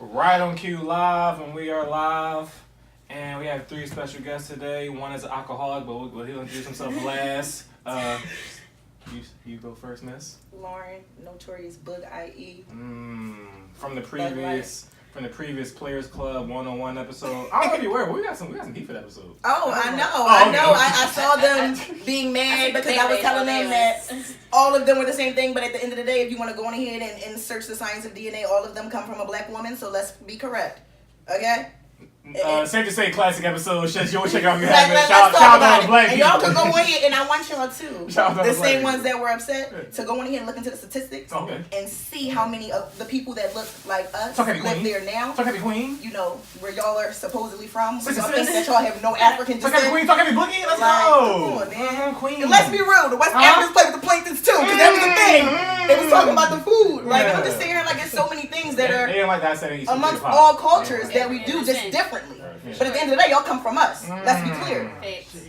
RightonQuelive, and we are live. And we have three special guests today. One is an alcoholic, but he'll introduce himself last. You go first, miss. Lauren, Notorious Bug IE. From the previous Players Club 101 episode. I don't know if you were. We got some heat for that episode. Oh, I know. I saw them being mad because I was telling them that all of them were the same thing. But at the end of the day, if you want to go on ahead and search the science of DNA, all of them come from a black woman. So let's be correct. Okay? Safe to say, classic episode. You'll check out. Let's talk about it. And y'all can go on here, and I want y'all too. The same ones that were upset to go on here and look into the statistics and see how many of the people that look like us live there now. Talk heavy queen. You know where y'all are supposedly from. Y'all think that y'all have no African descent. Talk heavy queen. Talk heavy boogie. Let's go. Come on, man. Queen. And let's be real. The West Africans play with the planktons too, because that was the thing. They was talking about the food. Like I'm just saying, like there's so many things that are amongst all cultures that we do just differently. But at the end of the day, y'all come from us. Let's be clear.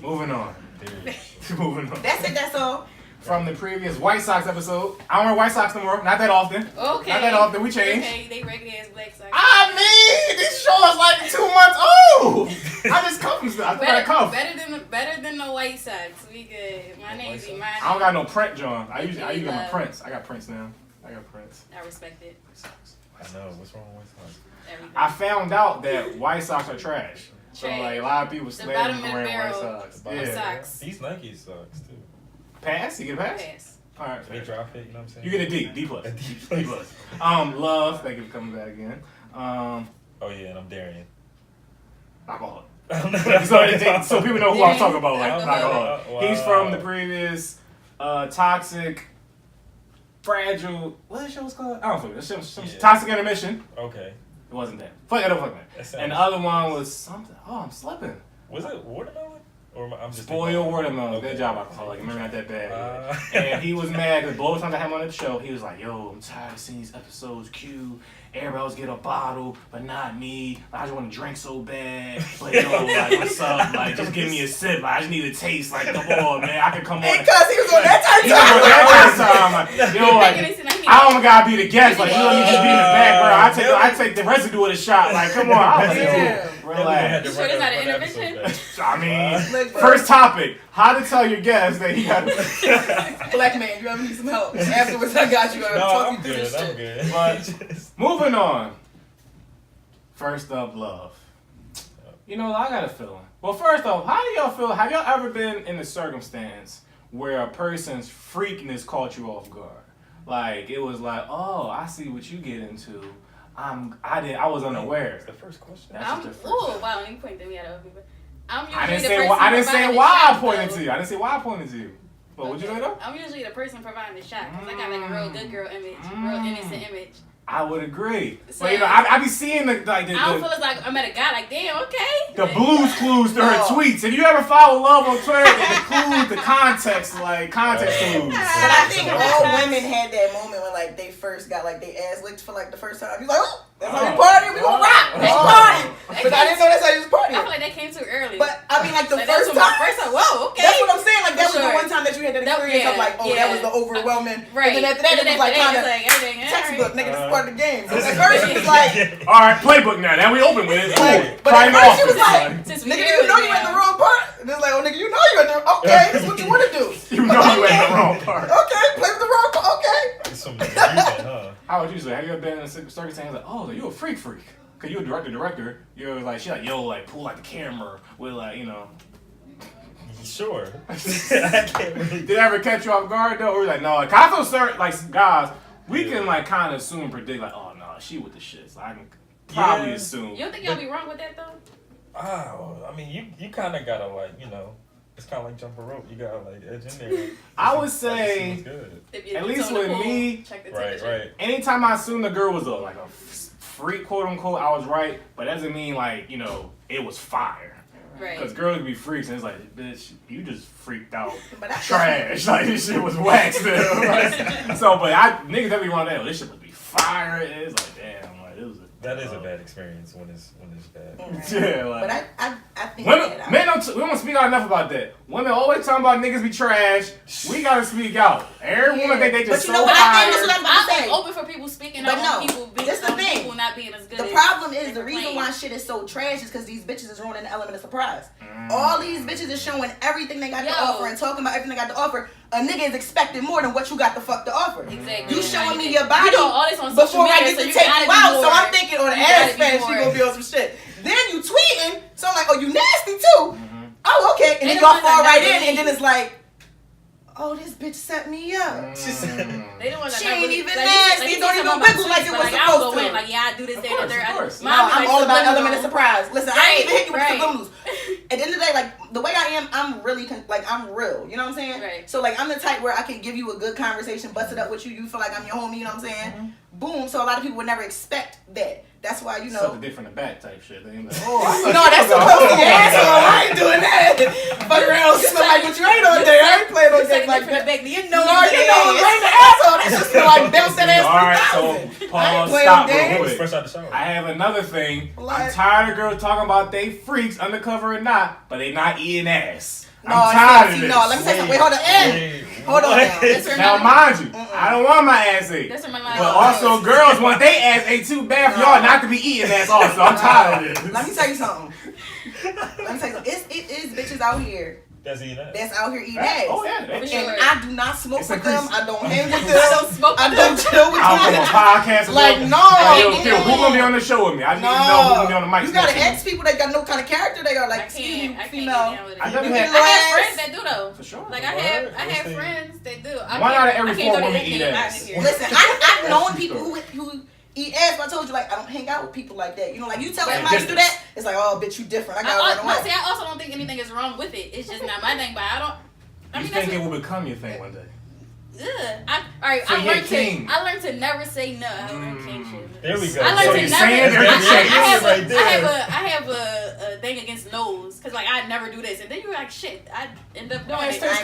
Moving on. That's it. That's all. From the previous White Sox episode. I don't wear White Sox no more. Not that often. Okay. Not that often. We changed. Okay, they regular as Black Sox. I mean, this show is like 2 months old. I just come from stuff. Better than the White Sox. We good. My name's Imani. I don't got no print, John. I usually got my prints. I got prints now. I respect it. I know. What's wrong with White Sox? Everything. I found out that White Sox are trash. So like a lot of people slamming bottom wearing White barrel. Sox. Socks. These Nike socks too. Pass? You get a pass? Pass. All right. They drop it. You know what I'm saying? You get a D. D plus. A D D plus. Love. Thank you for coming back again. Oh yeah, and I'm Darien. Alcoholic. so people know who I'm talking about. Like alcoholic. Wow. He's from the previous Toxic, Fragile. What the show was called? I don't know. Some Toxic Intermission. Okay. It wasn't that. Fuck that. And the other one was something. Oh, I'm slipping. Was it watermelon? Or I'm just Spoiled watermelon. Okay. Good job, alcoholic. Remember not that bad. And he was mad because both times I had him on the show, he was like, "Yo, I'm tired of seeing these episodes. Everybody else get a bottle, but not me. I just want to drink so bad. But yo, like, what's up? Like, just give me a sip. I just need a taste. Like, come on, man. I can come on." Because he was on that time. Like, yo, like, I don't gotta be the guest. Like, you don't need to be in the background. I take the residue of the shot. Like, come on. I was like, relax. You sure there's not an intervention? I mean, first topic: how to tell your guest that he got Black man, you ever need some help? Afterwards, I got you. I'm good. I'm good. But moving on. First up, love. You know, I got a feeling. Well, first off, how do y'all feel? Have y'all ever been in a circumstance where a person's freakness caught you off guard? Like, it was like, oh, I see what you get into. I was unaware. That's the first question. Wow, let me point them out other people. I didn't say why I pointed to you. I didn't say why I pointed to you. But what'd you say though? I'm usually the person providing the shot because I got like a real good girl image, real innocent image. I would agree. So, but you know, I be seeing I don't feel as like I met a guy like, damn, okay. The Blues Clues to her tweets. If you ever follow Love on Twitter, the clues, the context clues. But I think all women had that moment when like they first got like their ass licked for like the first time. You're like, oh, that's how we party. We gonna rock. Let's party. But I didn't know that's how you was partying. I feel like that came too early. But I mean, like the first time. Whoa, okay. That's what I'm saying. Like that was the one time that you had that experience of like, oh, that was the overwhelming. Right. And then after that, it was like kind of textbook, nigga. This is part of the game. So at first it was like, all right, playbook now. Now we open with it. But at first she was like, nigga, you know you in the wrong part. And it's like, oh, nigga, you know you in the okay. This is what you want to do. You know you in the wrong part. Okay, play with the wrong part. Okay. How would you say? Have you ever been in a circus and like, oh, you a freak? Cause you a director. You're like, she like, yo, like pull out the camera with like, you know. Sure. I can't really. Did it ever catch you off guard though? Or you're like, no, like I feel certain, like guys, we can like kind of assume, predict, like, oh no, she with the shit. So I can probably assume. You don't think y'all be wrong with that though? I mean, you kind of gotta like, you know, it's kind of like jump a rope. You gotta like edge in there. I would say, at least with me, right. Anytime I assumed the girl was like a freak, quote unquote, I was right. But that doesn't mean like, you know, it was fire. Right. Because girls can be freaks and it's like, bitch, you just freaked out. Trash. Like, this shit was whack still. Like, so, but niggas definitely want that. This shit would be fire. It's like, damn, like, it was that is a bad experience when it's bad. Right. Yeah, like. But I think Women, men don't. We don't speak out enough about that. Women always talking about niggas be trash. We gotta speak out. Every woman think they just but you know so what? I'm open for people speaking but out no, people being people not being as good. The problem is the reason why shit is so trash is because these bitches is ruining the element of surprise. All these bitches is showing everything they got to offer and talking about everything they got to offer. A nigga is expecting more than what you got the fuck to offer. Exactly. You showing me your body all this on social before I media, get to take you out. So I'm thinking on the ass fan, she gonna be on some shit. Then you tweeting, so I'm like, oh, you nasty too. Oh, okay. And then y'all fall right in, and then it's like, oh, this bitch set me up. They don't want she ain't even nasty. Don't even wiggle like it was supposed to. Like, yeah, I do this, that, and the third. No, I'm all about element of surprise. Listen, I ain't even hit you with subliminals. At the end of the day, like, the way I am, I'm really, I'm real. You know what I'm saying? Right. So, like, I'm the type where I can give you a good conversation, bust it up with you. You feel like I'm your homie, you know what I'm saying? Boom. So, a lot of people would never expect that. That's why, you know. Something different in the back type shit. They like, no, that's supposed to be asshole. I ain't doing that. Fuck around, smell like what you ain't on there. I ain't playing no games like that. You know, bring the asshole. That's just like bounce that ass. All right, so pause, stop real quick. Fresh out the shower. I have another thing. I'm tired of girls talking about they freaks, undercover or not, but they not eating ass. I'm tired of this. No, let me say something. Wait, hold on. Hold on now. Now, mind you, I don't want my ass ate. But also, girls want they ass ate too bad for y'all not to be eating ass also. I'm tired of this. Let me tell you something. It is bitches out here. That's eating ass. That's out here eating ass. Oh, yeah. And I do not smoke with them. I don't hang with them. I don't smoke with them. I don't chill with them. I don't do a podcast. Like, no. Who gonna be on the show with me? I need to know who gonna be on the mic. You gotta ask people that got no kind of character they are. Like, female. I have friends that do though. For sure. Like I have friends that do. 1 out of every 4 women eat ass. Listen, I've known people who eat ass, but I told you, like, I don't hang out with people like that. You know, like, you tell somebody to do that, it's like, oh, bitch, you different. I gotta run away. I also don't think anything is wrong with it. It's just not my thing, but you think it will become your thing one day? I learned to never say no. I learned king shit. There we go. I learned to never. I have a thing against no's because like I never do this, and then you're like shit. I end up doing it. I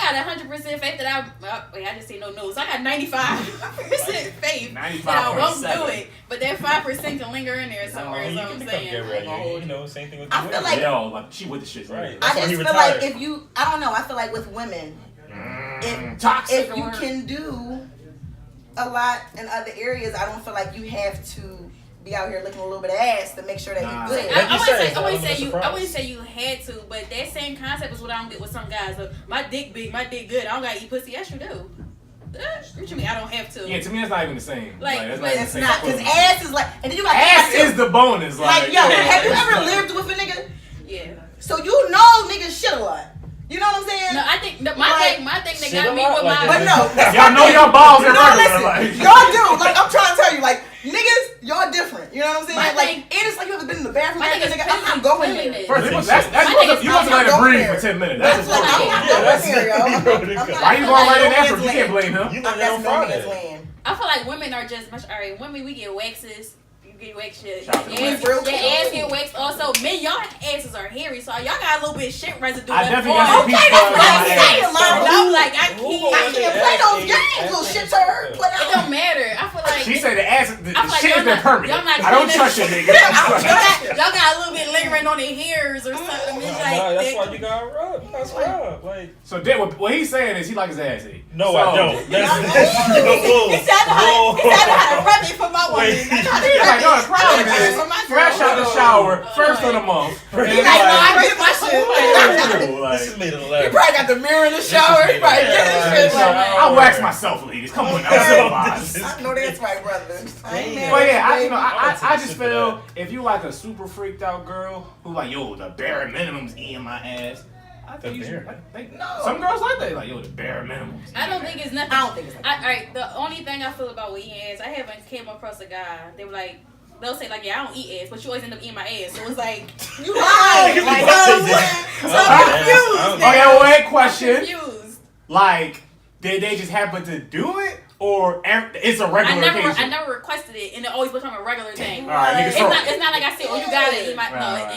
got 100% faith that I just say no no's. I got 95% faith that I won't do it, but that 5% can linger in there somewhere. Is what I'm saying. You know, same thing with I feel like she with the shit, right? I just feel like if you, I don't know. I feel like with women. If you can do a lot in other areas, I don't feel like you have to be out here looking a little bit of ass to make sure that you're good. I wouldn't say you had to, but that same concept is what I don't get with some guys. So my dick big, my dick good. I don't gotta eat pussy. Yes, you do. What you mean? I don't have to. Yeah, to me that's not even the same. Like it's not because ass is like, and then you got ass is the bonus. Like yo, have you ever lived with a nigga? Yeah. So you know niggas shit a lot. You know what I'm saying? No, I think my thing that got me with my. But no, y'all know your balls are regular. Like. Y'all do. Like I'm trying to tell you, like niggas, y'all different. You know what I'm saying? Like it's like you ever been in the bathroom. I'm going there. First, you want to let it breathe for 10 minutes. That's just why you going right in there? You can't blame him. That's no man's land. I feel like women are just much. Alright, women we get waxes. Get waxed shit. Your ass get waxed also. Men, y'all asses are hairy, so y'all got a little bit of shit residue. I definitely got some that's what I'm saying, Mom. I'm like, I can't play those games, little shit turd. It don't matter. I feel like she said the ass, the shit has been permanent. I don't trust you, nigga. Y'all got a little bit lingering on their hairs or something. That's why you got rub. That's rub. Like so, what he's saying is he like his ass ate. No, I don't. He said how to rub it for my woman. No, the problem is, fresh out the shower, first of the month. He's like, no, I rip my shit. This is made of leather. He probably got the mirror in the shower. He probably I wax myself, ladies. Come on now. I know that's right, brother. Well, yeah, I just feel if you like a super freaked out girl who like, yo, the bare minimum's eating my ass. I think you should. Some girls like that. Like, yo, the bare minimum. I don't think it's nothing. I don't think it's nothing. Alright, the only thing I feel about eating ass, I haven't came across a guy. They were like, they'll say like, yeah, I don't eat ass, but you always end up eating my ass. So it's like, you lying. So I'm confused. Okay, wait, question. Confused. Like, did they just happen to do it? or it's a regular occasion? I never requested it, and it always become a regular thing. All right, it's not like I said, oh, you got it,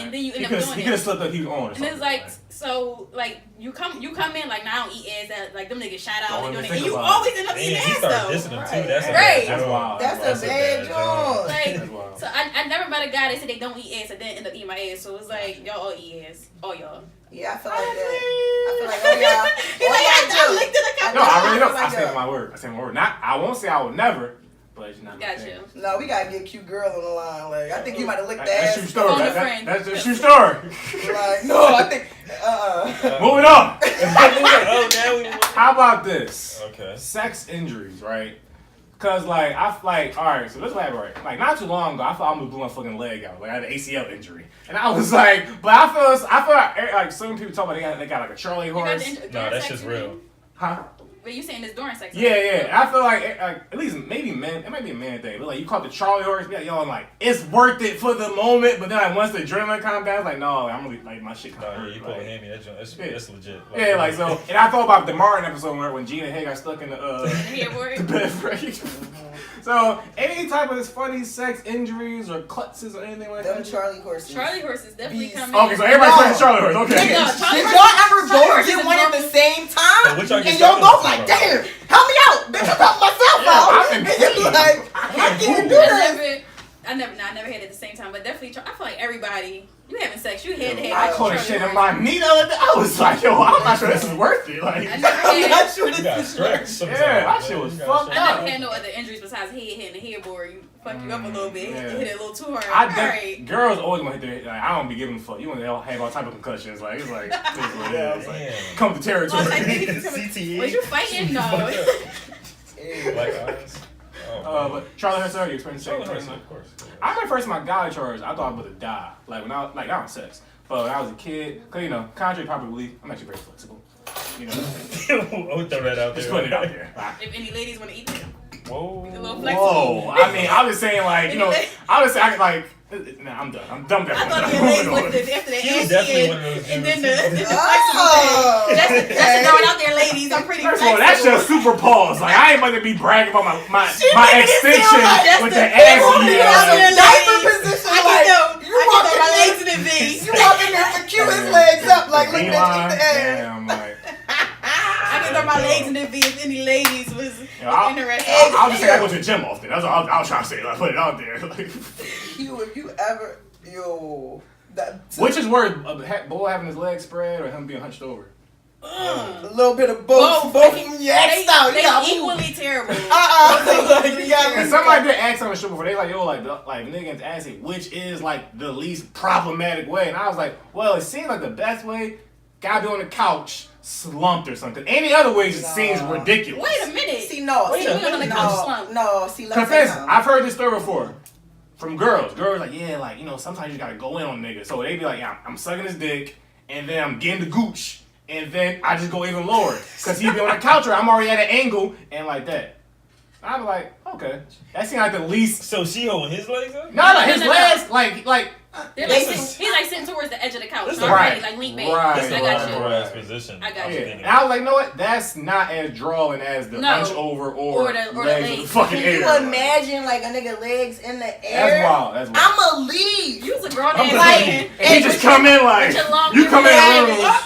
and then you end up doing it. He could have slipped up, he was on. And it's like, so like you come in like, nah, I don't eat ass. Like them niggas shout out and doing it, and you always end up eating ass though. That's wild. That's a bad joke. Like, so I never met a guy that said they don't eat ass and then end up eating my ass. So it's like y'all all eat ass, all y'all. Yeah, I feel like that. I feel like y'all. He's like, I licked it. No, I really don't. I stand my word. Not. I won't say I would never. But it's not gotcha. No, we gotta get a cute girl on the line. Like, I think you might have licked the ass. That's true story. That's a true story. Like, no, I think. Moving on. Oh, How about this? Okay. Sex injuries, right? Cause like all right, so this is what happened, right? Like not too long ago, I thought I almost blew my fucking leg out. Like I had an ACL injury, and I was like, but I feel like some people talk about they got like a Charlie horse. No, that's just real. Huh? But you saying this during sex? Yeah. I feel like at least maybe men, it might be a man thing, but like you call it the Charlie horse, be like, yo, I'm like it's worth it for the moment, but then like once the adrenaline comes down, it's like no, I'm really like my shit. No, you pull a hammy, that's legit. Like, yeah, like so, and I thought about the Martin episode when Gina Hay got stuck in the the bed, right? So any type of this funny sex injuries or clutches or anything like that. Charlie horses. Charlie horses definitely come. Okay, so everybody's playing Charlie horse. Okay. Did y'all ever both get one at the same time? And y'all both like, damn, help me out, bitch! I'm helping myself out. And you're like, I can't do that. I never had it at the same time, but definitely, I feel like everybody, you having sex, you had to have. I caught a shit in my knee the other day. I was like, yo, I'm not sure this is worth it. Like, I'm not sure you got stretched. Yeah, that shit was fucked up. I never had no other injuries besides hitting the headboard. You fuck you up a little bit, hit it a little too hard. Girls always want to hit their. Like, I don't be giving a fuck. You want to have all type of concussions. Like it's like, come to territory. CTE. Was you fighting? No. Like us. But Charlie Hurst, you experienced sex? Of course. I remember first my guy charge, I thought I was about to die. Like when I was not sex, but when I was a kid, cause contrary to popular belief, I'm actually very flexible. I'll throw that out there. Just putting it out there. If any ladies want to eat them. Whoa. A little flexible. Whoa. I mean, I was saying like, I was saying like. Nah, I'm done. I'm done. I thought your legs lifted after the ass and then the flexible thing. Just throwing out there, ladies. I'm pretty flexible. flexible. That's just super pause. Like I ain't about to be bragging about my extension with the ass. Diaper position. Like you walk my legs in the V. You walk in there with Cuba's legs up, like looking at the ass. Damn, like. I can throw my legs in the V if any ladies was interested. I'll just say I go to the gym often. That's all I was trying to say. Like, put it out there. If you ever, which is worse, a boy having his legs spread or him being hunched over? A little bit of both. Both of them yaxed out. They equally terrible. And somebody did ask on the show before. They like, yo, like niggas asking which is like the least problematic way, and I was like, well, it seems like the best way. Guy be on the couch, slumped or something. Any other way just seems ridiculous. Wait a minute. See, no. Wait a minute. No. See, confess. I've heard this story before from girls. Girls like, yeah, like sometimes you gotta go in on niggas. So they be like, yeah, I'm sucking his dick, and then I'm getting the gooch, and then I just go even lower because he be on the couch or I'm already at an angle and like that. I'm like, okay, that seems like the least. So she holding his legs up? No, his legs like. He's like sitting towards the edge of the couch. So right. Like lean back. Right. I got you. Position. I got you. And I was like, you know what? That's not as drawing as the hunch over or the legs in the fucking air. Can you imagine like a nigga legs in the air? That's wild. That's wild. I'ma leave. You was a grown ass man. And he just come in like you come in the room.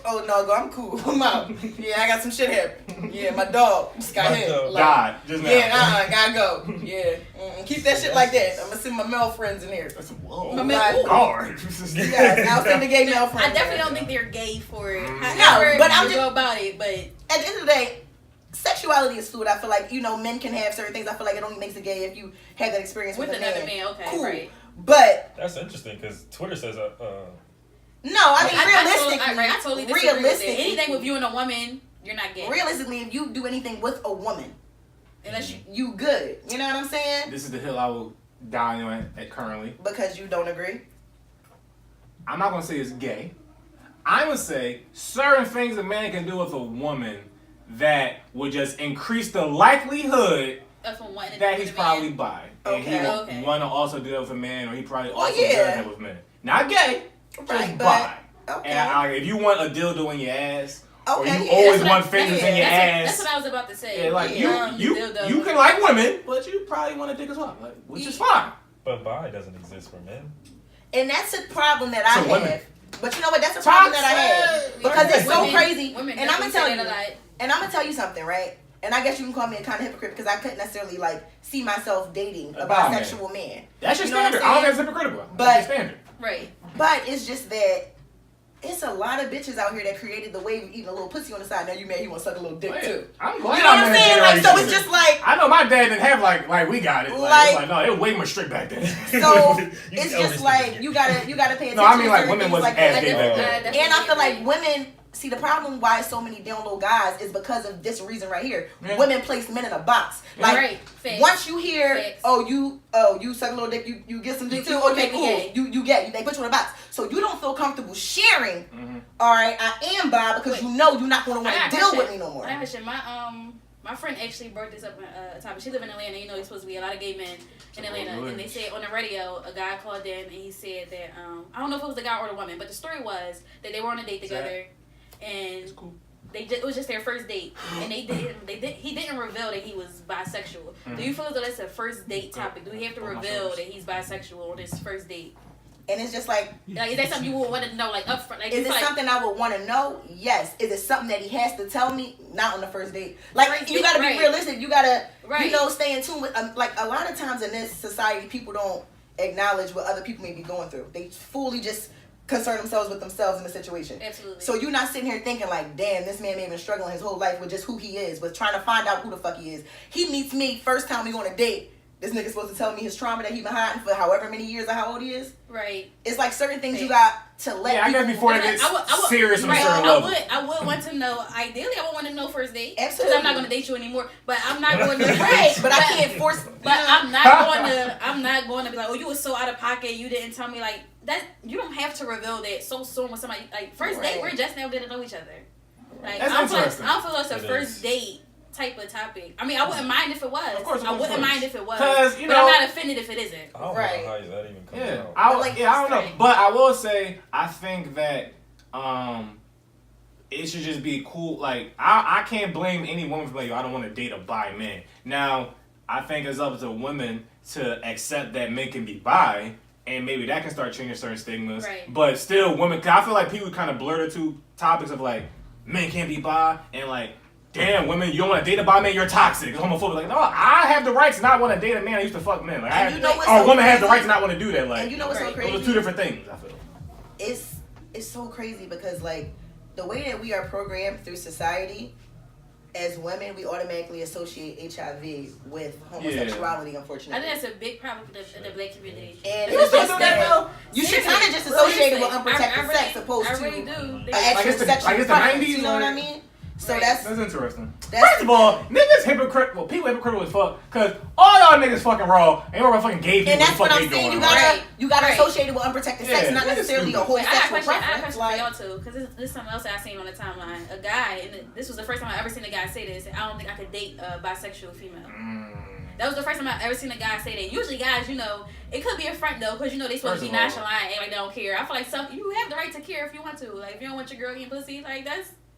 Oh no, I'm cool. I'm out. Yeah, I got some shit here. Yeah, my dog just got hit. Like, God, just now. Yeah, gotta go. Yeah, keep that shit like that. I'm gonna send my male friends in here. Whoa, my male guard. Yeah, I'll send the gay male friends. I definitely don't think they're gay for it. No, but I'm just go about it. But at the end of the day, sexuality is fluid. I feel like men can have certain things. I feel like it only makes it gay if you have that experience with another man. Okay, cool. Right. But that's interesting because Twitter says no, I mean realistically, I totally disagree with it. Anything with you and a woman, you're not gay. Realistically, if you do anything with a woman, unless you good, you know what I'm saying? This is the hill I will die on at currently. Because you don't agree? I'm not gonna say it's gay. I'm gonna say certain things a man can do with a woman that would just increase the likelihood that he's probably bi. And he would want to also do that with a man, or he probably also does that with men. Not gay. Just bi. Okay. And if you want a dildo in your ass, or you always want fingers in your ass. That's what I was about to say. Yeah, like you can like women, but you probably want a dick as well, like, which is fine. But bi doesn't exist for men. And that's a problem that I have. But you know what? That's a problem that I have because it's so crazy. And I'm gonna tell you. And I'm gonna tell you something, right? And I guess you can call me a kind of hypocrite because I couldn't necessarily like see myself dating a bisexual man. That's your standard. I don't think it's hypocritical. But that's your standard. Right. But it's just that it's a lot of bitches out here that created the wave of eating a little pussy on the side. Now you mad, you want to suck a little dick too. I'm glad. You know what I'm saying? Like, so it's just like, I know my dad didn't have like we got it. Like no, it was way more strict back then. So it's just like you gotta pay attention. No, I mean like women wasn't as big back then. And I feel like women. See, the problem why so many down low guys is because of this reason right here. Yeah. Women place men in a box. Like once you hear, you suck a little dick, you get some dick too. Okay, cool. You get. They put you in a box, so you don't feel comfortable sharing. Mm-hmm. All right, I am bi because you know you're not going to want to deal with me no more. I have a shit. My friend actually brought this up a topic. She live in Atlanta. You know, there's supposed to be a lot of gay men in Atlanta, and they said on the radio, a guy called in and he said that I don't know if it was the guy or the woman, but the story was that they were on a date together. And it was just their first date, and he didn't reveal that he was bisexual. Mm-hmm. Do you feel as though that's a first date topic? Do he have to reveal that he's bisexual on his first date? And it's just like is that something you would want to know, like upfront? Like, is it something I would want to know? Yes. Is it something that he has to tell me? Not on the first date. Like you got to be realistic. You got to stay in tune with. Like a lot of times in this society, people don't acknowledge what other people may be going through. They fully just concern themselves with themselves in the situation. Absolutely. So you're not sitting here thinking like, damn, this man may have been struggling his whole life with just who he is, with trying to find out who the fuck he is. He meets me first time we on a date. This nigga's supposed to tell me his trauma that he been hiding for however many years or how old he is. Right. It's like certain things you got to let. Yeah, I guess before it gets serious on a certain level. I would want to know. Ideally, I would want to know first date. Absolutely. Because I'm not going to date you anymore. But I'm not going to. Right. But I can't force. But I'm not going to be like, oh, you were so out of pocket. You didn't tell me like that. You don't have to reveal that so soon with somebody. Like first date, we're just now getting to know each other. Like I don't feel like it's a first date type of topic. I mean, I wouldn't mind if it was. Of course, I wouldn't mind if it was. Because but I'm not offended if it isn't. I don't know how that even comes out. I don't know. But I will say, I think that it should just be cool. Like, I can't blame any woman for like, I don't want to date a bi man. Now, I think it's up to women to accept that men can be bi, and maybe that can start changing certain stigmas. Right. But still, women, cause I feel like people kind of blur the two topics of like, men can't be bi, and like, damn, women, you don't want to date a bi man, you're toxic. It's homophobic. Like, no, I have the right to not want to date a man. I used to fuck men. Like, a woman has the right to not want to do that. Like, and you know what's so crazy? Those are two different things, I feel. It's so crazy because, like, the way that we are programmed through society, as women, we automatically associate HIV with homosexuality, unfortunately. I think that's a big problem in the black community. And it's just that, you should kind of just associate it with unprotected sex opposed to an actual sexual like it's the 90s, you know what I mean? So that's interesting. First of all, niggas hypocritical. Well, people hypocritical as fuck because all y'all niggas fucking raw. Ain't no fucking gay people. And that's what I'm saying. You gotta associate it with unprotected sex, not That's necessarily a whole sexual preference. I have a question for y'all too, because this is something else I seen on the timeline. A guy, and this was the first time I ever seen a guy say this. I don't think I could date a bisexual female. That was the first time I ever seen a guy say that. Usually guys, you know, it could be a front though, because you know they supposed to be nonchalant and like they don't care. I feel like you have the right to care if you want to. Like if you don't want your girl eating pussy, like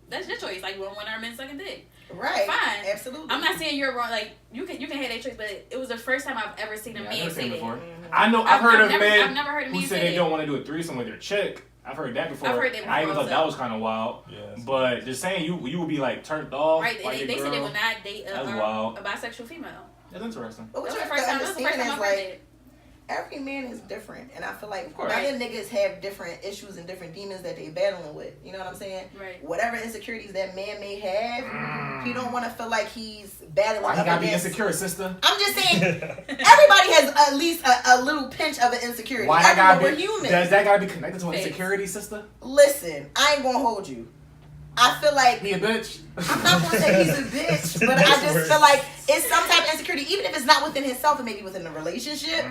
that's your choice. Like when our men sucking dick. Right. Fine. Absolutely. I'm not saying you're wrong. Like you can have that choice, but it was the first time I've ever seen a man say that. I know. I've heard of men I've never heard of who say they don't want to do a threesome with their chick. I've heard that before. I've heard that before. I even thought that was kind of wild. Yes. But just saying you would be like turned off. Right. They said they would not date a bisexual female. That's interesting. But what you have to understand is like every man is different, and I feel like other niggas have different issues and different demons that they battling with. You know what I'm saying? Right. Whatever insecurities that man may have, he don't want to feel like he's battling. Why you gotta be insecure, sister? I'm just saying, everybody has at least a little pinch of an insecurity. Why that gotta we're be? human. Does that gotta be connected to an insecurity, sister? Listen, I ain't gonna hold you. I feel like he a bitch. I'm not gonna say he's a bitch, but I just feel like it's some type of insecurity, even if it's not within himself, it may be within a relationship.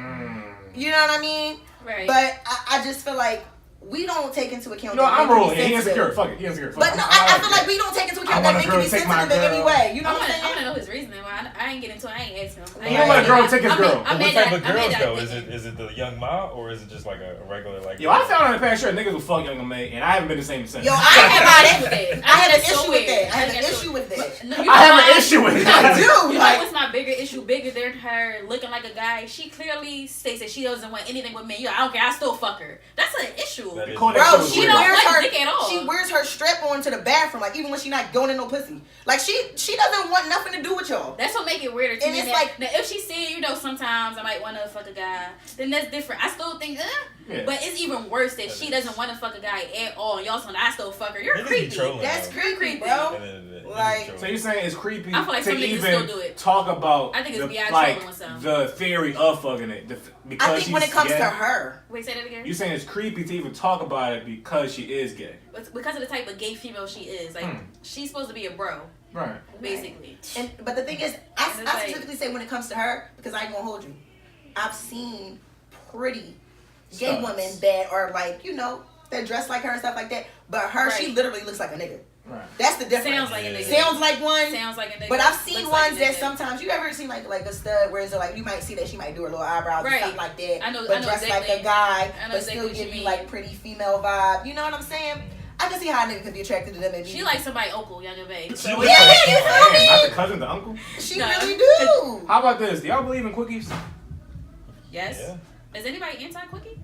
You know what I mean? Right. But I just feel like we don't take into account. No, I'm rolling. He insecure. Fuck it. He insecure. But no, I feel like we don't take into account that nigga be sensitive in any way. You know what I'm saying? I want to know his reasoning. I ain't get into it. I ain't ask him. You don't let a girl take his girl. What type of girls though? Is it the young ma or is it just like a regular like? Yo, I found out in the past year niggas will fuck young May, and I haven't been the same since. Yo, I have an issue with that. I have an issue with that. I have an issue with that. I do. You know what's my bigger issue? Bigger than her looking like a guy. She clearly states that she doesn't want anything with men. I don't care. I still fuck her. That's an issue. Bro, she don't like dick at all. She wears her strap on to the bathroom, like even when she not going in no pussy. Like she doesn't want nothing to do with y'all. That's what make it weirder to and me. It's like now, if she's saying, sometimes I might want to fuck a guy, then that's different. I still think, but it's even worse that she doesn't want to fuck a guy at all. And y'all saying I still fuck her. You're creepy. That's creepy, bro. Like, so you're saying it's creepy I feel like to some niggas even still do it. talk about I think it's beyond like trolling with the theory of fucking it because I think when it comes to her. Wait, say that again. You're saying it's creepy to even talk about it because she is gay. But because of the type of gay female she is, like she's supposed to be a bro. Right. Basically. But the thing is, I specifically say when it comes to her, because I ain't gonna hold you. I've seen pretty gay women that are like, that dress like her and stuff like that. But her, she literally looks like a nigga. Right. That's the difference. Sounds like a nigga. Sounds like one. Sounds like a nigga. But I've seen Looks ones like that sometimes you ever seen like a stud where it's like you might see that she might do her little eyebrows or something like that. I know dress exactly. like a guy, but exactly still give you like pretty female vibe. You know what I'm saying? I can see how a nigga could be attracted to them. And she like somebody uncle, younger babe. Yeah, you feel me? Not the cousin, the uncle. She really do. How about this? Do y'all believe in quickies? Yes. Yeah. Is anybody anti-quickie?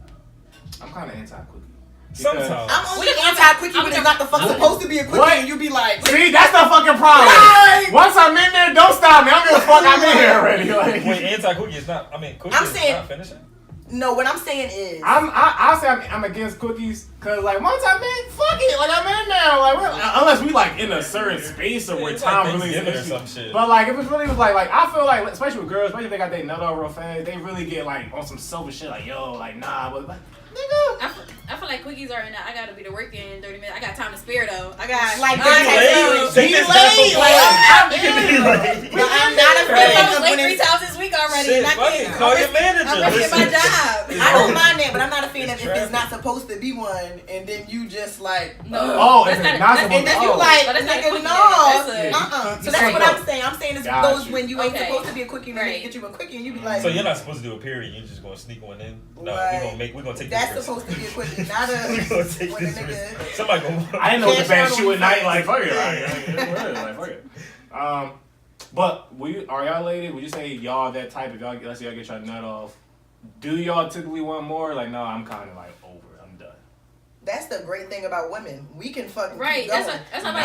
I'm kind of anti-quickie. Sometimes. I'm only anti-quickie when it's not the fuck supposed to be a quickie and you be like... See, that's the fucking problem. Right. Once I'm in there, don't stop me. I don't give a fuck. I'm in here already. Like, wait, anti-quickie is not... quickie is not finishing? No, what I'm saying is... I'll say I'm against quickies because, like, once I'm in, fuck it. Like, I'm in there. Like, unless we, like, in a certain space or where time really is. Or some shit. But, like, if it's really like, I feel like, especially with girls, especially if they got their nut off real fast, they really get, like, on some selfish shit. Like, yo, like, nah. But, like, nigga. I feel like quickies are I gotta be to work in 30 minutes. I got time to spare though. I got like be late. I'm not a fan. I was late 3 times this week already. Shit, call your manager. I'm risking my job. I don't mind that, but I'm not a fan of if it's not supposed to be one, and then you just like no. Oh, if it's not supposed to be. And then you like nigga no. So that's what I'm saying. I'm saying it's those when you ain't Okay. supposed to be a quickie, and they get you a quickie, and you be like. So you're not supposed to do a period. You're just gonna sneak one in. No, we're gonna take. That's supposed to be a quickie, not a. When a nigga. Somebody gonna. I didn't know what the bad shoe at night. Like fuck it. Like fuck it. But are y'all ladies? Would you say y'all that type? If y'all let's say y'all get your nut off, do y'all typically want more? Like no, I'm kind of like over it. I'm done. That's the great thing about women. We can fucking right. Keep going. That's what I'm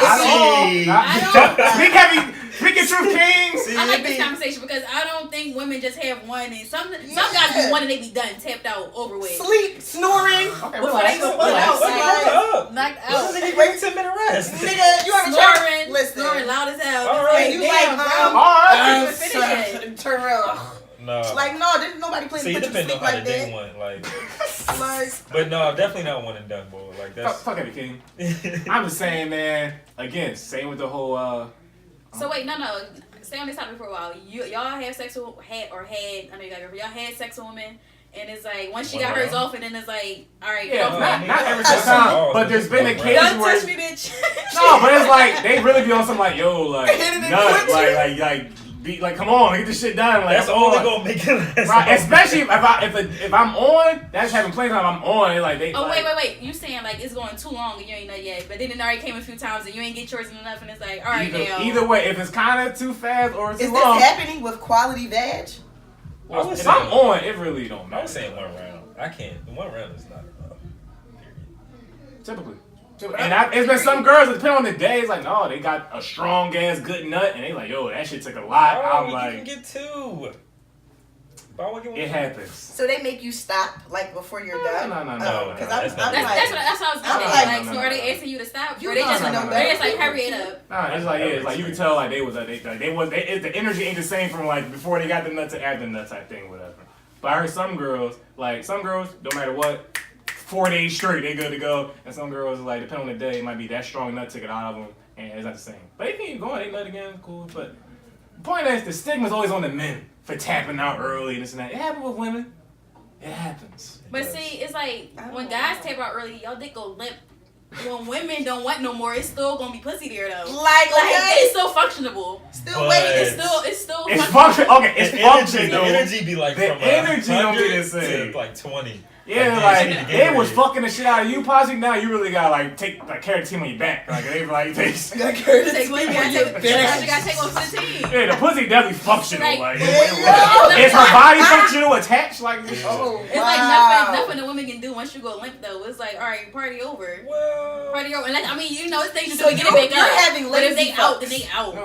Speaking truth, kings. I like this conversation because I don't think women just have one and some guys be one and they be done, tapped out, over with. Sleep, snoring. Okay, before they go out. Knocked out. Wait 10 minute rest. Nigga, you ever snoring? Listen. Snoring loud as hell. All right. You like, turn around. No. Like, no, there's nobody playing it depends on how like the day that. went. Like, like, but no, definitely not one and done, boy. Like that's fuck it, king. I'm just saying, man. Again, same with the whole. So wait, no. Stay on this topic for a while. Y'all have sex with I know you got girlfriend. Y'all had sex with women, and it's like once she got hers off, and then it's like, all right, yeah, not every time, but there's been occasions don't where touch me, bitch. No, but it's like they really be on some like, yo, like nut, like. Be like, come on, get this shit done. Like, that's only gonna make it last. Right, especially if I'm on, that's having playtime. I'm on. Like they. Oh like, wait. You saying like it's going too long and you ain't nut yet, but then it already came a few times and you ain't get yours enough, and it's like, all right, either way, if it's kind of too fast or too is long. Is this happening with quality vag? Well, if I'm on, it really don't matter. I was saying 1 round. I can't. 1 round is not enough. Typically. And it's been some girls that depend on the day. It's like, no, they got a strong ass good nut, and they like, yo, that shit took a lot. I'm like, you can get 2. It happens. So they make you stop like before you're done. No. Because that's what I was saying. Like, so are they asking you to stop? Or they just like hurry it up? Nah, it's like you can tell like the energy ain't the same from like before they got the nut to after the nut type thing, whatever. But I heard some girls, no matter what. 4 days straight, they good to go. And some girls, like, depending on the day, it might be that strong nut took it out of them, and it's not the same. But they keep going, they nut again, cool. But the point is, the stigma's always on the men for tapping out early and this and that. It happened with women. It happens. But see, it's like when guys taper out early, y'all dick go limp. When women don't want no more, it's still gonna be pussy there though. Like it's still functionable. Still waiting. It's still functional. Okay, it's functional. The energy be like the from energy don't be the 100 same. to like 20. Yeah, like they was fucking the shit out of you, posse. Now you really gotta like carry the team on your back. Like they like they gotta carry the team on your back. You gotta take one for the team. Yeah, the pussy definitely functional. Like is her body functional attached? Like it's like nothing the women can do once you go limp though. It's like all right, party over. Well, party over. And like, I mean, you know, it's things to do to get it back up. Having but if they fucks. out, then they out. No.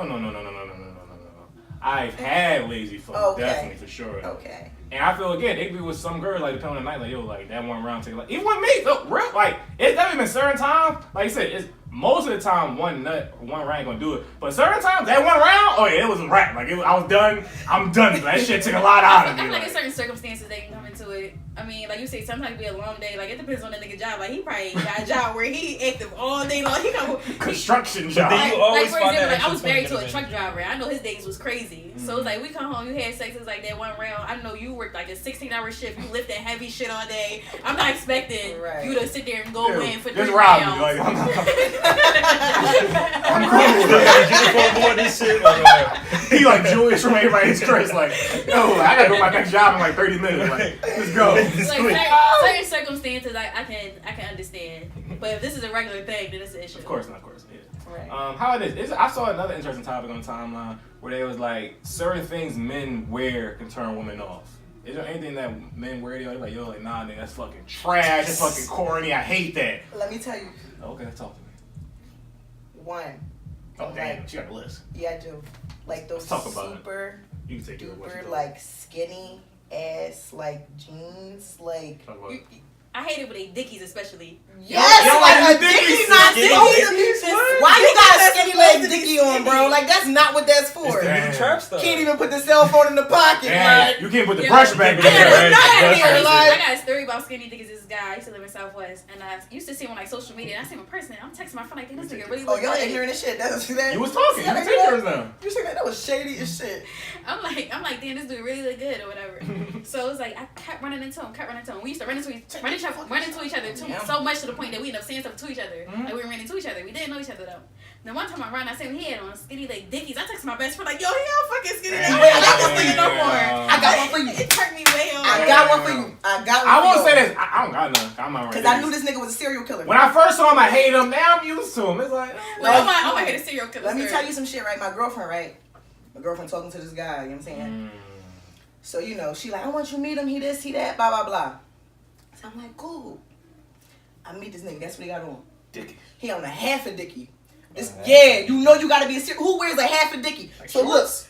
I've had lazy fuck, definitely for sure. Okay. And I feel again, they be with some girl like depending on the night, like yo, like that one round take like even with me, look, real like it's definitely been certain times. Like I said, it's most of the time one round gonna do it, but certain times that one round, oh yeah, it was a wrap. Like I was done. I'm done. That shit took a lot out of me. I feel like in certain circumstances they can come into it. I mean, like you say, sometimes it be a long day. Like it depends on the nigga job. Like he probably got a job where he active all day long. He know construction job. Then you always for find example, that I was married to a truck driver. I know his days was crazy. So it's like we come home, you had sex. It's like that one round. I know you worked like a 16-hour shift. You lifting heavy shit all day. I'm not expecting you to sit there and go in for 3 rounds. Like, I'm cool. This shit. He like Julius from everybody's Chris. Like, yo, I gotta go to my next job in like 30 minutes. Like, let's go. Like certain circumstances, I can understand. But if this is a regular thing, then it's an issue. Of course not. Yeah. Right. How it is? I saw another interesting topic on the timeline where they was like certain things men wear can turn women off. Is there anything that men wear? You're like, yo, like nah, nigga, that's fucking trash. That's fucking corny. I hate that. Let me tell you. Okay, talk to me. One. Oh damn, she got a list. Yeah, I do. Like those super you can take duper like skinny ass like jeans like. I hate it with they dickies especially. Yes, like a dickie not dickies. Why you got a skinny leg dickie on, bro? Like that's not what that's for. Can't even put the cell phone in the pocket. Like, you can't put the brush back in there. I got a story about skinny dickies. This guy I used to live in Southwest, and I used to see him on like social media. And I see him in person. I'm texting my friend like, this nigga really. Oh, y'all ignorant as shit. That's that. You was talking. You take yours now. You said that was shady as shit. I'm like, damn, this dude really look good or whatever. So it was like I kept running into him. We used to run into each other so much to the point that we ended up saying stuff to each other. Like we ran into each other. We didn't know each other though. Then one time I ran, I said he had on skinny leg dickies. I texted my best friend like, yo, he all fucking skinny leg. I got one for you no more. I got one for you. It turned me way on. I got one for you. I won't say this. I don't got none. I'm not right. Because I knew this nigga was a serial killer. When I first saw him, I hated him. Now I'm used to him. It's like, I'm gonna hate a serial killer. Let me tell you some shit, right? My girlfriend talking to this guy. You know what I'm saying? So you know, she like, I want you to meet him. He this, he that, blah blah blah. So I'm like, cool. I meet this nigga. That's what he got on. Dickie. He on a half a dickie. You know you gotta be a serious. Who wears a half a dickie? Like so shorts?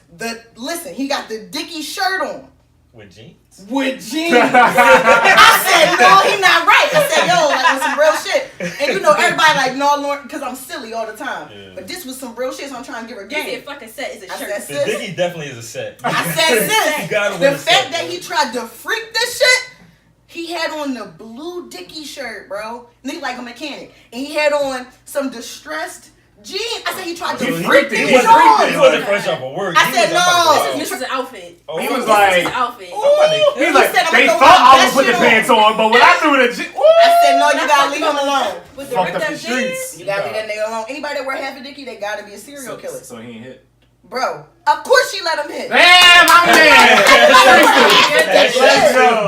Listen, he got the dickie shirt on. With jeans? With jeans. I said, no, he not right. I said, yo, like with some real shit. And you know, everybody like, no, Lord, because I'm silly all the time. Yeah. But this was some real shit, so I'm trying to give her game. He said, fucking set is a shirt. The dickie definitely is a set. I said, sis. The fact that he tried to freak this shit, he had on the blue dickie shirt, bro. Nigga like a mechanic. And he had on some distressed jeans. I said he tried to freak this shit on. He wasn't fresh off of work. I said, no. This is an outfit. He was like, this is an outfit. He was like, they thought I would put the pants on, but when I threw the jeans, I said, no, you gotta leave him alone. Fucked up the streets. You gotta leave that nigga alone. Anybody that wear half a dickie, they gotta be a serial killer. So he ain't hit. Bro, of course she let him hit. Damn, I'm dead.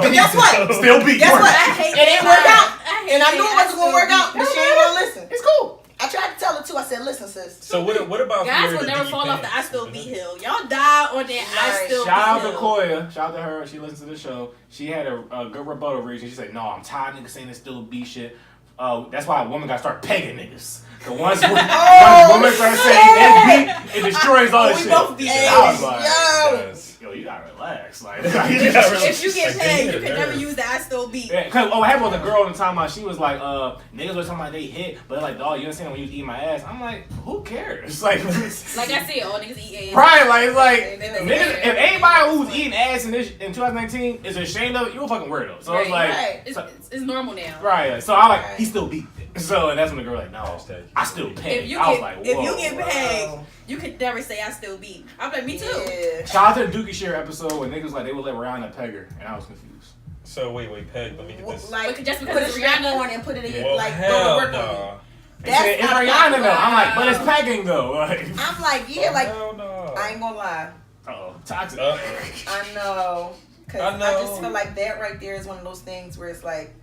But guess what? Still beat. Guess what? It didn't work out. And I knew it wasn't going to work out, but she ain't going to listen. It's cool. I tried to tell her too. I said, listen, sis. So what about guys will never fall off the I Still Beat hill. Y'all die on that I Still Beat hill. Shout out to Koya. Shout out to her. She listens to the show. She had a good rebuttal reason. She said, no, I'm tired of niggas saying it's still beat shit. That's why a woman got to start pegging niggas. The ones women start saying it's beat, it destroys all this shit. I was like, yo, you gotta relax. Like, if you get pegged, you can never use the I Still Beat. Yeah, cause what happened with the girl in the time she was like, niggas were talking about they hit, but like, dog, you understand when you was eating my ass? I'm like, who cares? Like I said, all niggas eat ass. Right, like niggas, if anybody who's eating ass in 2019 is ashamed of it, you're a fucking weirdo. So it's like, it's normal now. Right. So I like, he still beat. So and that's when the girl like, no, I still pay. I was like, whoa. If you get pegged, you could never say I still beat. I'm like, me too. Yeah. Shout out to the Dookie Share episode when niggas like they would let Rihanna peg her, and I was confused. So wait, Peg. Let me get this. Like, just put because a strap on and put it in, well, like, hell go to work no. on it. It's Rihanna though. I'm like, but it's pegging though. Like, I'm like, yeah, like, no. I ain't gonna lie. oh, toxic. I know. Cause I know. I just feel like that right there is one of those things where it's like,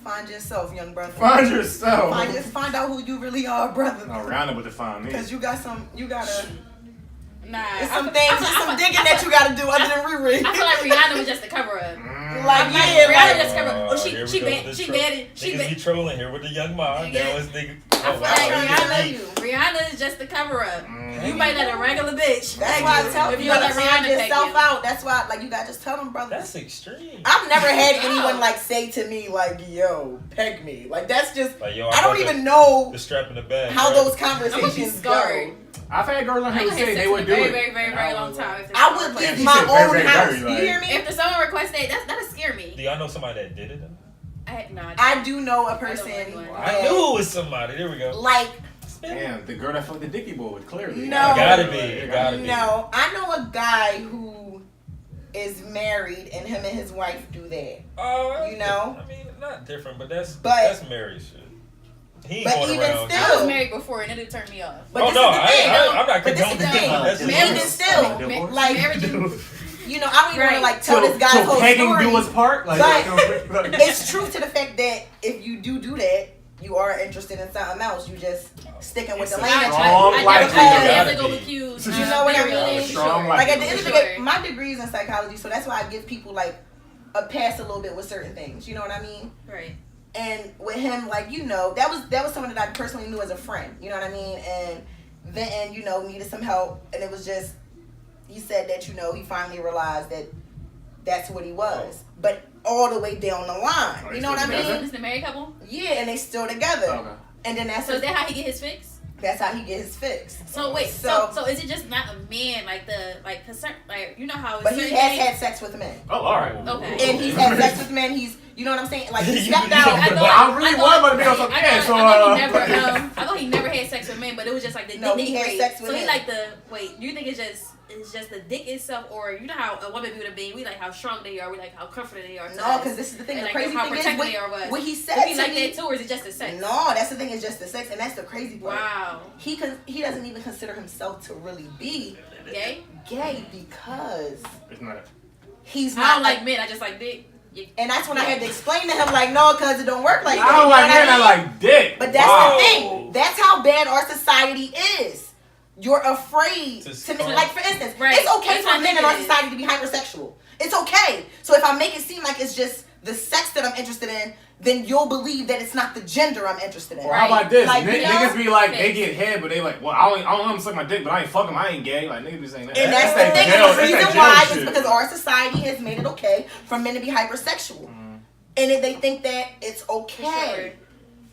find yourself, young brother. Find yourself. Find out who you really are, brother. No, Rihanna would define me. Cause you gotta. Nah, There's some digging that you gotta do other than Riri. I feel like Rihanna was just a cover up. Rihanna just cover up. She be trolling here with the young mom. Yeah. Now it's nigga. I feel like Rihanna is just a cover up. You might let a regular bitch. That's why I tell if you you to let find Rihanna yourself out. That's why, like, you gotta just tell them, brother. That's extreme. I've never had anyone like say to me like, "Yo, peg me." Like that's just. Like, yo, I don't even know the strap in the bag. how right? those conversations go. I've had girls on here say they would do it. Very long time. I would leave my own house. You hear me? If someone requested, that'll scare me. Do y'all know somebody that did it? I do know a person. I knew it was somebody. There we go. Like. Damn, the girl that fucked the Dickie boy with clearly. No. Gotta be. No, I know a guy who is married and him and his wife do that. You know? I mean, not different, but that's married shit. He ain't but going even around. still, I was married before and it turned me off. But I'm not condoning the thing. Even still, like, you know, I don't even want to like tell this guy's whole story. Do his part, like, but it's true to the fact that if you do that, you are interested in something else. You just sticking with the lane. I never go with you. You know what I mean? Like at the end of the day, my degree is in psychology, so that's why I give people like a pass a little bit with certain things. You know what I mean? Right. And with him, like, you know, that was someone that I personally knew as a friend. You know what I mean? And then, you know, needed some help, and it was just he said that, you know, he finally realized that that's what he was. But all the way down the line. You know what I mean? Is the married couple? Yeah, and they still together. Okay. And then so is that how he get his fix? That's how he get his fix. So wait, so is it just not a man concern, like, you know how? But he has had sex with men. Oh, all right. Okay. And he's had sex with men. He's, you know what I'm saying? Like he stepped out. I really want to be on something. I thought he never had sex with men, but it was just like the dick. No, he had sex with him. So him. he like do you think it's just the dick itself, or you know how a woman be with a being, we like how strong they are, we like how comfortable they are. No, because this is the thing. The like crazy thing is what he said. If he like that too, or is it just the sex? No, that's the thing. It's just the sex, and that's the crazy part. Wow. He doesn't even consider himself to really be gay. Gay because it's not. He's not. I don't like men. I just like dick. And that's when I had to explain to him, like, no, because it don't work like that. I don't like men. I like dick. But that's the thing. That's how bad our society is. You're afraid to make, like, for instance, it's okay for men in our society to be hypersexual. It's okay. So if I make it seem like it's just the sex that I'm interested in, then you'll believe that it's not the gender I'm interested in. Or how about this? Like, niggas be like, they get head, but they like, well, I don't want to suck my dick, but I ain't fucking, I ain't gay. Like, niggas be saying that. And that's the thing. And the reason why is because our society has made it okay for men to be hypersexual. And they think that it's okay. Sure.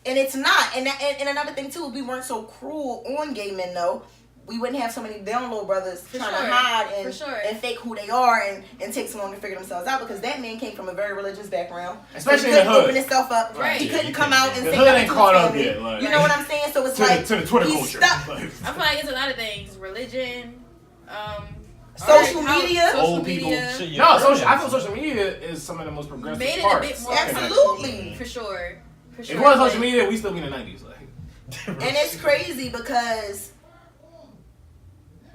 And it's not. And another thing, too, if we weren't so cruel on gay men, though, we wouldn't have so many down low brothers trying to hide and fake who they are and take so long to figure themselves out, because that man came from a very religious background. Especially so in the hood. Open himself up. Right. He couldn't come out and say nothing ain't caught up yet. Like, you know what I'm saying? So it's like to the Twitter culture. I feel like it's a lot of things. Religion, social media. Old people. I feel social media is some of the most progressive made it parts. a bit more. Absolutely. For sure. If it was social media, we still be in the 90s. Like. And it's crazy because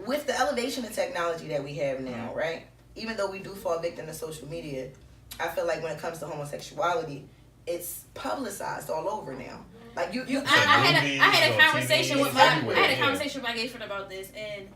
with the elevation of technology that we have now, right? Even though we do fall victim to social media, I feel like when it comes to homosexuality, it's publicized all over now. Like I had a conversation with my gay friend about this, and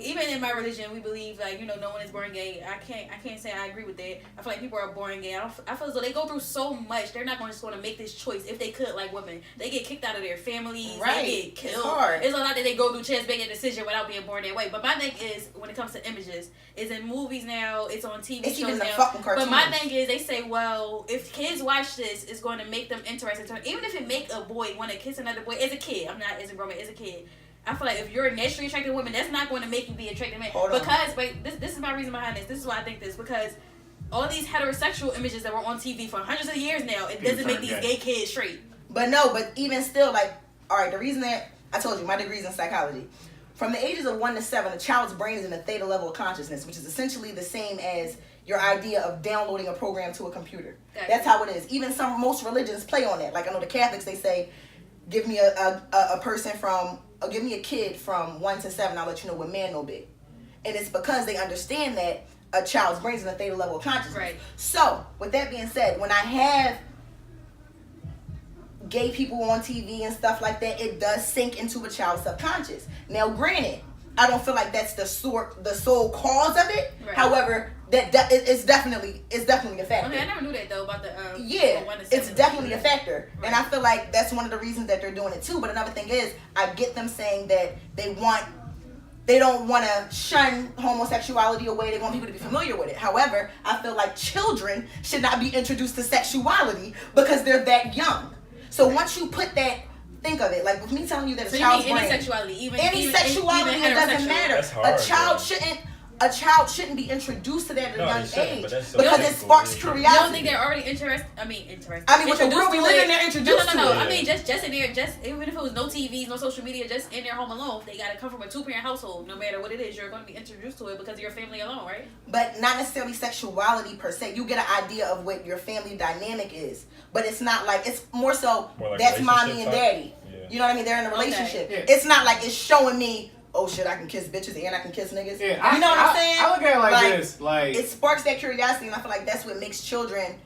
even in my religion, we believe, like, you know, no one is born gay. I can't say I agree with that. I feel like people are born gay. I feel as though they go through so much. They're not just going to make this choice if they could, like women. They get kicked out of their families. Right. They get killed. It's hard. It's a lot that they go through chance making a decision without being born that way. But my thing is, when it comes to images, it's in movies now. It's on TV shows even now. The fucking cartoons. But my thing is, they say, well, if kids watch this, it's going to make them interested. Even if it make a boy want to kiss another boy as a kid. I'm not as a grown man, as a kid. I feel like if you're a naturally attracted woman, that's not going to make you be attracted man. This is my reason behind this. This is why I think this, because all these heterosexual images that were on TV for hundreds of years now, it doesn't make these gay kids straight. But even still, like, all right, the reason that I told you my degree is in psychology. From the ages of 1 to 7, a child's brain is in a theta level of consciousness, which is essentially the same as your idea of downloading a program to a computer. Gotcha. That's how it is. Even most religions play on that. Like I know the Catholics, they say, give me give me a kid from 1 to 7, I'll let you know what man will be. And it's because they understand that a child's brain is in a theta level of consciousness. Right. So, with that being said, when I have gay people on TV and stuff like that, it does sink into a child's subconscious. Now, granted, I don't feel like that's the sole cause of it. Right. However, it's definitely a factor. Okay, I never knew that though about the it's definitely a factor, right. and I feel like that's one of the reasons that they're doing it too. But another thing is, I get them saying that they don't want to shun homosexuality away. They want people to be familiar with it. However, I feel like children should not be introduced to sexuality because they're that young. So once you put that, think of it, like with me telling you that a child's brain, any sexuality, it doesn't matter. That's hard, a child shouldn't be introduced to that at a young age because it sparks curiosity. You don't think they're already interested? I mean, with the world we live in, they're introduced to it. I mean, just in there, even if it was no TVs, no social media, just in their home alone, they got to come from a 2-parent household. No matter what it is, you're going to be introduced to it because of your family alone, right? But not necessarily sexuality per se. You get an idea of what your family dynamic is, but it's not like, it's more so like that's mommy and daddy. Yeah. You know what I mean? They're in a relationship. Okay. Yeah. It's not like it's showing me, oh shit, I can kiss bitches and I can kiss niggas. Yeah, you know what I'm saying? I look at it like this. Like, it sparks that curiosity, and I feel like that's what makes children,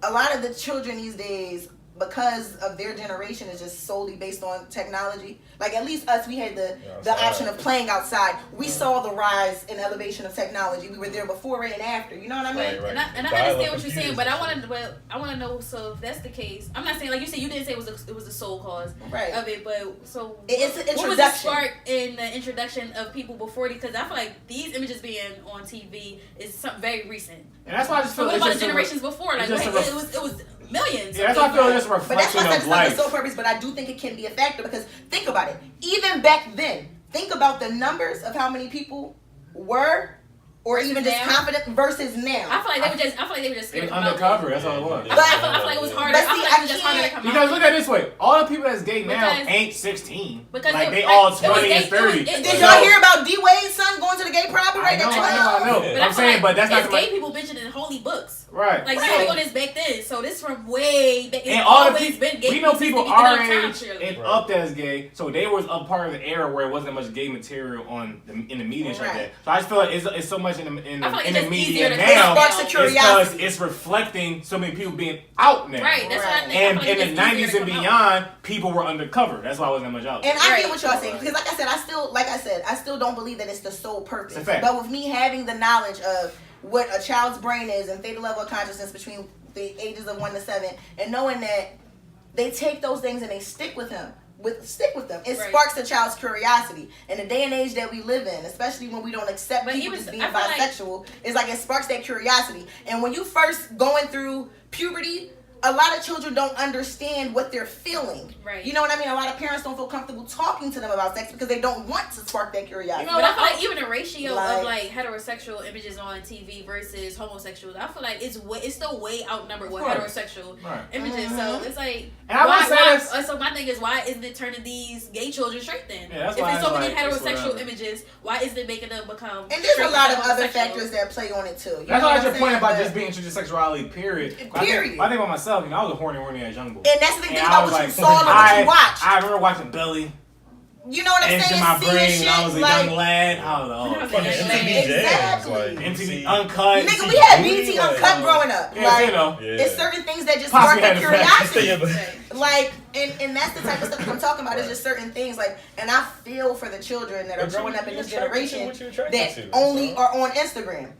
a lot of the children these days, because of their generation, is just solely based on technology. Like at least us, we had the option of playing outside. We saw the rise and elevation of technology. We were there before and after. You know what I mean? Right. And I understand what you're saying, but I want to know. So if that's the case, I'm not saying like you said. You didn't say it was the sole cause of it, but so it's an introduction. What was the spark in the introduction of people before? Because I feel like these images being on TV is something very recent. And that's why I just feel. So what about the generations before? Like it was millions. Yeah, that's why I feel it's a reflection of life. It's so purpose, but I do think it can be a factor because think about it. Even back then, think about the numbers of how many people were, or even just confident versus now. I feel like they were just scared. Undercover. That's all it was. But I feel like it was harder. I feel like it was just harder to come out. Because look at it this way: all the people that's gay now ain't 16. Because like they all 20 and 30. Did y'all hear about D Wade's son going to the gay pride parade? I know. But I'm saying, but that's not gay people mentioned in holy books. Right. Like so this back then. So this from way back. And all the people, we know people our age and up that's gay, so they was a part of the era where it wasn't much gay material in the media and like that. So I just feel like it's so much in the media now because it's reflecting so many people being out now. Right. That's what I think. And in the 90s and beyond, people were undercover. That's why it wasn't that much out. And I get what y'all saying because, like I said, I still don't believe that it's the sole purpose. But with me having the knowledge of what a child's brain is and theta level of consciousness between the ages of 1 to 7, and knowing that they take those things and they stick with them. It sparks the child's curiosity. In the day and age that we live in, especially when we don't accept people as being bisexual, it's like it sparks that curiosity. And when you first going through puberty, a lot of children don't understand what they're feeling. Right. You know what I mean? A lot of parents don't feel comfortable talking to them about sex because they don't want to spark that curiosity. You know, but I feel like even the ratio of like heterosexual images on TV versus homosexuals, I feel like it's still way outnumbered with heterosexual images. Mm-hmm. So it's like, so my thing is, why isn't it turning these gay children straight then? Yeah, if there's so many heterosexual images, why isn't it making them become? And there's a lot of other factors that play on it too. That's why I just pointed about just being introduced to sexuality. Period. I think about myself. You know, I was a horny ass young boy. And that's the thing about what you saw and what you watched. I remember watching Belly. You know what I'm saying? In my brain when I was a young lad. I was MTV Uncut. Nigga, we had BT Uncut growing up. It's certain things that just spark that curiosity. And that's the type of stuff I'm talking about. It's just certain things and I feel for the children that are growing up in this generation that only are on Instagram.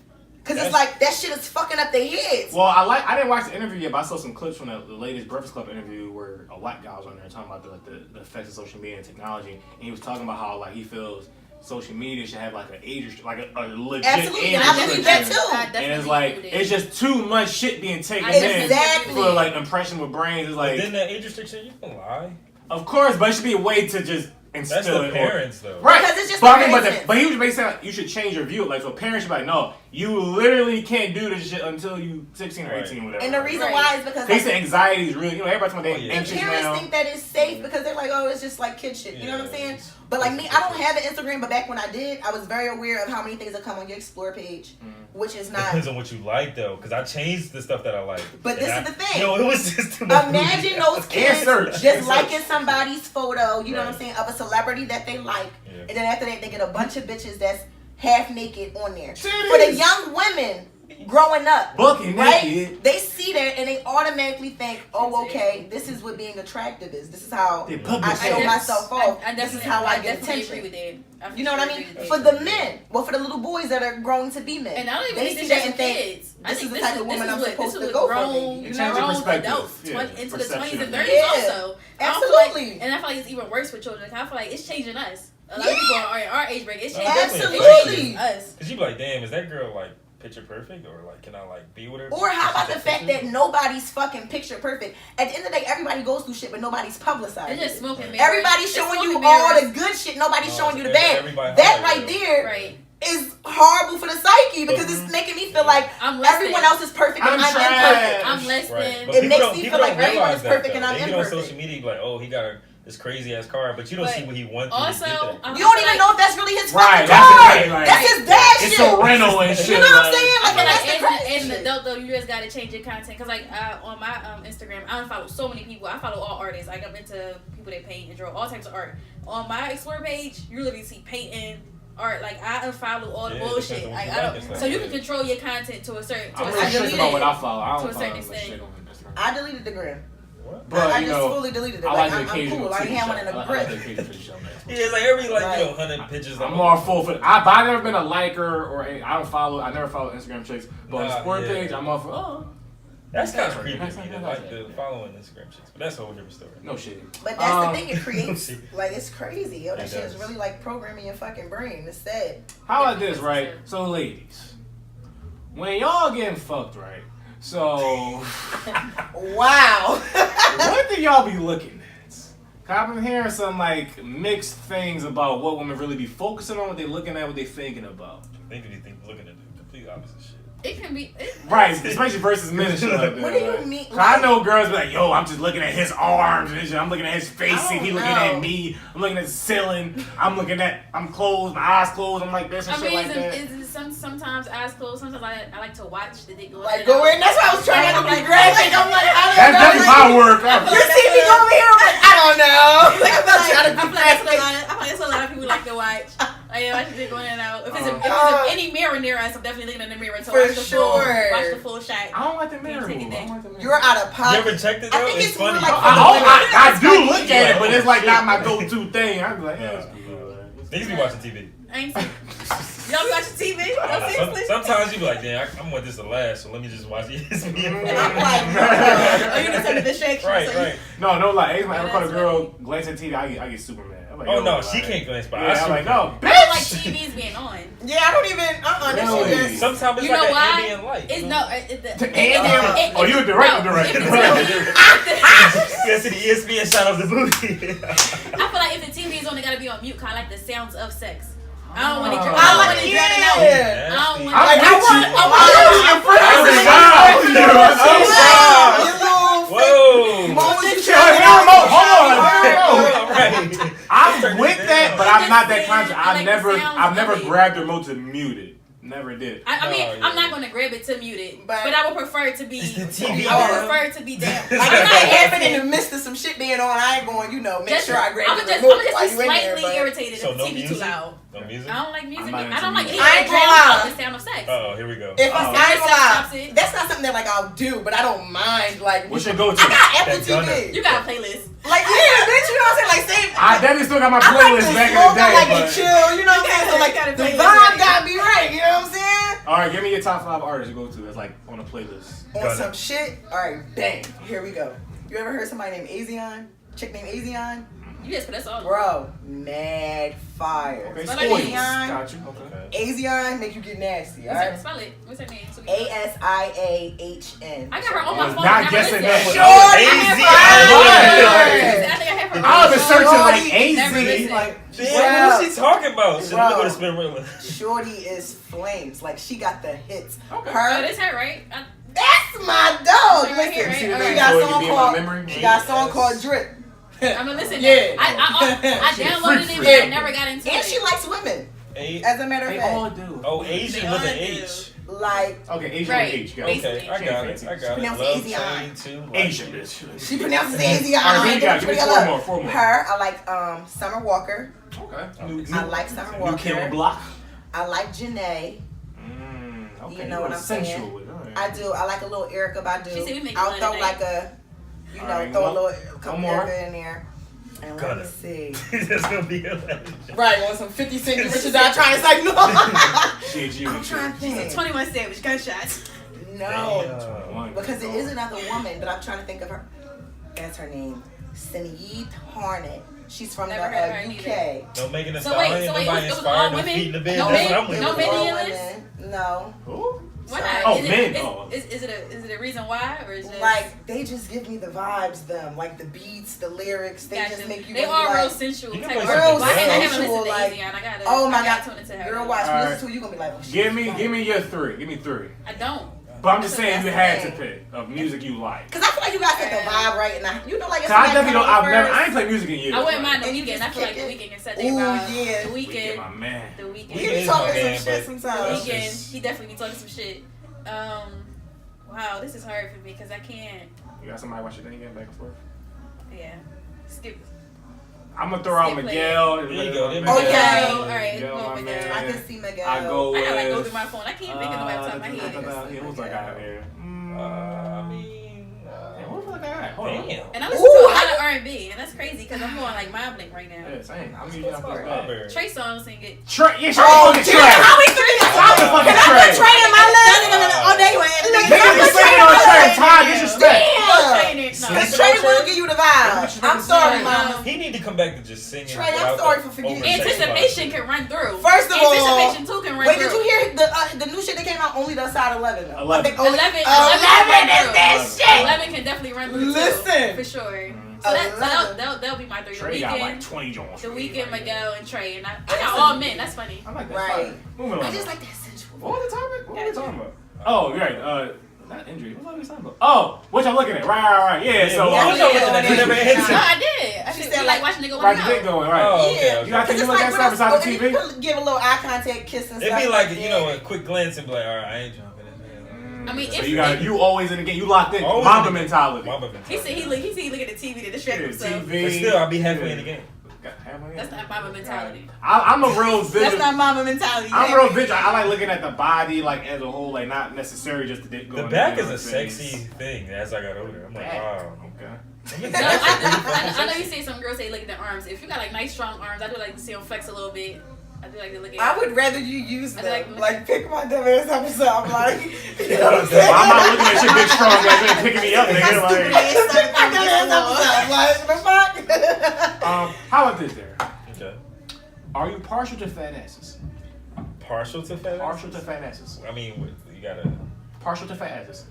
Because it's like, that shit is fucking up their heads. Well, I didn't watch the interview yet, but I saw some clips from the latest Breakfast Club interview where a white guy was on there talking about the effects of social media and technology. And he was talking about how he feels social media should have an age, a legit Absolutely, age and I believe that too. And it's just too much shit being taken in for impression with brains. It's like, then that age restriction, you can lie. Of course, but it should be a way to just instill the parents though. Right. Because it's just but he was basically saying you should change your view. So parents should be like, no, You literally can't do this shit until you 16 or 18, whatever. And the reason why is because the anxiety is really, everybody's talking about anxious now. Parents think that it's safe because they're like, oh, it's just like kid shit. You know what I'm saying? But like me, I don't have an Instagram, but back when I did, I was very aware of how many things that come on your explore page, which is not. Depends on what you like though, because I changed the stuff that I like. But this is the thing. No, it was just too much. Imagine those kids just liking somebody's photo, you know what I'm saying, of a celebrity that they like, and then after that they get a bunch of bitches that's half naked on there. For the young women growing up, right? They see that and they automatically think, oh, okay, this is what being attractive is. This is how I show myself off. This is how I get attention. You know what I mean? For the men, for the little boys that are growing to be men, and I don't even they see that and think, this is the type of woman I'm supposed to go for. You know, grown adults into the 20s and 30s also. Absolutely. And I feel like it's even worse for children. I feel like it's changing us. A lot of people are in our age break. It's changing us. Because you be like, damn, is that girl like picture perfect, or like can I like be with her? Or how about the fact that nobody's fucking picture perfect? At the end of the day, everybody goes through shit, but nobody's publicized. They're just smoking mirrors. Everybody's showing you all the good shit. Nobody's showing you the bad. That right there is horrible for the psyche because it's making me feel like everyone else is perfect and I'm imperfect. I'm less than. It makes me feel like everyone is perfect and I'm imperfect. You get on social media like, oh, he got this crazy ass car, but you don't see what he wants. Also, you don't even know if that's really his fucking car. That's his dad shit. It's a rental and shit. You know what I'm saying? I feel like as an adult though, you just gotta change your content. Cause like on my Instagram, I unfollow so many people. I follow all artists. Like I'm into people that paint and draw all types of art. On my explore page, you literally see painting. Art, like I unfollow all the bullshit. Like I don't, so you can control your content to a certain. I'm strict about what I follow. I don't to a certain extent. I deleted the gram. But I just fully deleted it. I like I'm cool. I ain't have one in a brick. Yeah, it's like every 100 pictures. I'm more full for. I've never been a liker or I don't follow. I never follow Instagram chicks, but on the sport page, I'm all for. That's kind of creepy. Like the following Instagram chicks, but that's a whole different story. No shit. But that's the thing. It creates like it's crazy. Yo, that shit is really like programming your fucking brain. It's sad. How about this, right? So, ladies, when y'all getting fucked, right? So, wow. What do y'all be looking at? I've been hearing some like mixed things about what women really be focusing on, what they looking at, what they thinking about. They could be looking at the complete opposite shit. It can be right, especially versus men and shit like that. What do you mean? I know girls be like, yo, I'm just looking at his arms and shit. I'm looking at his face and he looking at me. I'm looking at the ceiling. I'm closed, my eyes closed. I'm like this and shit like that. Sometimes eyes closed. Sometimes I like to watch the dick go like go in. That's why I was trying to be graphic. I'm like, I don't know. That's my work. You see me over here? I'm like, I don't know. Like I'm not trying to be graphic. I feel like that's a lot of people like to watch. I watch the dick going in and out. If it's any mirror near us, I'm definitely looking in the mirror to watch the full shot. I don't like the mirror. You're out of pocket. You ever checked it though? I think it's funny. Like I do look at it, but it's like not my go-to thing. I'm like, niggas be watching TV. I ain't y'all be watching TV? Sometimes you be like, damn, I want this to last, so let me just watch it. I'm like, you need some distraction. Right. No, like, every time I ever caught a girl glance at TV, I get super mad. Like, oh no, she can't glance, but I'm like, no, bitch. I don't like TVs being on. Yeah, I don't even. Really? Sometimes it's like an ambient light. It's ambient. Oh, you a director. Yeah, see the ESPN shot of the movie. I feel like if the TV is on, it gotta be on mute, kind of like the sounds of sex. I don't want to drown it out. I'm with that, but I'm not that conscious. I've never grabbed the remote to mute it. Never did. I mean, I'm not gonna grab it to mute it, but I would prefer it to be. TV I would prefer it to be down. Like if it happened in the midst of some shit being on, I ain't going. Make sure I grab the remote while you in there. I'm just slightly irritated if the TV too loud. No music? I don't like music. I don't like anything that drowns out the sound of sex. Oh, here we go. If I ain't gonna lie, that's not something that like I'll do, but I don't mind. Like, what's your go-to? I got Apple TV. You got a playlist. Like, yeah, bitch, you know what I'm saying? Like, same. I definitely still got my playlist back in the day. I like to chill, you know what I'm saying? So, like, the vibe gotta be right, you know what I'm saying? Alright, give me your top 5 artists to go to that's like on a playlist. On some shit? Alright, bang. Here we go. You ever heard somebody named Azion? Chick named Azion? Yes, but that's all. Bro, mad fire. Okay, Azion. Got you. Okay. Azion make you get nasty, alright? Spell it. What's her name? ASIAHN. I got her on my phone. Not guessing that. Sure, I think I have Never. I've been searching like Never AZ. listen. Like, Damn, what's she talking about? Shit, let me go to spin real. Shorty is flames. Like she got the hits. Okay. Oh, Her. that's her, right? That's my dog. Right here, Listen, right? she got a song called. She got a song Yes. called Drip. I mean, listen. Yeah. I downloaded it, but I never got into it. And she likes women. As a matter of they fact. all do. Oh, Asian with an H. Like. Okay, Asian Right. with H. Go. Okay, I got it. Pronounce Love easy Chain too. Asian bitch. She pronounces it easy. Alright, we got you. Four more. Her, I like Summer Walker. Okay. I like Summer Walker. New Kim Block. I like Janae. Okay. You know what I'm saying? Sensual with it. All right. I do. I like a little Erica Badu. She said we make I'll fun throw tonight. like a, you know, Alright, throw a one- little couple one more. Erica in there. And let me see. That's gonna be hilarious. Right, on some 50 Cent Richard I trying to say no. Shit, you. I'm trying to think. 21 Savage gunshots. No, Damn. because it is another woman, but I'm trying to think of her. That's her name, Sinead Harnett. She's from Never the heard her UK. Don't make it a So wait, stallion. it Nobody was inspired all no women? feet in the bed. No That's men? what I'm with. No men? All in your list? women. No. Who? Why Sorry. not? Oh, is men. It, Oh. is it a reason why, or is it just Like they just give me the vibes, them like the beats, the lyrics. They Gotcha. just make you. They really are real like, sensual. You can Type play of some artists. I haven't sensual, listened to like, Easy, and I gotta. oh my I gotta god, tune into her. girl, watch. Alright. Listen to it, you gonna be like, oh, shit. Give me your three. Give me three. I don't. But I'm just saying you had to That's the pick of music you like. Cause I feel like you gotta set the vibe right now. You know, like it's Cause I like definitely don't. coming I've never. first. I ain't played music in years. I wouldn't like, mind the And you weekend. just I feel like kick the it. weekend can set their Ooh, vibe. yeah. The Weekend, weekend. my man. The weekend. He Weekend be is talking my some man, shit but- sometimes. Weekend. He definitely be talking some shit. Wow, this is hard for me because I can't. You got somebody watch your thing again back and forth. Yeah. Skip. I'm gonna throw out Skip Miguel. There you go. There Okay. Miguel. All right, Miguel, go my with Miguel. man. I can see Miguel. I go I with. gotta like go through my phone. I can't think of nobody off the top of my head. Yeah, who's that guy out here? I mean, Damn, who's that guy? Hold on. damn. And I listen to a lot of R&B, and that's crazy because I'm going like mind blank right now. Yeah, same. I'm using that for Strawberry. Trey Songz and get. Trey, yeah, Trey, Oh, fucking dude, Trey. how we three? Stop the fucking Can I Trey. put Trey in my list? Oh, there you went. Nigga, you saying on Trey, Ty, disrespect. Cause Trey will give you the vibe. I'm sorry, mama. He need to come back to just singing. Trey, I'm without sorry the for forgetting. Anticipation can run through. First of all, Anticipation too can run wait, through. did you hear the new shit that came out? Only the side 11. Though. 11. I think only 11 is that shit. 11 can definitely run through Listen. too, for sure. Mm. So 11. that'll be my three. Trey The got like weekend, 20 joints. the for me weekend, right Miguel, and Trey, and I Listen. got all men. That's funny. I like that. Right. Fine. Moving on. I just like that sensual. What was the topic? What were we Gotcha. talking about? Oh, you're right. Not injury. What was we talking about? Oh, what y'all looking at? Right. Yeah, so. what was y'all looking at? You never No, answered. I did. I She said said, like like, watching nigga Right, one the dick out. going, right. Oh, okay, Yeah. okay. You got to Cause think you it's look like at when stuff beside the if you TV? could give a little eye contact, kiss and It'd stuff. be like, that. you know, a quick glance and be like, all right, I ain't jumping in there. I mean, So if you always in the game. You locked in. Always Mamba in the- mentality. Mamba he said mentality. he look at the TV to distract Yeah, himself. TV. But still, I'll be halfway in the game. That's not Mamba mentality. I'm a real That's visual. not mama mentality. I'm real bitch. I like looking at the body like as a whole, like not necessarily just the dick The going. back in is a the face. sexy thing as I got older. I'm like, Back. wow. Okay. No, I know you say some girls say look at the arms. If you got like nice strong arms, I do like to see them flex a little bit. I do like to look at. I would rather you use I them. like- Like pick my dumb ass up or something. Like, you know what I'm Well, saying? I'm not looking at shit big strong guys ain't picking me up, nigga. Like, Pick my dumb ass up or something. Like, the fuck? how about this there? Okay. Are you partial to fat asses? Partial to fat Partial asses? to fat asses. I mean, you gotta, Partial to fat asses.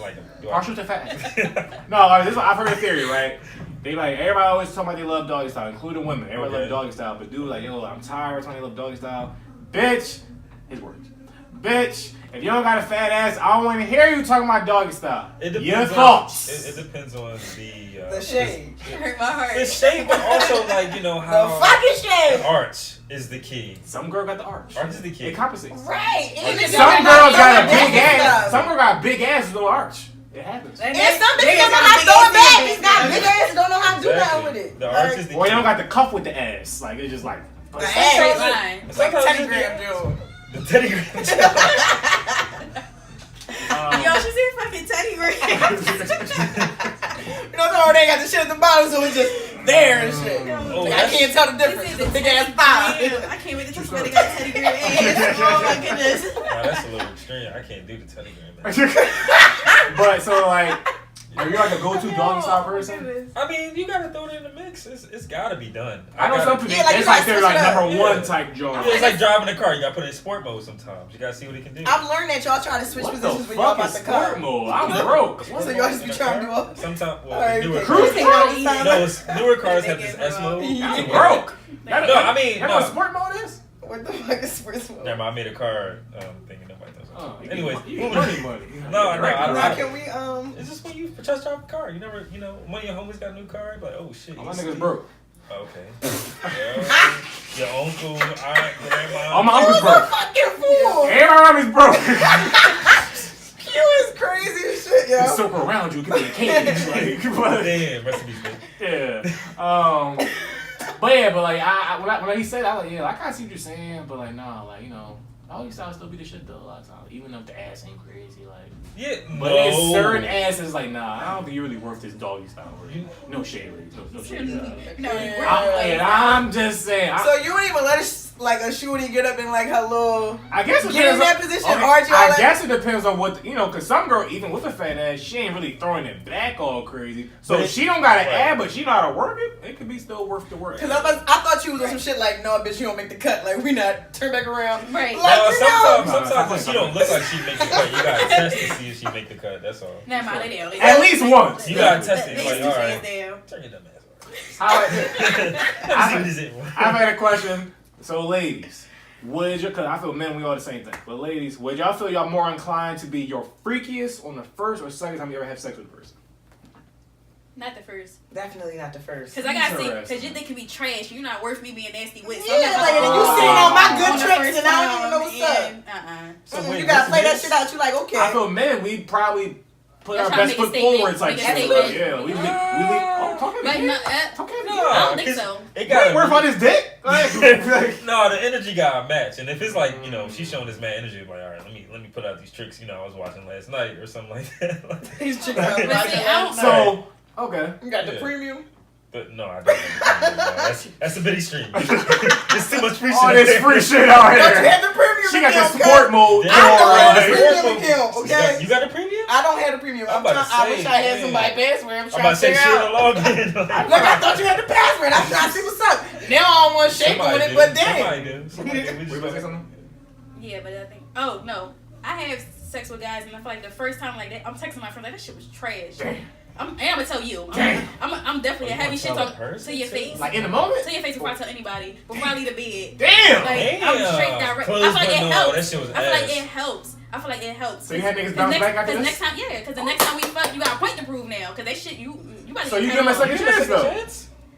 like, do I- Partial to fat asses. No, this is, I've heard a theory, right? They like everybody always talking about they love doggy style, including women. Everybody Okay. love doggy style, but dude like, yo, I'm tired of talking they love doggy style. Bitch, his words. Bitch, if you don't got a fat ass, I don't want to hear you talking about doggy style. It Your depends thoughts. It depends on The shade. It hurt my heart. The shape, but also like, you know The how fucking shade. the arch is the key. Some girl got the arch. Arch is the key. It compensates. Right. And if Some y'all girls got a no big doggy ass. style. Some girls got big ass with no arch. It happens. And some bitches don't know how to throw it back. These got big ass don't know how to do nothing with it. The arch is the key. Or you don't got the cuff with the ass. Like it's just like. The Straight ass. line. It's like Sometimes Teddy you Graham get- dude. The Teddy Graham. Yo, she said fucking Teddy Graham. You know, so they got the shit at the bottom, so it's just there and shit. Oh, Like, I that's- can't tell the difference. It's a big ass thigh. Damn, I can't wait to touch somebody got Teddy Graham ass. Oh my goodness. Nah, that's a little extreme. I can't do the Teddy Graham. But so like, Are you like a go-to doggy style person? I mean, you gotta throw it in the mix. It's gotta be done. I know some people. It's like they're like number one type joint. Yeah, it's like driving a car. You gotta put it in sport mode sometimes. You gotta see what it can do. I've learned that y'all try to switch positions when y'all about to car. Sport mode? I'm broke. So y'all just be trying to do all. Sometimes, newer cars. Newer cars have this S mode. I'm broke. No, I mean, what sport mode is? What the fuck is sports mode? Never mind, I made a car thinking nobody does. Anyways, money. No, can we It's just when you just drive a car. You never, one of your homies got a new car. Like, oh shit. My niggas broke. Okay. Your uncle, aunt, grandma. All my uncles broke. Fucking fool. And my mommy's broke. You is crazy as shit, yo. Circle around you, give me a cage. Like, damn, rest in peace, man. Yeah. But like when he said that, I was like, yeah, I kind of see what you're saying, but like, nah, like, doggy style still be the shit though a lot of times, even if the ass ain't crazy, like. Yeah, but there's certain asses like, nah, I don't think you're really worth this doggy style. No shade, ladies. No shade. I'm just saying. So you don't even let a shooty get up and like hello. I guess it get in that position. Okay, I guess it depends on what because some girl even with a fat ass, she ain't really throwing it back all crazy. So if she don't got an ad, but she know how to work it, it could be still worth the work. Because I thought you was on some shit like, no, bitch, you don't make the cut. Like we not turn back around. Right. Like, sometimes when she don't look like she make the cut, you gotta test to see if she make the cut. That's all. Never mind, at least once. You gotta test it. Like, all right, turn your dumb ass. I've had a question. So, ladies, because I feel men, we all the same thing. But, ladies, would y'all feel y'all more inclined to be your freakiest on the first or second time you ever have sex with a person? Not the first. Definitely not the first. Because I gotta see, because you think it be trash. You're not worth me being nasty with. So yeah, like you sitting on my good tricks and I don't even know what's up. So you gotta play that shit out. You like, okay. I feel men, we probably put our best foot forward. Like, yeah, we talk to me. I don't think so. It got worth on his dick. No, the energy got matched, and if it's like she's showing this man energy, like all right, let me put out these tricks. I was watching last night or something like that. These tricks. So okay, you got the premium. But no, I don't. That's a bitty stream. There's too much free shit. All this free shit out here. She got the sport mode. Okay. You got the premium? I don't have the premium. I wish I had somebody password. I'm trying to say figure out. log in. Look, I thought you had the password. I'm trying to see what's up. Now I don't want to shake on it, but then. Somebody do. We about to say something? Yeah, but I think. Oh no, I have sex with guys, and I feel like the first time like that, I'm texting my friends like that shit was trash. I'm gonna tell you. I'm definitely a heavy shit talk to your face. Like in the moment? To your face before I tell anybody. Before I leave the bed. Damn! Like, I'm straight direct. I feel like it helps. I feel like it helps. So you had niggas bounce back after this? Because the next time we fuck, you got a point to prove now. Because that shit, you about to so you give him a second chance, though?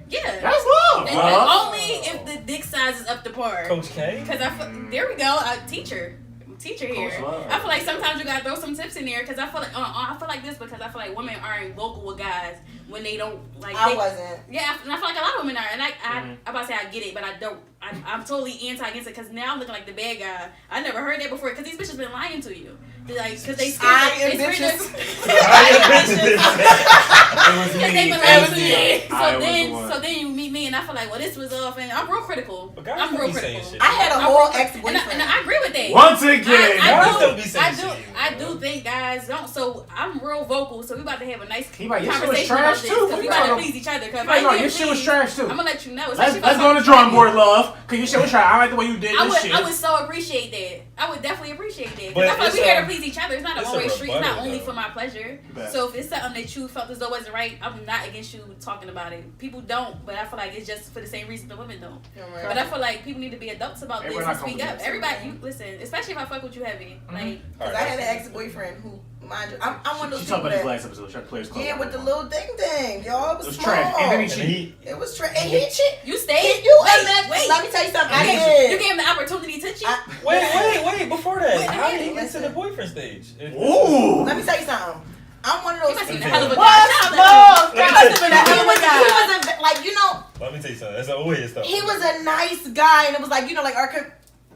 Yeah. That's love. And only if the dick size is up to par. Coach K? Because there we go, a teacher here. I feel like sometimes you gotta throw some tips in there because I feel like this because I feel like women aren't vocal with guys when they don't like. I wasn't. Yeah, and I feel like a lot of women are, and I'm about to say I get it, but I don't. I'm totally against it because now I'm looking like the bad guy. I never heard that before because these bitches been lying to you. Like, because they scared. I am bitches. So then you meet me and I feel like, well, this was off, and I'm real critical. I'm real critical. I had a whole ex-boyfriend. And I agree with that. Once again, I do think guys don't. So I'm real vocal. So we about to have a nice conversation about this because we about to please each other. No, your shit was trash too. I'm gonna let you know. Let's go on the drawing board, love. Cause your shit was trash. I like the way you did this shit. I would so appreciate that. I would definitely appreciate that. Because I feel like we here to please each other. It's not a one-way street. It's not only for my pleasure. So if it's something that you felt as though wasn't right, I'm not against you talking about it. People don't, but I feel like it's just for the same reason the women don't. But I feel like people need to be adults about this and speak up. Everybody, you listen, especially if I fuck with you heavy. Like, because I had an ex-boyfriend who, mind you, I'm one of those people about his last episode. Shut players club. Yeah, with the little thing, y'all. It was small. Trash. And then he cheated. It was trash. And he cheated. You stayed. Wait. Let me tell you something. You gave him the opportunity to cheat. Wait. Before that, how did he get to the boyfriend stage? Ooh. Let me tell you something. I'm one of those. He must have been a hell of a guy. He must have been a hell of a guy. He was like, you know. Let me tell you something. That's always stuff. He was a nice guy, and it was like, you know, like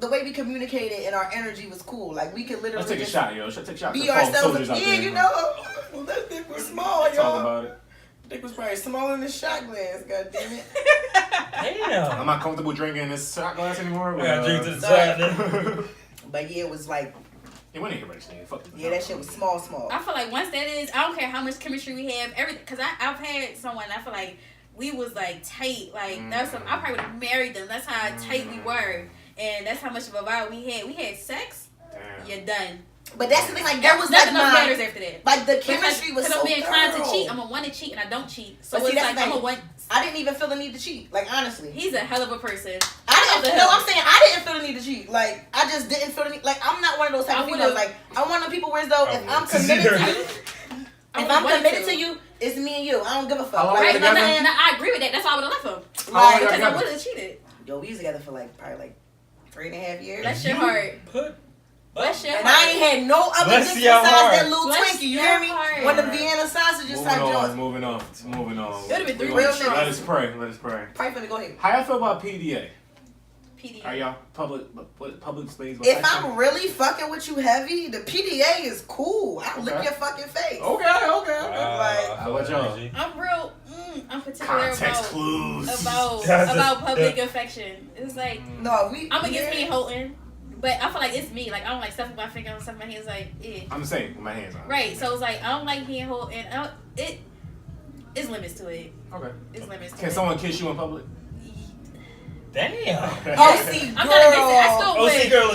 the way we communicated and our energy was cool. Like we could literally. Let's take a shot, yo. Let's take a shot. Be ourselves. Yeah, you know. That dick was small, y'all. Talk about it. Dick was probably smaller than the shot glass. God damn it. Damn. I'm not comfortable drinking this shot glass anymore. I gotta drink to the side. But yeah, it was like Yeah, we didn't hear about this. Fuck. Yeah, that shit was small. I feel like once that is, I don't care how much chemistry we have, everything. Cause I've had someone, I feel like we was like tight. Like that's some. I probably would have married them. That's how tight we were, and that's how much of a vibe we had. We had sex. Damn. You're done. But that's the thing, like that was nothing like else matters after that. Like the chemistry was so I'm being inclined to cheat. thorough. I'm a want to cheat and I don't cheat. So But see, it's that's like the I'm a thing. one. I didn't even feel the need to cheat. Like honestly, He's a hell of a person. I'm saying I didn't feel the need to cheat. Like I just didn't feel the need. Like I'm not one of those type of people. Like I'm one of the people where though if I'm committed to you, if I'm committed to you, it's me and you. I don't give a fuck. Right? No, I agree with that. That's why I would have left him. Like, because I would have cheated. Yo, we was together for like probably like 3.5 years. That shit hard. Bless your heart. And I ain't had no other dicks besides that little Twinkie. You hear me? One of the Vienna sausages type joints. Moving on. It would have been 3 real niggas. Let us pray. Pray for me. Go ahead. How y'all feel about PDA? PDA. Are y'all public space? If I'm really fucking with you heavy, the PDA is cool. I'll lick your fucking face. Okay. Like, what y'all? I'm real. I'm particular Context clues. about public affection. It's like no, I'm against me holding. But I feel like it's me. Like I don't like stuff with my finger, stuff with my hands. Like I'm the same with my hands on. Right. So it's like I don't like hand hold, and it's limits to it. Okay. It's limits. Can someone kiss you in public? Damn. OC girl. I'm not against it. I still OC girl.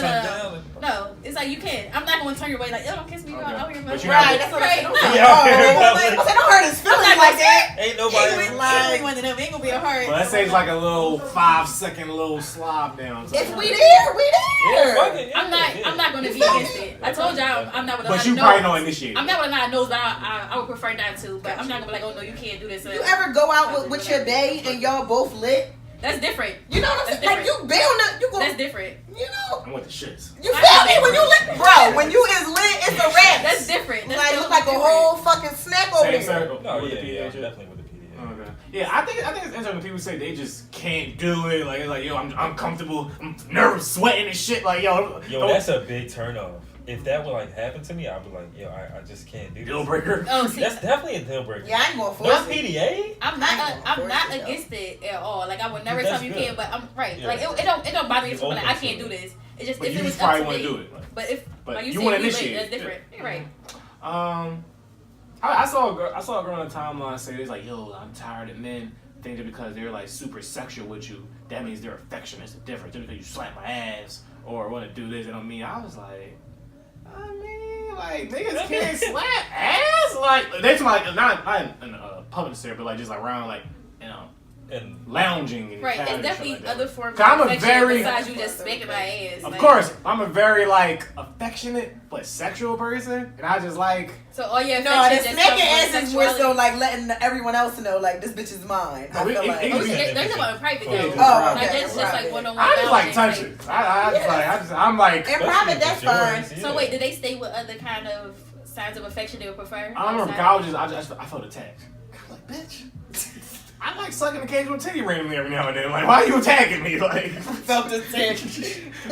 No. No, it's like you can't. I'm not going to turn your way. Like, don't kiss me. Okay. Out here, But right. That's what I no. don't hurt his feelings like that. Ain't nobody like one of them. Ain't gonna be a heart. Well, that saves like a little 5-second little slob down. If we there, we there. I'm not gonna be against it. I told y'all I'm not with a lot But of you no's. probably don't initiate. I'm not with a lot of no's, but I would prefer not to. But I'm not gonna be like, oh no, you can't do this. You ever go out with your bae and y'all both lit? That's different. You know what I'm saying? Like you go. That's different. You know. I'm with the shits. You feel me? When you lit, bro. When you is lit, it's a wrap. That's different. That's like look like a whole fucking snack over Same here. circle. No, yeah, definitely with the PDA. Okay. Yeah, I think it's interesting when people say they just can't do it. Like it's like yo, I'm comfortable, I'm nervous, sweating and shit. Like yo, that's a big turn off. If that would like happen to me, I'd be like, yo, I just can't do this. Deal breaker. Oh, see, that's definitely a deal breaker. Yeah, I ain't going for no it. PDA. I'm not against it at all. Like I would never tell you can't, but I'm right. Yeah. Like it don't bother me to like I can't do this. It just but if you it was probably up to want me. to do it. Like, but if like you want to initiate, initiate, that's different. You're right. I saw a girl on the timeline say it's like, yo, I'm tired of men thinking because they're like super sexual with you, that means they're affectionate. It's different. Just because you slap my ass or want to do this, it don't mean. I was like, like niggas can't slap ass. Like they talking like not in a public setting, but like just like around like and lounging and right. It's and definitely like other forms of I'm affection besides you just smacking my ass. Of course, I'm a very like affectionate but sexual person, and I just like. So all your the smacking ass is more so like letting everyone else know like this bitch is mine. I feel like they're talking about in private though. Oh, like okay, just like one-on-one. I just like touching. I'm like in private. That's fine. So wait, did they stay with other kind of signs of affection they would prefer? I remember college. I felt attacked. I was like, bitch. I like sucking occasional titty randomly every now and then. Like, why are you attacking me? Like, felt attacked.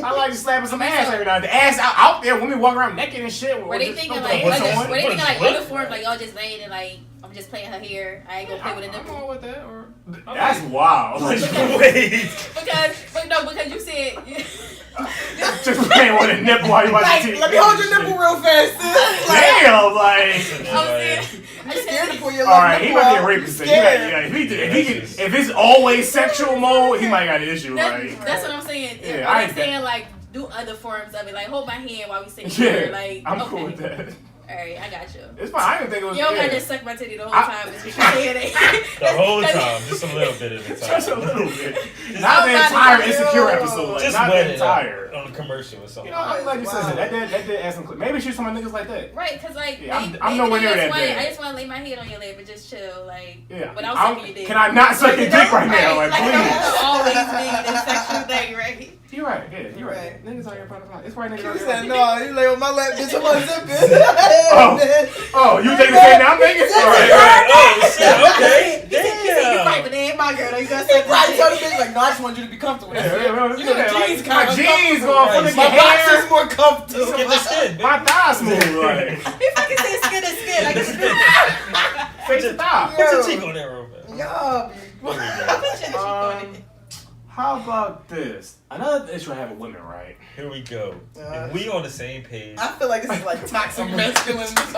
I like slapping some ass every now and then. Ass out there, women walking around naked and shit. Were they thinking like other forms, like y'all just laying and like I'm just playing her hair. I ain't gonna play with a nipple. I'm with that. Or that's wild. Like, because you said just playing with a nipple while you watching TV. Let me hold your nipple real fast. Damn, like. I'm scared to pull your all right, he might be a rapist. If it's always sexual mode, he might got an issue. That's what I'm saying. Yeah, I'm saying like do other forms of it, like hold my hand while we sitting here. Like I'm cool with that. Alright, I got you. It's fine. I didn't think it was. You don't gotta just suck my titty the whole time. The whole time, just a little bit of the time. Just a little bit. Not the entire Insecure episode. Like, just not the entire. On a commercial or something. You know, I'm glad you said that. That did add some clip. Maybe she's some niggas like that. Right, because like I'm nowhere near that. I just want to lay my head on your lap and just chill, like. Yeah. Without sucking your dick. Can I not suck your dick right now? Like, please. Always be the sexual thing, right? You're right. Yeah, you're right. Niggas out here trying to find. It's right niggas out here. You said no. You lay on my lap, bitch. I'm gonna zip it. Oh, you think the same now? I'm thinking. Right. Oh shit. Okay. Damn. Right, but they ain't my girl. They just said right. Tell the bitch like, no, I just want you to be comfortable. You know, the jeans kind of jeans going for the my box is more comfortable. Skin to skin. My thighs smooth. Like. He fucking said skin to skin. Like it's face to thigh. Put your cheek on there real fast. Yo. How about this. Another issue I have with women, right? Here we go. If we on the same page. I feel like this is like toxic masculine. He's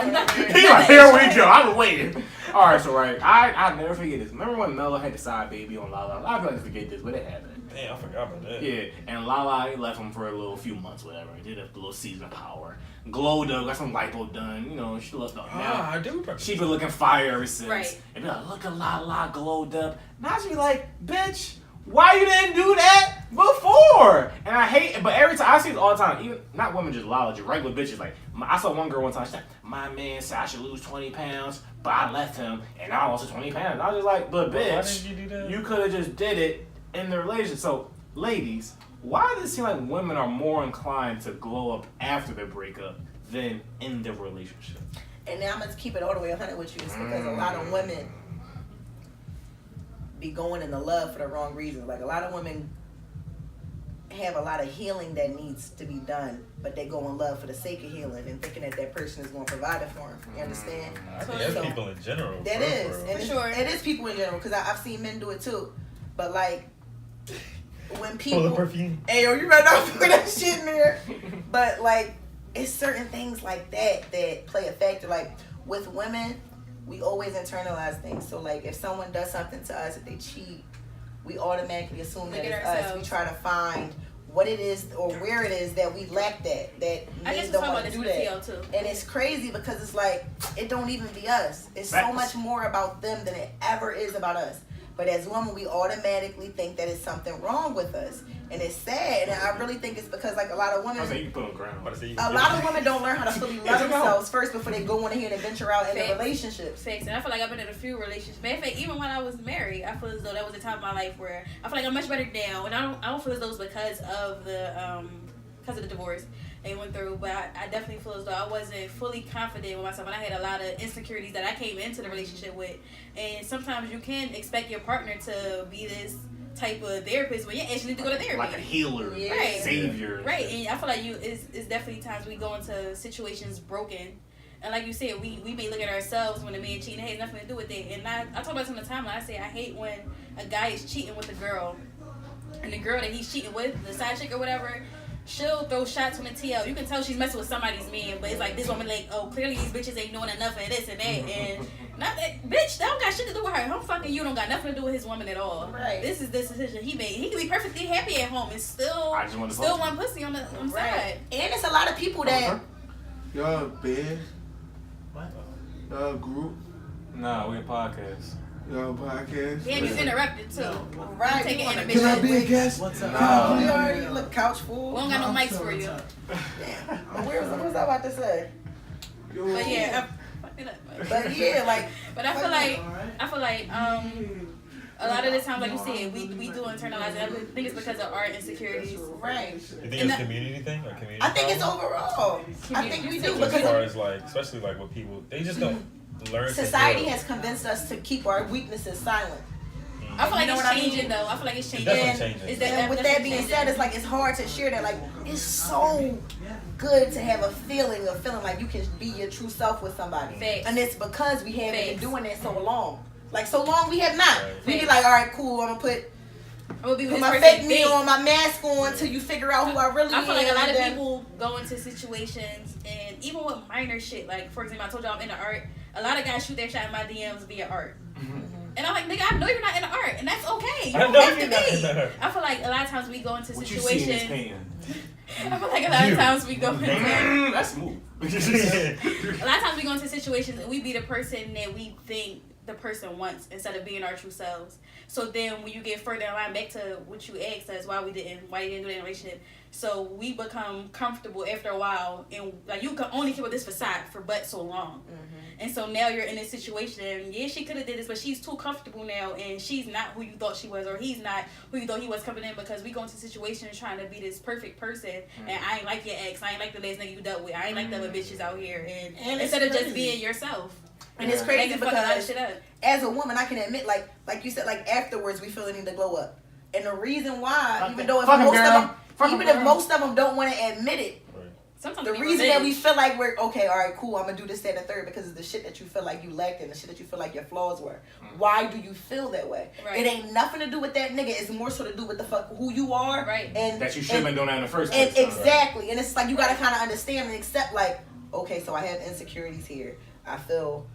like, here we go. I've been waiting. All right, so right, I'll never forget this. Remember when Mello had the side baby on Lala? A lot of people forget this, but it happened. Damn, I forgot about that. Yeah, and Lala left him for a few months, whatever. Did a little season of power. Glowed up, got some lipo done. You know, she looked up. Now, I do remember. She been looking fire ever since. Right. And be like, look at Lala glowed up. Now she be like, bitch, why you didn't do that before? And I hate it, but every time I see it all the time, even not women, just Lala, just regular bitches. Like I saw one girl one time. She's like, my man said I should lose 20 pounds, but I left him, and I lost 20 pounds. And I was just like, but bitch, why did you do that? You could have just did it in the relationship. So, ladies, why does it seem like women are more inclined to glow up after the breakup than in the relationship? And now I'm going to keep it all the way 100 with you. It's because a lot of women be going into love for the wrong reasons. Like, a lot of women have a lot of healing that needs to be done, but they go in love for the sake of healing and thinking that person is going to provide it for them. You understand? I think that's people in general. That is. For sure. It is people in general, because I've seen men do it too. But, like, when people... perfume. Hey, yo, you better not put that shit in there. But, like, it's certain things like that play a factor. Like, with women, we always internalize things. So, like, if someone does something to us, if they cheat, we automatically assume that it's us. We try to find what it is or where it is that we lack that made them want to do that. Too. And it's crazy because it's like, it don't even be us. It's so much more about them than it ever is about us. But as women, we automatically think that it's something wrong with us. And it's sad. And I really think it's because, like, a lot of women... I was like, you can put on ground. A lot of women don't learn how to fully love themselves first before they go on ahead and venture out into relationships. Facts. And I feel like I've been in a few relationships. Matter of fact, even when I was married, I feel as though that was a time of my life where I feel like I'm much better now. And I don't feel as though it's because of the divorce they went through, but I definitely feel as though I wasn't fully confident with myself, and I had a lot of insecurities that I came into the relationship with. And sometimes you can expect your partner to be this type of therapist when you actually need to go to therapy, like a healer, right? Savior, right? And I feel like it's definitely times we go into situations broken, and like you said, we may look at ourselves when a man cheating. It has nothing to do with it. And I talk about this on the timeline. I say I hate when a guy is cheating with a girl, and the girl that he's cheating with, the side chick or whatever, she'll throw shots on the TL. You can tell she's messing with somebody's man, but it's like this woman like, oh, clearly these bitches ain't doing enough of this and that, and not that bitch. That don't got shit to do with her. Him fucking you don't got nothing to do with his woman at all. Right. This is the decision he made. He can be perfectly happy at home and still want pussy on the side. And it's a lot of people that y'all bed. What? Y'all group. Nah, we a podcast. Y'all podcast. Yeah, he's interrupted too. Right. Taking Can I be a guest? What's up? We already look couch full. We don't got no mics for you. Damn. What was I about to say? But yeah, but yeah, like. But I feel like a lot of the time, like you said, we do internalize it. I think it's because of our insecurities. Right. You think it's a community thing or community? I think it's overall. I think we do as far as like, especially like with people, they just don't learn. Society has convinced us to keep our weaknesses silent. I feel like it's changing though. I feel like it's changing. And with that being said, it's like it's hard to share that. Like it's so good to have a feeling like you can be your true self with somebody. Facts. And it's because we haven't been doing that so long. Like so long we have not. Right. We be like, all right, cool. I'm gonna put my fake me on, my mask on, till you figure out who I really am. I feel like a lot of people go into situations, and even with minor shit, like for example, I told y'all I'm into art. A lot of guys shoot their shot in my DMs via art. Mm-hmm. And I'm like, nigga, I know you're not into art, and that's okay. You don't have to be. I feel like a lot of times we go into situations. I feel like a lot of times we go into. That's smooth. A lot of times we go into situations and we be the person that we think the person wants instead of being our true selves. So then when you get further in line, back to what you asked us, why you didn't do that in a relationship. So we become comfortable after a while, and like you can only keep with this facade for but so long. Mm-hmm. And so now you're in this situation. Yeah, she could have did this, but she's too comfortable now, and she's not who you thought she was, or he's not who you thought he was coming in, because we go into situations trying to be this perfect person, and I ain't like your ex, I ain't like the last nigga you dealt with, I ain't like the other bitches out here, and instead of just being yourself. And it's crazy because as a woman, I can admit, like you said, like afterwards we feel the need to glow up, and the reason why, even though if most of them don't want to admit it, Sometimes the reason that we feel like we're okay, all right, cool, I'm gonna do this, that, and the third because of the shit that you feel like you lacked and the shit that you feel like your flaws were. Why do you feel that way? Right. It ain't nothing to do with that nigga. It's more so to do with the fuck who you are. Right. And that you shouldn't have been doing that in the first place. Exactly. And it's like you gotta kind of understand and accept like, okay, so I have insecurities here. I feel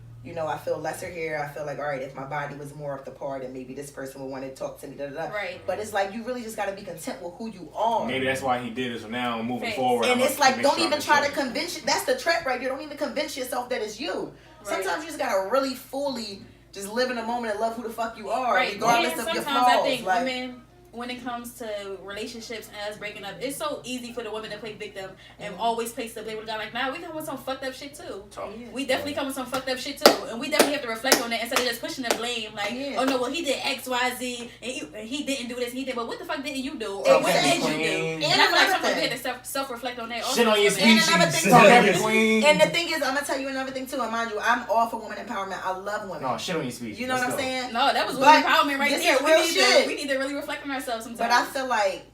lesser here. I feel like, all right, if my body was more up the par, then maybe this person would want to talk to me. Right. But it's like you really just got to be content with who you are. Maybe that's why he did it. So now moving forward. And it's like, don't even try to convince you. That's the trap right there. Don't even convince yourself that it's you. Right. Sometimes you just got to really fully just live in the moment and love who the fuck you are, regardless of your flaws. Sometimes I think women, when it comes to relationships and us breaking up, it's so easy for the women to play victim and always place the blame with the guy. Like, nah, we come with some fucked up shit too. We definitely come with some fucked up shit too, and we definitely have to reflect on that instead of just pushing the blame. Like, oh no, well he did X, Y, Z, and he didn't do this, he did. But what the fuck didn't you do? Or what did you do? And I feel like sometimes we have to self-reflect on that. Shit on your species. And the thing is, I'm gonna tell you another thing too. And mind you, I'm all for women empowerment. I love women. No, shit on your species. You know what I'm saying? No, that was women empowerment right there. We need to really reflect on ourselves sometimes. But I feel like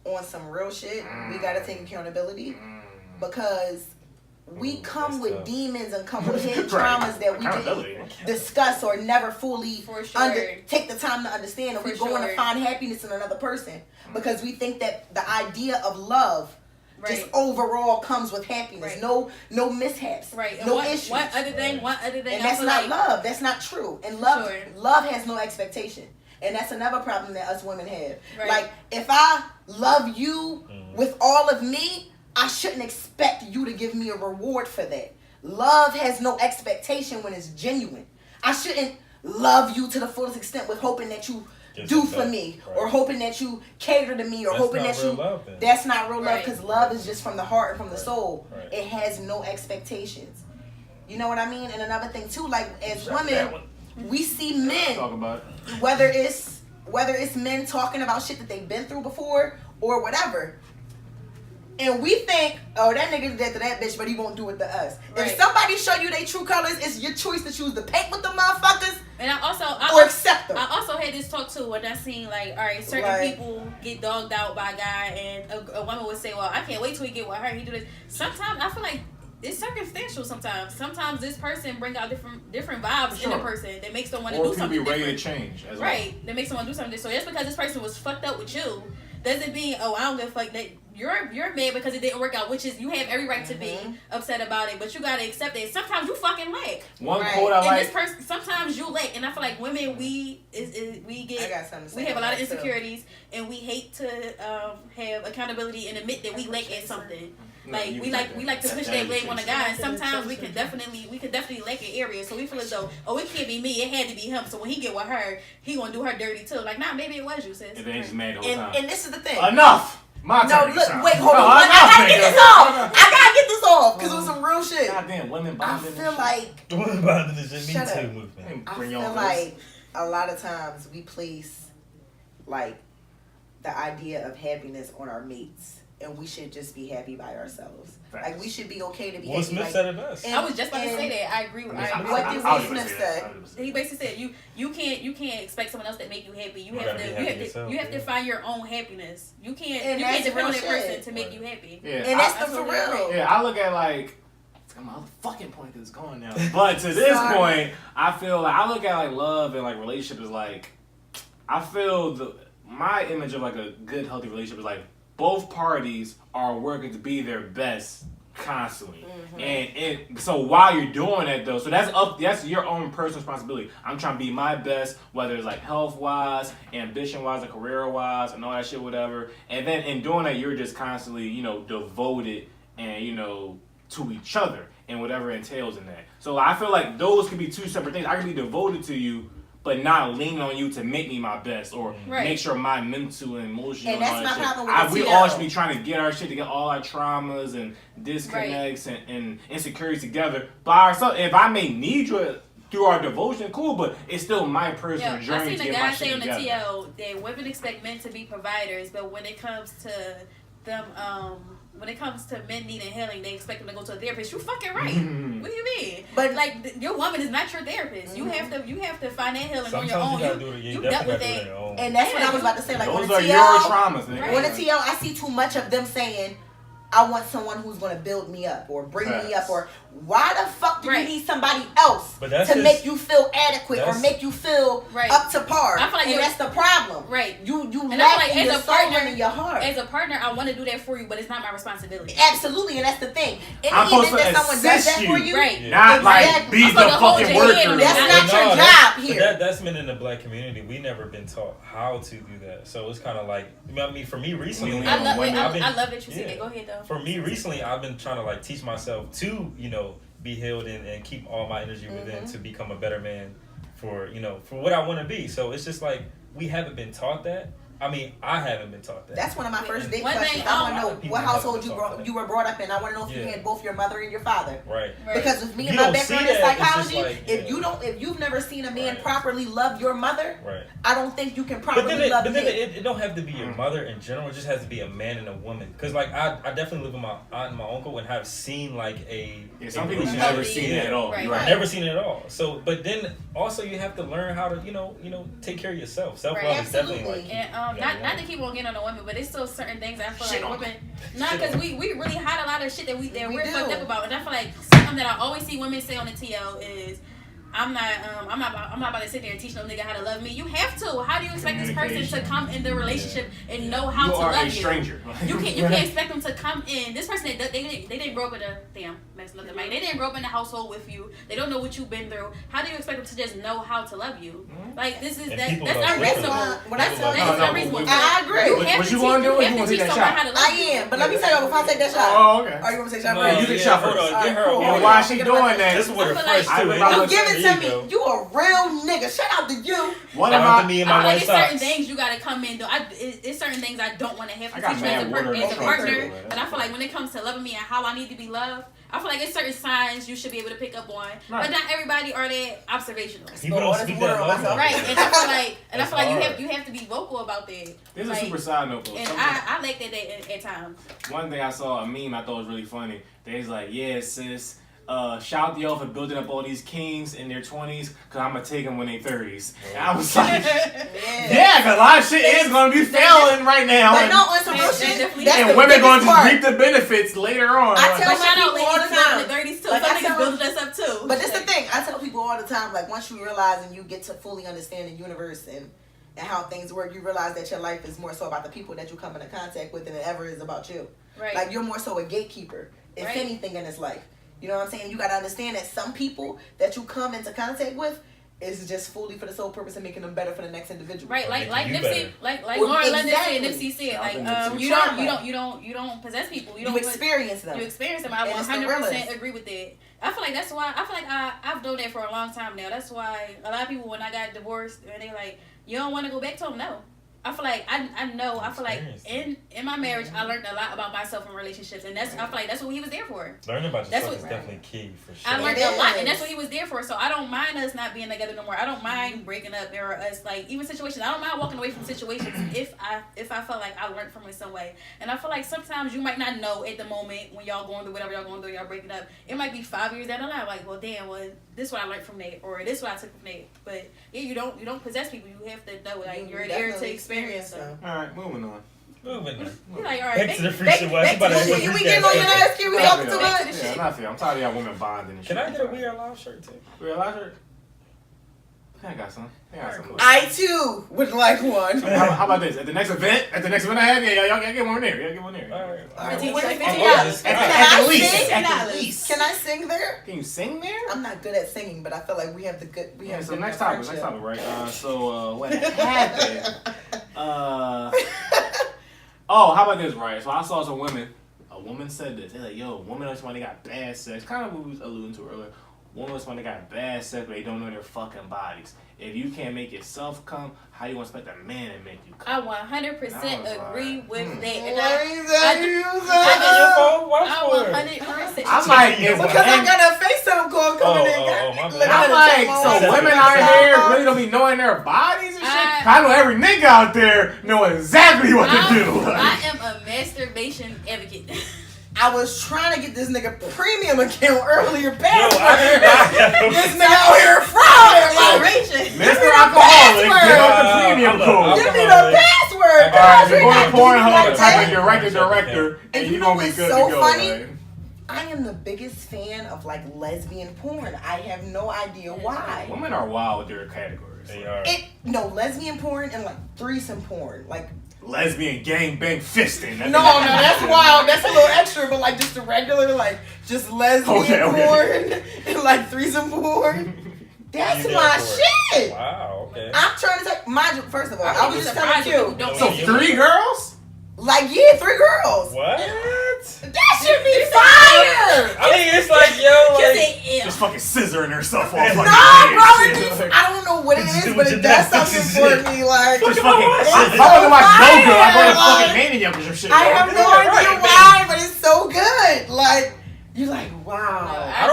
on some real shit, we gotta take accountability because we come with demons and come with hidden traumas that we didn't discuss or never fully take the time to understand. And we're going to find happiness in another person because we think that the idea of love just overall comes with happiness. No mishaps. Right. No issues. One other thing. And that's not love. That's not true. And love has no expectation. And that's another problem that us women have. Right. Like, if I love you with all of me, I shouldn't expect you to give me a reward for that. Love has no expectation when it's genuine. I shouldn't love you to the fullest extent with hoping that you do for me or hoping that you cater to me or hoping that you... That's not real love because love is just from the heart and from the soul. Right. It has no expectations. You know what I mean? And another thing, too, like, as women... We see men, whether it's men talking about shit that they've been through before or whatever, and we think, oh, that nigga did that to that bitch, but he won't do it to us. Right. If somebody show you their true colors, it's your choice to choose to paint with the motherfuckers or accept them. I also had this talk too when I seen like, all right, certain people get dogged out by a guy, and a woman would say, well, I can't wait till he get with her. He do this. Sometimes I feel like it's circumstantial sometimes. Sometimes this person bring out different vibes in the person that makes them want to do something different. Or be ready to change as well. Right. That makes someone do something. So just because this person was fucked up with you doesn't mean, oh, I don't give a fuck that you're mad because it didn't work out, which is you have every right to be upset about it, but you gotta accept it. Sometimes you fucking lack. One quote I like. This person, sometimes you lack, and I feel like women we have a lot of insecurities, and we hate to have accountability and admit that we lack at something. Like we like to push that blame on a guy, and sometimes we could definitely lack in areas. So we feel as though, oh, it can't be me, it had to be him. So when he get with her, he gonna do her dirty too. Like, nah, maybe it was you, sis. And then he's mad the whole time. And this is the thing. Enough. My turn. No, look, wait, hold on. I gotta get this off because it was some real shit. Goddamn, women bonding. I feel like women bonding is just me too. I feel like a lot of times we place like the idea of happiness on our mates. And we should just be happy by ourselves. Right. Like, we should be okay to be happy. Smith said it best. I was just about to say that. I agree with what did Will Smith say? He basically said you can't expect someone else to make you happy. You have to find your own happiness. You can't depend on that person to make you happy. Yeah, and that's the for real. Yeah, I look at like it's got my other fucking point because it's going now. But to this point, I feel like I look at like love and like relationship is like I feel my image of like a good healthy relationship is like both parties are working to be their best constantly. And so while you're doing that though, so that's your own personal responsibility. I'm trying to be my best, whether it's like health wise, ambition wise, or career wise, and all that shit, whatever. And then in doing that, you're just constantly, devoted and, to each other and whatever entails in that. So I feel like those could be two separate things. I can be devoted to you, but not lean on you to make me my best or make sure my mental and emotional and that's my problem with we all should be trying to get our shit to get all our traumas and disconnects and insecurities together by ourselves. If I may need you through our devotion, cool, but it's still my personal journey to get my shit together. I seen a guy say on the TL that women expect men to be providers, but when it comes to them, when it comes to men needing healing, they expect them to go to a therapist. You fucking right. What do you mean? But like, your woman is not your therapist. You have to find that healing on your own. You dealt with that. And that's what I was about to say. Like, those are your traumas, nigga. On the TL, I see too much of them saying, I want someone who's going to build me up or bring me up, or why the fuck do you need somebody else to make you feel adequate or make you feel up to par? I feel like that's the problem. Right. You and lack like, in your soul and in your heart. As a partner, I want to do that for you, but it's not my responsibility. Absolutely, and that's the thing. In I'm the event supposed to that someone does that for you, not like be the fucking worker. That's not your job here. That's been in the black community. We never been taught how to do that. So it's kind of like, I mean, for me recently, I love that you said that. Go ahead though. For me recently, I've been trying to like teach myself to, be healed and keep all my energy within to become a better man for what I want to be. So it's just like we haven't been taught that. I mean, I haven't been taught that. That's one of my first date questions. I want to know what household you were brought up in. I want to know if you had both your mother and your father. Right. Because with me and my background in psychology, if you've never seen a man properly love your mother, I don't think you can properly love him. But then it don't have to be your mother in general. It just has to be a man and a woman. Because like I definitely live with my aunt and my uncle and have seen like some people never seen it at all. Right. Never seen it at all. So, but then also you have to learn how to take care of yourself. Self love is definitely like. Not to keep on getting on the women, but it's still certain things I feel like women. Not because we really hide a lot of shit that we're fucked up about, and I feel like something that I always see women say on the TL is, I'm not about to sit there and teach no nigga how to love me. You have to. How do you expect this person to come in the relationship and know how to love you? You are a stranger. You can't expect them to come in. This person they didn't grow up in they didn't grow up in a household with you. They don't know what you've been through. How do you expect them to just know how to love you? Like that's unreasonable. That's unreasonable. I agree. What you want to do? You want to take that shot? I am, but let me tell you before I take that shot. Oh, okay. Or you want to take that shot? You can shot first. And why she doing that? This is what her fresh you give it to me. You a real nigga. Shout out to you. What about me and my white socks? Certain things you gotta come in. It's certain things I don't want to have to teach you as a partner. But I feel like when it comes to loving me and how I need to be loved, I feel like it's certain signs you should be able to pick up on. But not everybody are that observational. People don't speak that love. Right. And I feel like you have to be vocal about that. This is a super side note though. And I like that at times. One thing I saw a meme I thought was really funny. They was like, yeah, sis. Shout to y'all for building up all these kings in their 20s, cause I'm gonna take them when they 30s. And I was like, yeah, cause a lot of shit is gonna be failing right now. But no, it's some real shit. And women gonna just reap the benefits later on. I tell my people all the time. In the 30s too. Some niggas building us up too. But this the thing. I tell people all the time. Like once you realize and you get to fully understand the universe and how things work, you realize that your life is more so about the people that you come into contact with than it ever is about you. Right. Like you're more so a gatekeeper, if anything in this life. You know what I'm saying? You gotta understand that some people that you come into contact with is just fully for the sole purpose of making them better for the next individual. Right, like Nipsey, like Lauren London said, Nipsey said, like you don't possess people. You experience them. You experience them. I 100% agree with that. I feel like that's why I've done that for a long time now. That's why a lot of people when I got divorced and they like, you don't want to go back to them. No. I feel like I feel like in my marriage I learned a lot about myself in relationships, and I feel like that's what he was there for. Learning about yourself is definitely key for sure. I learned a lot, and that's what he was there for. So I don't mind us not being together no more. I don't mind breaking up or us like even situations. I don't mind walking away from situations if I felt like I learned from it some way. And I feel like sometimes you might not know at the moment when y'all going through whatever y'all going through, y'all breaking up. It might be 5 years down the line, like, well, damn, this is what I learned from that, or this is what I took from that. But yeah, you don't possess people. You have to know like you're there to experience them. All right, moving on. You're like, all right, back to the free shit. We getting on your ass. We talking too much. Yeah, I'm tired of y'all women bonding and shit. Can I get a We Are Live shirt too? We Are Live shirt? I got some. I too would like one. How about this? At the next event I have, y'all get one there. Y'all get one there. All right. At least. Can I sing there? Can you sing there? I'm not good at singing, but I feel like we have so next topic, right? What happened? How about this, right? So I saw some women. A woman said this. They're like, yo, women are somebody got bad sex. Kind of what we was alluding to earlier. Women are somebody got bad sex, but they don't know their fucking bodies. If you can't make yourself come, how you want to expect a man to make you come? I 100% agree with that. And I'm like, because I got a FaceTime call coming in. I'm like, so women out here really don't be knowing their bodies and shit? I know every nigga out there know exactly what to do. I am a masturbation advocate. I was trying to get this nigga premium account earlier back. This nigga out here fraud. Mr. Alcoholic, get on the premium code. Give me the password. Alright, go to Pornhub like and type in that. director, and And you gonna be what's good so to go. funny? Right? I am the biggest fan of like lesbian porn. I have no idea why. Women are wild with their categories. They are. Lesbian porn and like threesome porn, like. Lesbian gangbang fisting. No, that's wild. That's a little extra, but like just a regular, like just lesbian porn and like threesome porn. That's my shit. Wow. Okay. I'm trying to take mind you, first of all, I was just telling you. So 3 girls? Like 3 girls. What? That should be fire. I mean, it's like just fucking scissoring herself off. No, bro, I don't know what it is, but it does something for me. Like, just fucking. I want to watch yoga. I want to fucking maniac or some shit. I have no idea why, but it's so good. Like, you're like, wow. I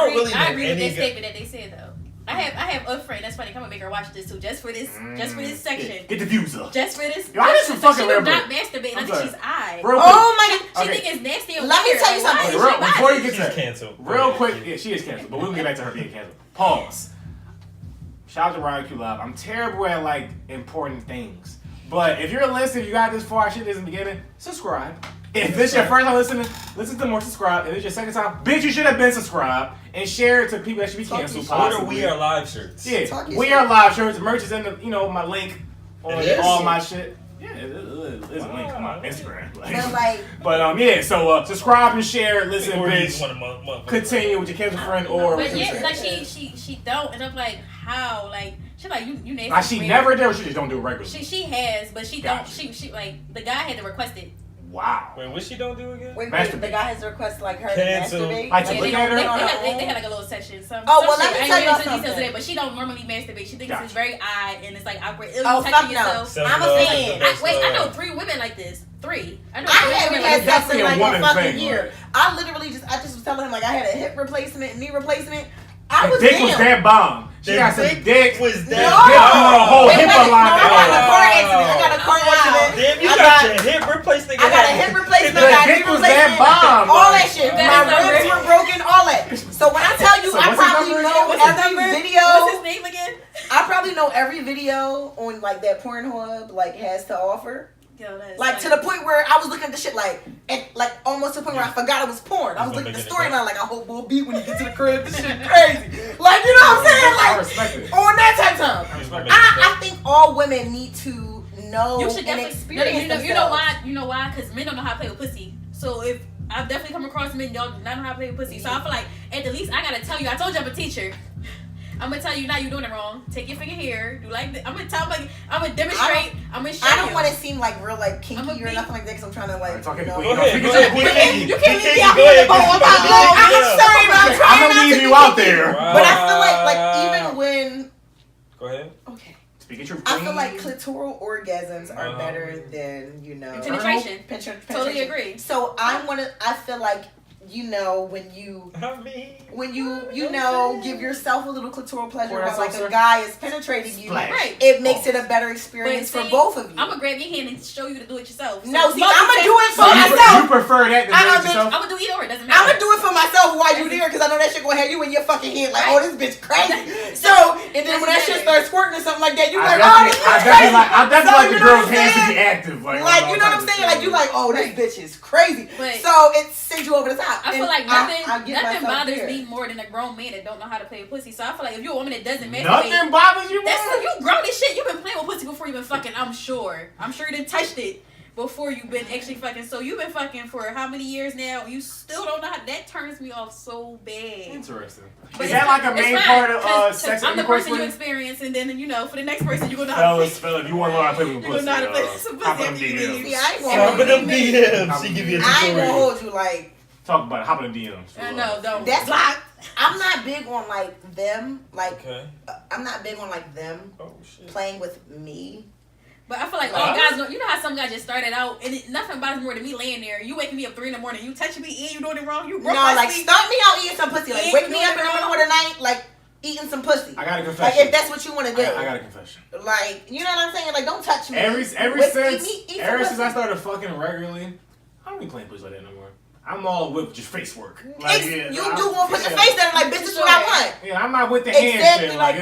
agree with that statement that they said though. I have a friend. That's funny. Come and make her watch this too, just for this section. Get the views up. Just for this. Yo, I need some fucking she would not masturbate. I think she's eyed. Oh my god. She think it's nasty. Let me tell you something. Before you get to she's canceled. Real quick, yeah, she is canceled. But we'll get back to her being canceled. Pause. Shout out to RightonQuelive. I'm terrible at like important things, but if you're listening, you got this far. Shit is in the beginning. Subscribe. If this your first time listening, listen to more. Subscribe. If this your second time, bitch, you should have been subscribed and share it to people that should be canceled. Order We Are Live shirts. Yeah, We Are Live shirts. Merch is in the my link on all my shit. Yeah, it's a link on my Instagram. But so subscribe and share. Listen, bitch. Continue with your cancel friend or. But yeah, like she don't, and I'm like, how? Like she like you nasty. Like she never did, or she just don't do it regularly. She has, but she don't. She like the guy had to request it. Wow. Wait, what she don't do again? Wait, the guy has a request like her cancel. to masturbate. Like to look at her. They had like a little section. Let me tell you something. Today, but she don't normally masturbate. She thinks it's very odd and it's like awkward. Touching yourself. I'm a fan. I know 3 women like this. 3. I haven't had sex in like a fucking year. Right? I just was telling him like I had a hip replacement, knee replacement. The dick was that bomb. She got some dick. Was that a whole hip alignment. I got a car accident. Damn, you got your hip replacement. I got a hip replacement. The dick was that bomb. All that shit. My ribs were broken. All that. So when I tell you, I probably know every video. What's his name again? I probably know every video on like that Pornhub like has to offer. Yo, like to the point where I was looking at the shit like almost to the point where I forgot it was porn. I was looking at the storyline like I hope we'll beat when you get to the crib. This shit crazy. Like you know what I'm saying? Like I respect it. On that type of time. I think all women need to know and experience. You know why? You know why? Because men don't know how to play with pussy. So if I've definitely come across men y'all do not know how to play with pussy. So I feel like at the least I gotta tell you. I told you I'm a teacher. I'm gonna tell you now you're doing it wrong. Take your finger here. Do like I'm gonna tell like I'm gonna demonstrate. I'm gonna show you. I don't want to seem like real like kinky or nothing like that because I'm trying to like. You can't leave me out here to go about I'm sorry, but I'm trying to leave you out there. But I feel like even when. Go ahead. Okay. Speaking truth. I feel like clitoral orgasms are better than penetration. Totally agree. So I feel like. When you give yourself a little clitoral pleasure while like a guy is penetrating you, right. It makes it a better experience for both of you. I'm gonna grab your hand and show you to do it yourself. No, see, I'm gonna do it for myself. You prefer that than do it yourself? I'm gonna do either or. It doesn't matter. I'm gonna do it for myself while you there because I know that shit gonna have you in your fucking head like, oh, this bitch crazy. So, and then when that shit starts squirting or something like that, you like, oh, this bitch crazy. I definitely like the girl's hands to be active. Like, you know what I'm saying? Like, you like, oh, this bitch is crazy. So it sends you over the top. I feel like nothing bothers me more than a grown man that don't know how to play with pussy. So I feel like if you're a woman that doesn't masturbate, nothing bothers you more. You grown as shit. You've been playing with pussy before you've been fucking. I'm sure you didn't touched it before you've been actually fucking. So you've been fucking for how many years now? You still don't know how. That turns me off so bad. Interesting. Is that like a main part of sex? I'm the person you experience, and then for the next person you gonna know. Fellas, if you want to learn how to play with pussy, hop on them DMs. Hop on them DMs. She give you a tutorial. I ain't gonna hold you like. Talk about it. Hop in the DMs. No, don't. That's like I'm not big on like them. Like I'm not big on like them playing with me. But I feel like all guys know. You know how some guys just started out and nothing bothers more than me laying there. You waking me up 3 a.m. You touching me and you doing it wrong. You broke my like sleep. start me out eating some pussy. Like wake me up in the middle of the night like eating some pussy. I got a confession. Like if that's what you want to do. I got a confession. Like you know what I'm saying? Like don't touch me. Ever since I started fucking regularly, I don't be playing pussy like that no more. I'm all with just face work. Like, you do want to put your face down like, bitch, this is what I want. Yeah, I'm not with the hand shit. Like, to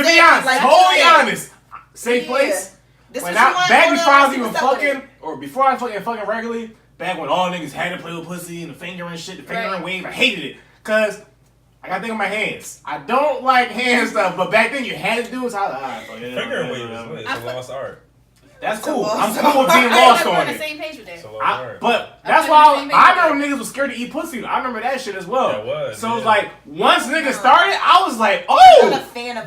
be honest, totally honest, safe place. This when what you want? back before I was See even what's up with fucking, or before I was fucking regularly, back when all niggas had to play with pussy and the finger and shit, the finger and wave, I hated it. Cause I gotta think of my hands. I don't like hand stuff, but back then you had to do it. So I was like, Finger and wave is a lost art. That's cool. I'm cool with being lost on on the it. same page with that. But that's why I remember niggas was scared to eat pussy. I remember that shit as well. That was. So it's like once niggas started, I was like, oh,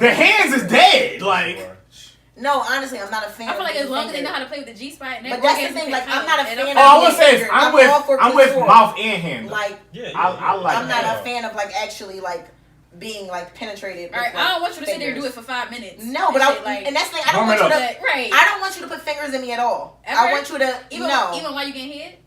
the hands is dead. Like. No, honestly, I'm not a fan. I feel like of as long as they finger. know how to play with the G spot, but that's the thing. Like, I'm not a fan of. Oh, I would say I'm with clitoris. mouth and hand. Like, I like. I'm not a fan of like actually like being like penetrated. All right, like, I don't want you to sit there and do fingers. it for 5 minutes. No, but and that's the thing. I don't want you to. Right. I don't want you to put fingers in me at all. Ever? I want you to. Even while you getting hit.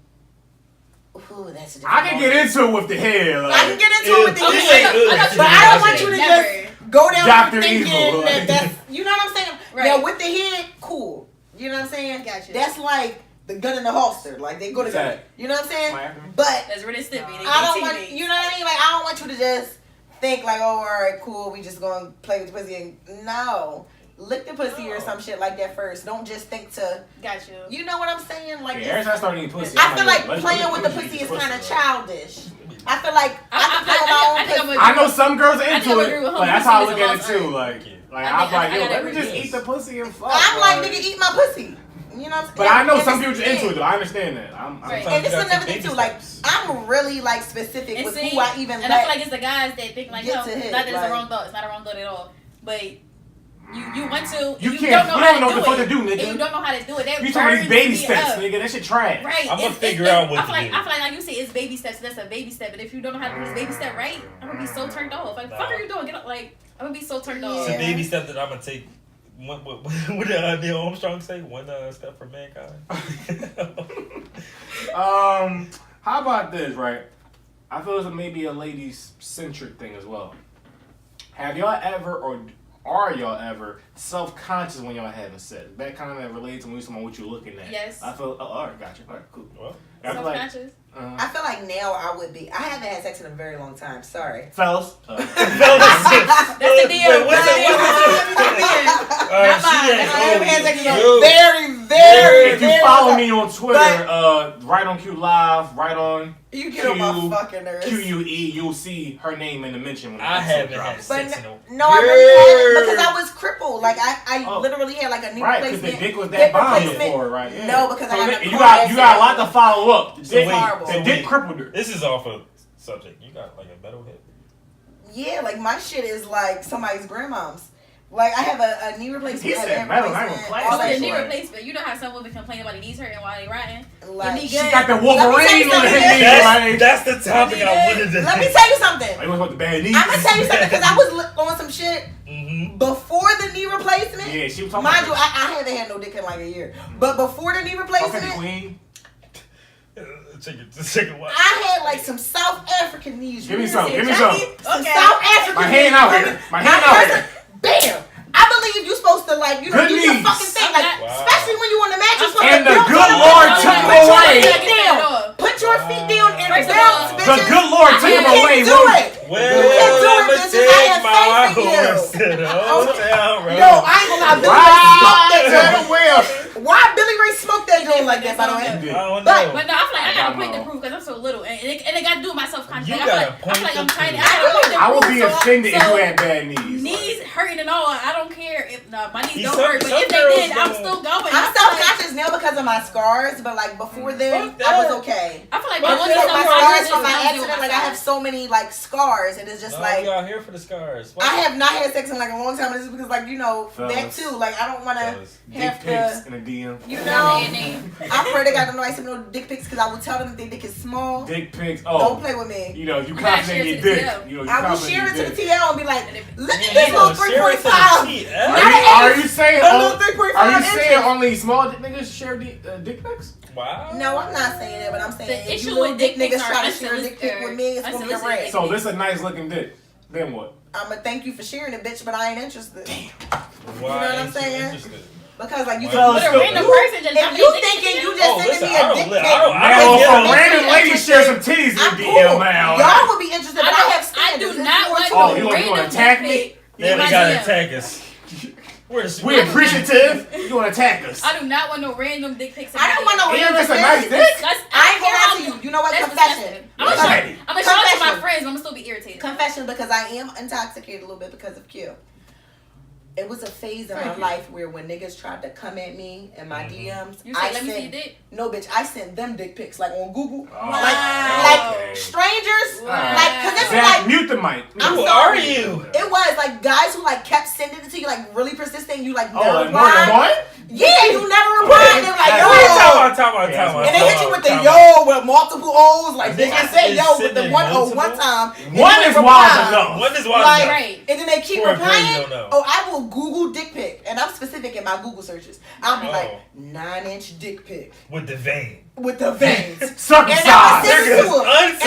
Ooh, that's a different I can get into it with the head. Like, I can get into it with the head, but I don't want you to just go down Dr. thinking Evil, that that's. You know what I'm saying? Right. Yeah, with the head, cool. You know what I'm saying? Gotcha. That's like the gun in the holster. Like they go together. You know what I'm saying? But that's really stiffy. I don't want. You know what I mean? Like I don't want you to just think like, oh, all right, cool. We just gonna play with the pussy. And no. Lick the pussy or some shit like that first. Don't just think to. Got you. You know what I'm saying? Like every time I start eating pussy, I feel like playing with the pussy is kind of childish. I feel like I can play with my own pussy. I know some girls are into it, but that's how I look at it too. Like I'm like, yo, let me just eat the pussy and fuck. I'm like, nigga, eat my pussy. You know what I'm saying? But I know some people are into it though. I understand that. And this is another thing too. Like I'm really like specific with who I even. And I feel like it's the guys that think like, no, not that it's like, a wrong thought. It's not a wrong thought at all. But you want to. You don't know what to do, nigga. And you don't know how to do it. You talking these baby steps, nigga? That shit trash. Right. I'm gonna figure out what to do. I feel like you say it's baby steps. That's a baby step. But if you don't know how to do this baby step right, I'm gonna be so turned off. Like, fuck are you doing? Get up. Like, I'm gonna be so turned off. It's a baby step that I'm gonna take. What did Neil Armstrong say? One step for mankind. How about this, right? I feel it's maybe a ladies centric thing as well. Have y'all ever or are y'all ever self-conscious when y'all having sex? That kind of relates to what you're looking at. Yes. I feel. Oh, all right, gotcha. All right, cool. Well, self-conscious. I feel like now I would be. I haven't had sex in a very long time. Sorry, fellas. That's the deal. I haven't had sex in a very. If you follow me on Twitter, RightonQuelive, right on. You get on my fucking nerves. QUE, you'll see her name in the mention when I haven't had sex in a No, I really haven't because I was crippled. Like I literally had like a knee replacement. Right, because the dick was that bomb before, right? Yeah. No, because I had you got a lot to follow up. The dick crippled her. This is off a subject. You got like a metal hip. Yeah, like my shit is like somebody's grandmom's. Like I have a knee replacement. He said metal. I ain't all the knee replacement. You know how some women complain about their knees hurting while they riding. Like, she got the Wolverine on her knee. That's the topic I wanted to. Let me tell you something. I want the bad knees. I'm gonna tell you something because I was on some shit before the knee replacement. Yeah, she was talking. Mind you, I haven't had no dick in like a year. But before the knee replacement, I had like some South African knees. Give me some. Give me some. South African. My hand out here. My hand out here. Bam. I believe you're supposed to like, you know, do your fucking thing, like, especially when you on the mattress. And the good Lord took him away. Put your feet down and bounce, bitches. The good Lord took him away. You can't do it. You can't do it, bitches. I have faith in you. Yo, I ain't gonna lie. Why Billy Ray smoked that joint like that, by the way? But no, I feel like I got a point to prove because I'm so little, and it got to do with my self-confidence. I feel like I'm trying to. I would be offended if you had bad knees. Knees hurting and all. I don't care if my knees don't hurt, but if they did, I'm still going. I'm self-conscious now because of my scars, but like before then, I was okay. I feel like my scars from my accident, like I have so many like scars, and it's just like y'all here for the scars. I have not had sex in like a long time, and it's because like you know that too. Like I don't want to have to. In a DM. You know, I pray they got no nice no dick pics because I will tell them if their dick is small. Dick pics. Oh, don't play with me. You know, you confident in your dick. I will share it to the TL and be like, look at this little 3.5. Are you saying? Are you saying only small dick niggas share dick pics? Wow. No, I'm not saying that, but I'm saying if you little dick niggas try to share a dick pic with me, it's gonna be a wreck. So this is a nice looking dick. Then what? I'ma thank you for sharing it, bitch, but I ain't interested. Damn. You know what I'm saying? Because like you just if you thinking you just sending me a dick pic, a random lady share some titties in DM now. Y'all would be interested, but I have I do not want you want to attack me? Yeah, they gotta attack us. We appreciative. You want to attack us? I do not want no random dick pics. I don't want no Even random if it's a nice dick. I ain't gonna lie to you. You know what? Confession. I'm gonna show it to my friends, but I'm gonna still be irritated. Confession, because I am intoxicated a little bit because of Q. It was a phase in my life where when niggas tried to come at me in my DMs, you said, let me see your dick? No, bitch, I sent them dick pics like on Google, Oh. like strangers, like because it's Zach, like mute the mic. I'm Who sorry. are you? It was like guys who like kept sending it to you, like really persistent. You like never like more than replied. one? Yeah, you never replied. They were like, yo. Time out. And they hit you with the yo with multiple O's. Like they just say yo with the one O one time. One is wild enough. One is wild Like, enough. Right. And then they keep For a girl, you replying. don't know. Oh, I will Google dick pic, and I'm specific in my Google searches. I'll be like 9-inch dick pic With the vein. with the veins. Circumcised. And I'm gonna send it to him. And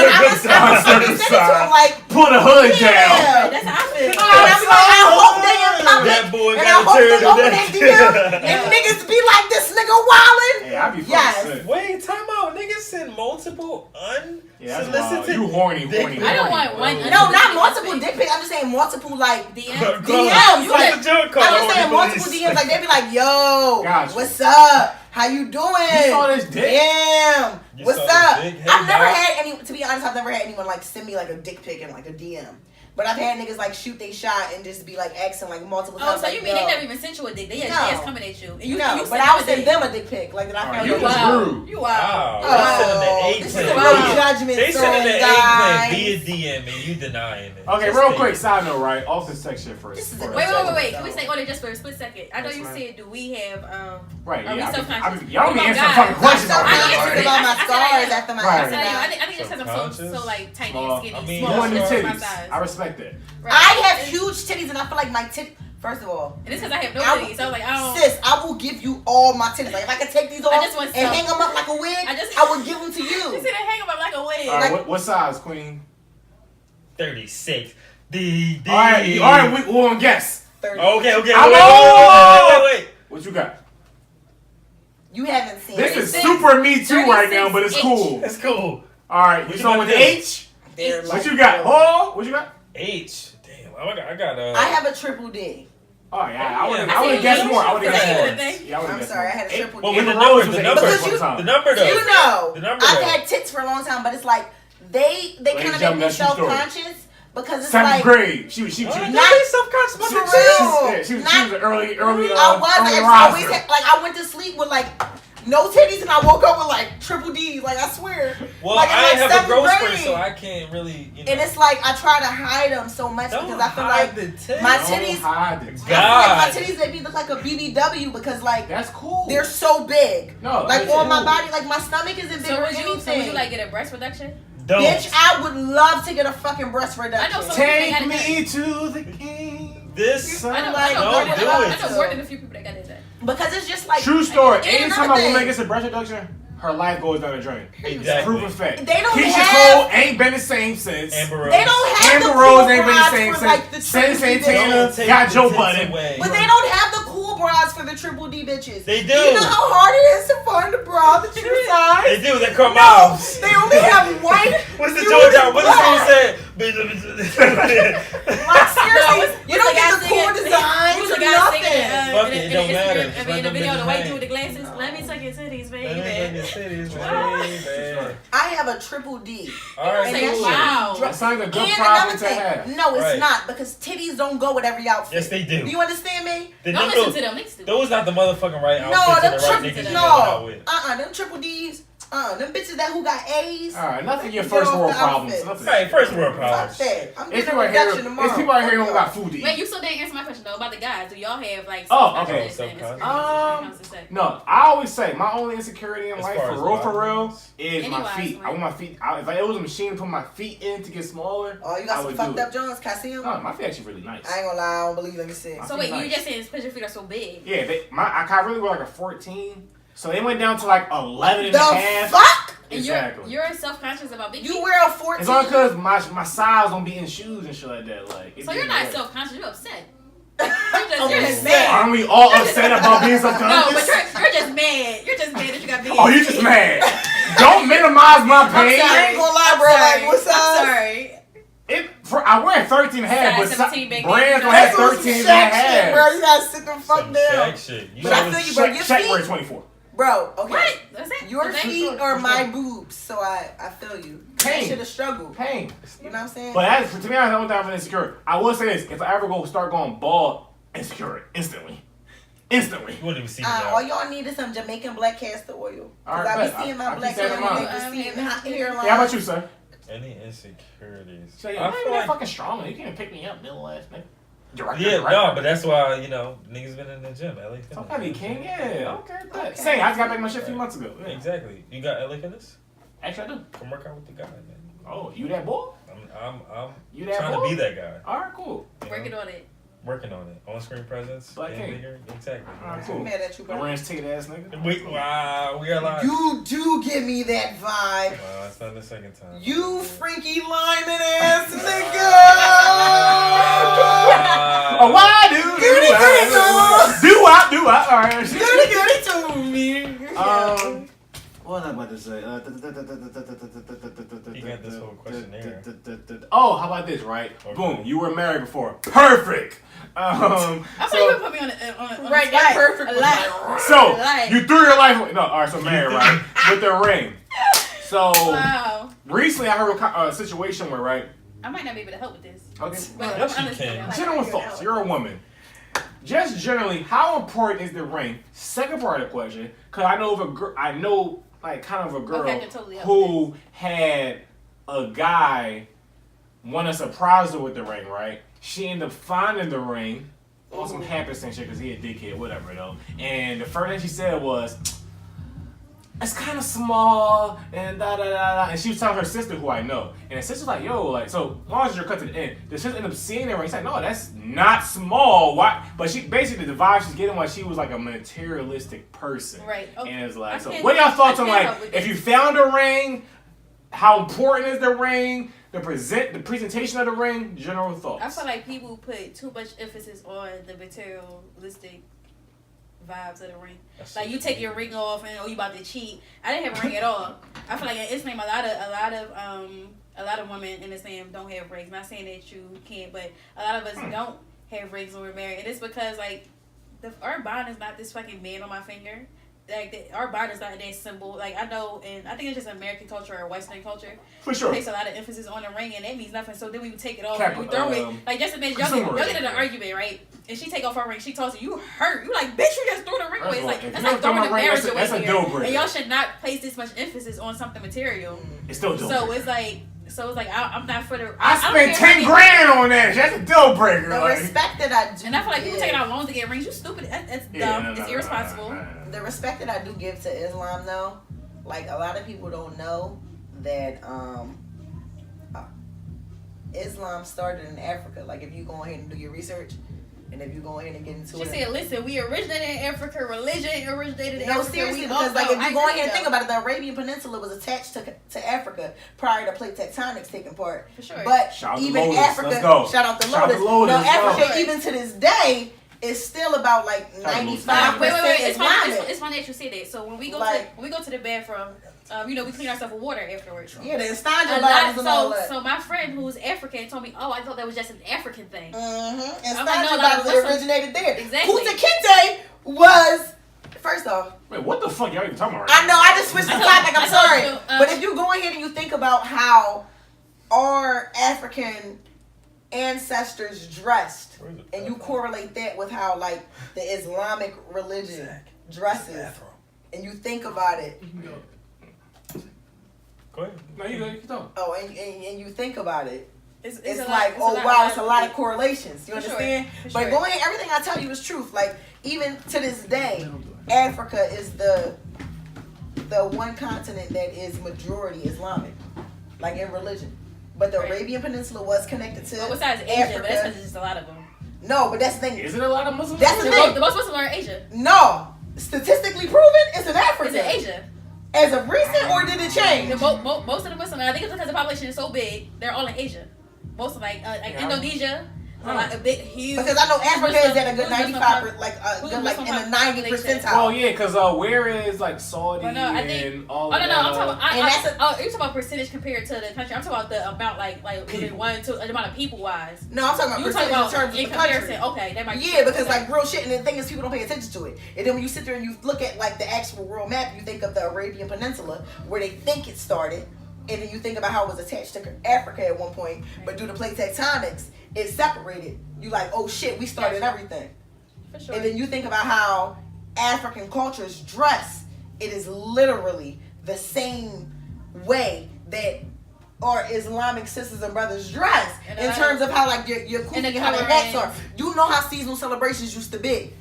I'm gonna send it to him like, Pull the hood down. yeah. That's how I feel. And I'm like, I hope they in public. That boy And I got a hope they turn open today. their DM and niggas be like, this nigga wildin'. Hey, I be fucking Yes. sick. Wait, time out. Niggas send multiple Yeah, that's unsolicited. wild. You horny. I don't want one. No, not multiple dick pic. I'm just saying multiple like DM. DMs. You Like, like the joke call. I'm just saying multiple DMs. Like they be like, yo, Gotcha. what's up? How you doing? You saw this dick? Damn. You What's saw this up? dick? Hey, I've never dog. had any. To be honest, I've never had anyone like send me like a dick pic in like a DM. But I've had niggas like shoot they shot and just be like asking like multiple Oh, times. so like, you mean yo. they never even sent you a dick? They No. just coming at you. And you, No, you but I would send them a dick pic like that I Alright, found. you on just Google. rude. You Wow. wild. They sending the Oh, eggplant. this is a Wow. real judgment They zone, sending the guys. eggplant via DM and you denying it. Okay, Just real say quick, it. side note, right? Off the section first. This is a Wait. Judgment Can we zone. stay on it just for a split second? I know Yes, you ma'am. said, do we have, Right, are we yeah. self-conscious? Y'all be Oh my answering God. fucking questions I'm already. I so answered already. it. about my I said scars I- after my Right. accident. I think it's because I'm so like tiny and skinny. I mean, You small, want the for my titties. size. I respect that. Right. I have huge titties and I feel like my titties. First of all, And it's because I have no I- titties. So I was like, I don't. sis, I will give you all my titties. Like if I could take these off I just want and some. hang them up like a wig, I I would give them to You you. see they hang them up like a wig. All right, Like- what size, Queen? 36. All right, we won't guess. 30. Okay. Wait. What you got? You haven't seen This it. is super me too right now, but it's 36H. cool. That's cool. All right, you What you starting about with to do? H? They're What like- you got? Oh, what you got? H. Damn. I got I have a triple D. Oh yeah, I would I have said guessed H. more. I would have Is guessed that more. even a thing? Yeah, I would have I'm guessed sorry, I more. had a triple Well, D. with the Amber Rose number, was the an number, H Because one you- time. the number though. You know, The number, I've though. had tits for a long time, but it's like they Ladies kind and of gentlemen, make me that's your story. self-conscious because it's Seventh like grade. She was not self-conscious for She real. was an early I was. early I always riser. had, like I went to sleep with like no titties and I woke up with like triple D's. Like I swear. Well, like, in, I like, have a seventh growth spurt, grade. so I can't really, you know. And it's like I try to hide them so much Don't because I feel hide like the tits. my Don't titties. hide the I tits. feel like God. my titties they be look like a BBW because like That's cool. they're so big. No, Like that's on my cool. body, like my stomach isn't big So or would anything. you like get a breast reduction? Don't. Bitch, I would love to get a fucking breast reduction. I know some- Take me to the king. This. I know, Like, I don't know, do I it. know more than a few people that got that. because it's just like True story. And Anytime another a woman thing. gets a breast reduction, her life goes down the drain. Exactly. Proven fact. They don't Keisha have- Cole ain't been the same since. Amber Rose. They don't have Amber the Rose cool ain't been the bras same for, like, the since. triple Sen D Santana Don't take got the Joe tits Budden. away. But they don't have the cool bras for the triple D bitches. They do. You know how hard it is to find a bra that your size? They do. They come No, out. they only have white. What's the nude, Georgia? What black. does someone say? Like seriously, you don't get the cool designs Who's or the guy singing? nothing. Fuck it, it don't matter. Just I mean, let the them video, the bitches white hang. dude with the glasses. Let me suck your titties, baby. Baby. I have a triple D. All right, And Say, that cool. wow. shit That sounds like a good And problem another to thing, have. no, it's Right. not because titties don't go with every outfit. Yes, they do. Do you understand me? Then Don't them listen to those- them. Niggas do. Those not the motherfucking right No, outfits them and the right triple niggas you going out no, with. them triple D's, them bitches that who got A's. All right, nothing your Get first off world the problems. outfit. Nothing. Right, first world Fuck problems. that. I'm It's getting a people out reduction here. tomorrow. It's people out here who Fuck got y'all. foodie. Wait, you still didn't answer my question though about the guys. Do y'all have like? Oh, okay. Self-conscious? No, I always say my only insecurity in As life, far as for real, bodies. is my Anyways, feet. right. I want my feet. If it was a machine to put my feet in to get smaller, Oh, you I got some would fucked do up it. Jones? Can I see 'em? No, my feet actually really nice. I ain't gonna lie, I don't believe. Let me see. So wait, you Nice. just saying because your feet are so big. Yeah, I really wear like a 14, so they went down to like 11 and The a half. fuck? And Exactly. you're self-conscious about big feet. You wear a 14? It's all because my size don't be in shoes and shit like that. Like, it So you're didn't not work. self-conscious. You're upset. I'm You're just just mad. Aren't we all upset about being No, self-conscious? but you're just mad. You're just mad that you got big. Oh, you just mad. Don't minimize my pain. I ain't gonna lie, bro. Like, what's up? I'm sorry. I wear 13 and a half, but 17 big brands don't That's have some 13 and a Shaq half. shit, bro. You gotta sit the fuck Some down. Shaq shit. You But I know feel you, bro. Your Shaq wear feet, 24. bro. Okay. What? That's it? Your Okay. feet are my boobs, so I feel you. Pain. That shit a struggle. Pain. You know what I'm saying? But as, to me, I don't think I'm insecure. I will say this: if I ever start going bald, insecure instantly. You wouldn't even see me all y'all need is some Jamaican black castor oil. Cause Alright, I be bet. seeing I my black keep that in mind. castor oil, seeing hot hairline. Yeah, how about you, sir? Any insecurities? So, yeah, I I'm feel not like, fucking strong. You can't pick me up, middle ass nigga. Director, yeah, director. no, but that's why, you know, niggas been in the gym. LA Fitness. Okay, king, yeah. Okay, bet. Okay. Say, I just got back my shit a few months ago. Yeah. Exactly. You got LA Fitness? Actually, I do. Come work out with the guy, man. Oh, you that boy? I'm You that trying boy? to be that guy. All right, cool. you Working know? on it. Working on it. On-screen presence. Black being King. bigger. Exactly. All right, I'm cool. mad at you, bro. Orange tit ass nigga. Wait, wow, we are live. You do give me that vibe. Wow, it's not the second time. You freaky lineman ass nigga. Oh, why do Goody, goody, do I? All right. Goody goody to me. What am I about to say? He got this whole questionnaire. Oh, how about this, right? Okay. Boom, you were married before. Perfect. I thought you would put me on Right, that perfect was like, So, Like- you threw your life away. No, all right, so married, right? With the ring. So, Wow. recently I heard a situation where, right? I might not be able to help with this. Okay. But Yes, I'm you understanding. can. Like, General thoughts. You're a woman. Just generally, how important is the ring? Second part of the question, because I know of a girl. I know like kind of a girl Okay, I can totally help who had a guy want to surprise her with the ring. Right? She ended up finding the ring on some happenstance shit because he a dickhead, whatever though. And the first thing she said was, "It's kind of small," and da da da da. And she was telling her sister, who I know, and the sister's like, "Yo, like, so long as you're cut to the end." The sister ended up seeing it, and she's like, "No, that's not small." Why? But she basically the vibe she's getting was she was like a materialistic person, Right. Okay. And it's like, I so can't- what are y'all thoughts I on can't like help with if this. you found a ring? How important is the ring? The presentation of the ring. General thoughts. I feel like people put too much emphasis on the materialistic vibes of the ring. That's Like so you take your ring off and you about to cheat. I didn't have a ring at all. I feel like in Islam a lot of women in Islam don't have rings. Not saying that you can't, but a lot of us don't have rings when we're married. And it's because like our bond is not this fucking man on my finger. Like our bond is not that symbol. Like I know, and I think it's just American culture or Western culture. For sure. Place a lot of emphasis on the ring, and that means nothing. So then we would take it off Cap- and we throw it. Like just imagine y'all get in an argument, right? And she take off her ring. She tosses you. You hurt. You like, bitch, you just threw the ring away. It's like If that's you like don't throw throwing my the ring, marriage that's a away deal here. breaker. And y'all should not place this much emphasis on something material. It's still a deal So breaker. it's like. So it's like I'm not for the. I don't spent care 10 how grand on that. That's a deal breaker. The like. respect that I do. And I feel like people give- taking out loans to get rings. You stupid. That's Yeah, dumb. It's irresponsible. The respect that I do give to Islam, though, like a lot of people don't know that Islam started in Africa. Like if you go ahead and do your research, and if you go ahead and get into She it, said, "Listen, we originated in Africa. Religion originated in no, Africa. seriously, We because all like know." if you I go agree, ahead and though. think about it, the Arabian Peninsula was attached to Africa prior to plate tectonics taking part. For sure. But Shout out to even Lotus. Africa, Let's go. shout out to Shout out to Lotus. Lotus. Now Let's go. Africa, even to this day, is still about like Shout out to Lotus. 95% Wait. It's funny. Islamic. It's funny that you say that. So when we go Like- when we go to the bathroom, we clean ourselves with water afterwards. Yeah, the A Estanja lot, bottles and all that. so my friend who was African told me, "Oh, I thought that was just an African thing." Mm-hmm. And I'm like, no, Estanja like, bottles listen. originated there. Exactly. Kunta Kinte was, first off, Wait, what the fuck y'all even talking about right I know, I just switched the I told- topic, I'm I told sorry. you, But if you go ahead and you think about how our African ancestors dressed, Where's the and you bathroom? correlate that with how like the Islamic religion dresses, and you think about it, Go ahead. No, you good. You can talk. oh, and you think about it, It's it's a lot- like, it's a oh lot- wow, it's a lot of correlations. You For sure. understand? For But sure. go ahead, everything I tell you is truth. Like even to this day, Africa is the one continent that is majority Islamic, like in religion. But the Right. Arabian Peninsula was connected to Well, besides Asia, Africa. but that's because there's just a lot of them. No, but that's the thing. Is it a lot of Muslims? That's the The thing. most Muslims are in Asia. No, statistically proven, it's in Africa. It's in Asia. As of recent, or did it change? Most of the Muslims, I think it's because the population is so big, they're all in Asia. Most of like Yeah. Indonesia, Like a big, huge. Because I know Africa is at a good 95, like good, like in the 90 percentile. Oh yeah, because where is like Saudi and all of that? I'm talking about. You're talking about percentage compared to the country. I'm talking about the amount, like the amount of people wise. No, I'm talking about percentage in terms of the country. Okay, that might. Yeah, because like real shit, and the thing is, people don't pay attention to it. And then when you sit there and you look at like the actual world map, you think of the Arabian Peninsula where they think it started. And then you think about how it was attached to Africa at one point, but due to plate tectonics, it separated. You like, oh shit, we started everything. For sure. And then you think about how African cultures dress. It is literally the same way that our Islamic sisters and brothers dress in terms of how like your kufi, how the hats are. You know how seasonal celebrations used to be.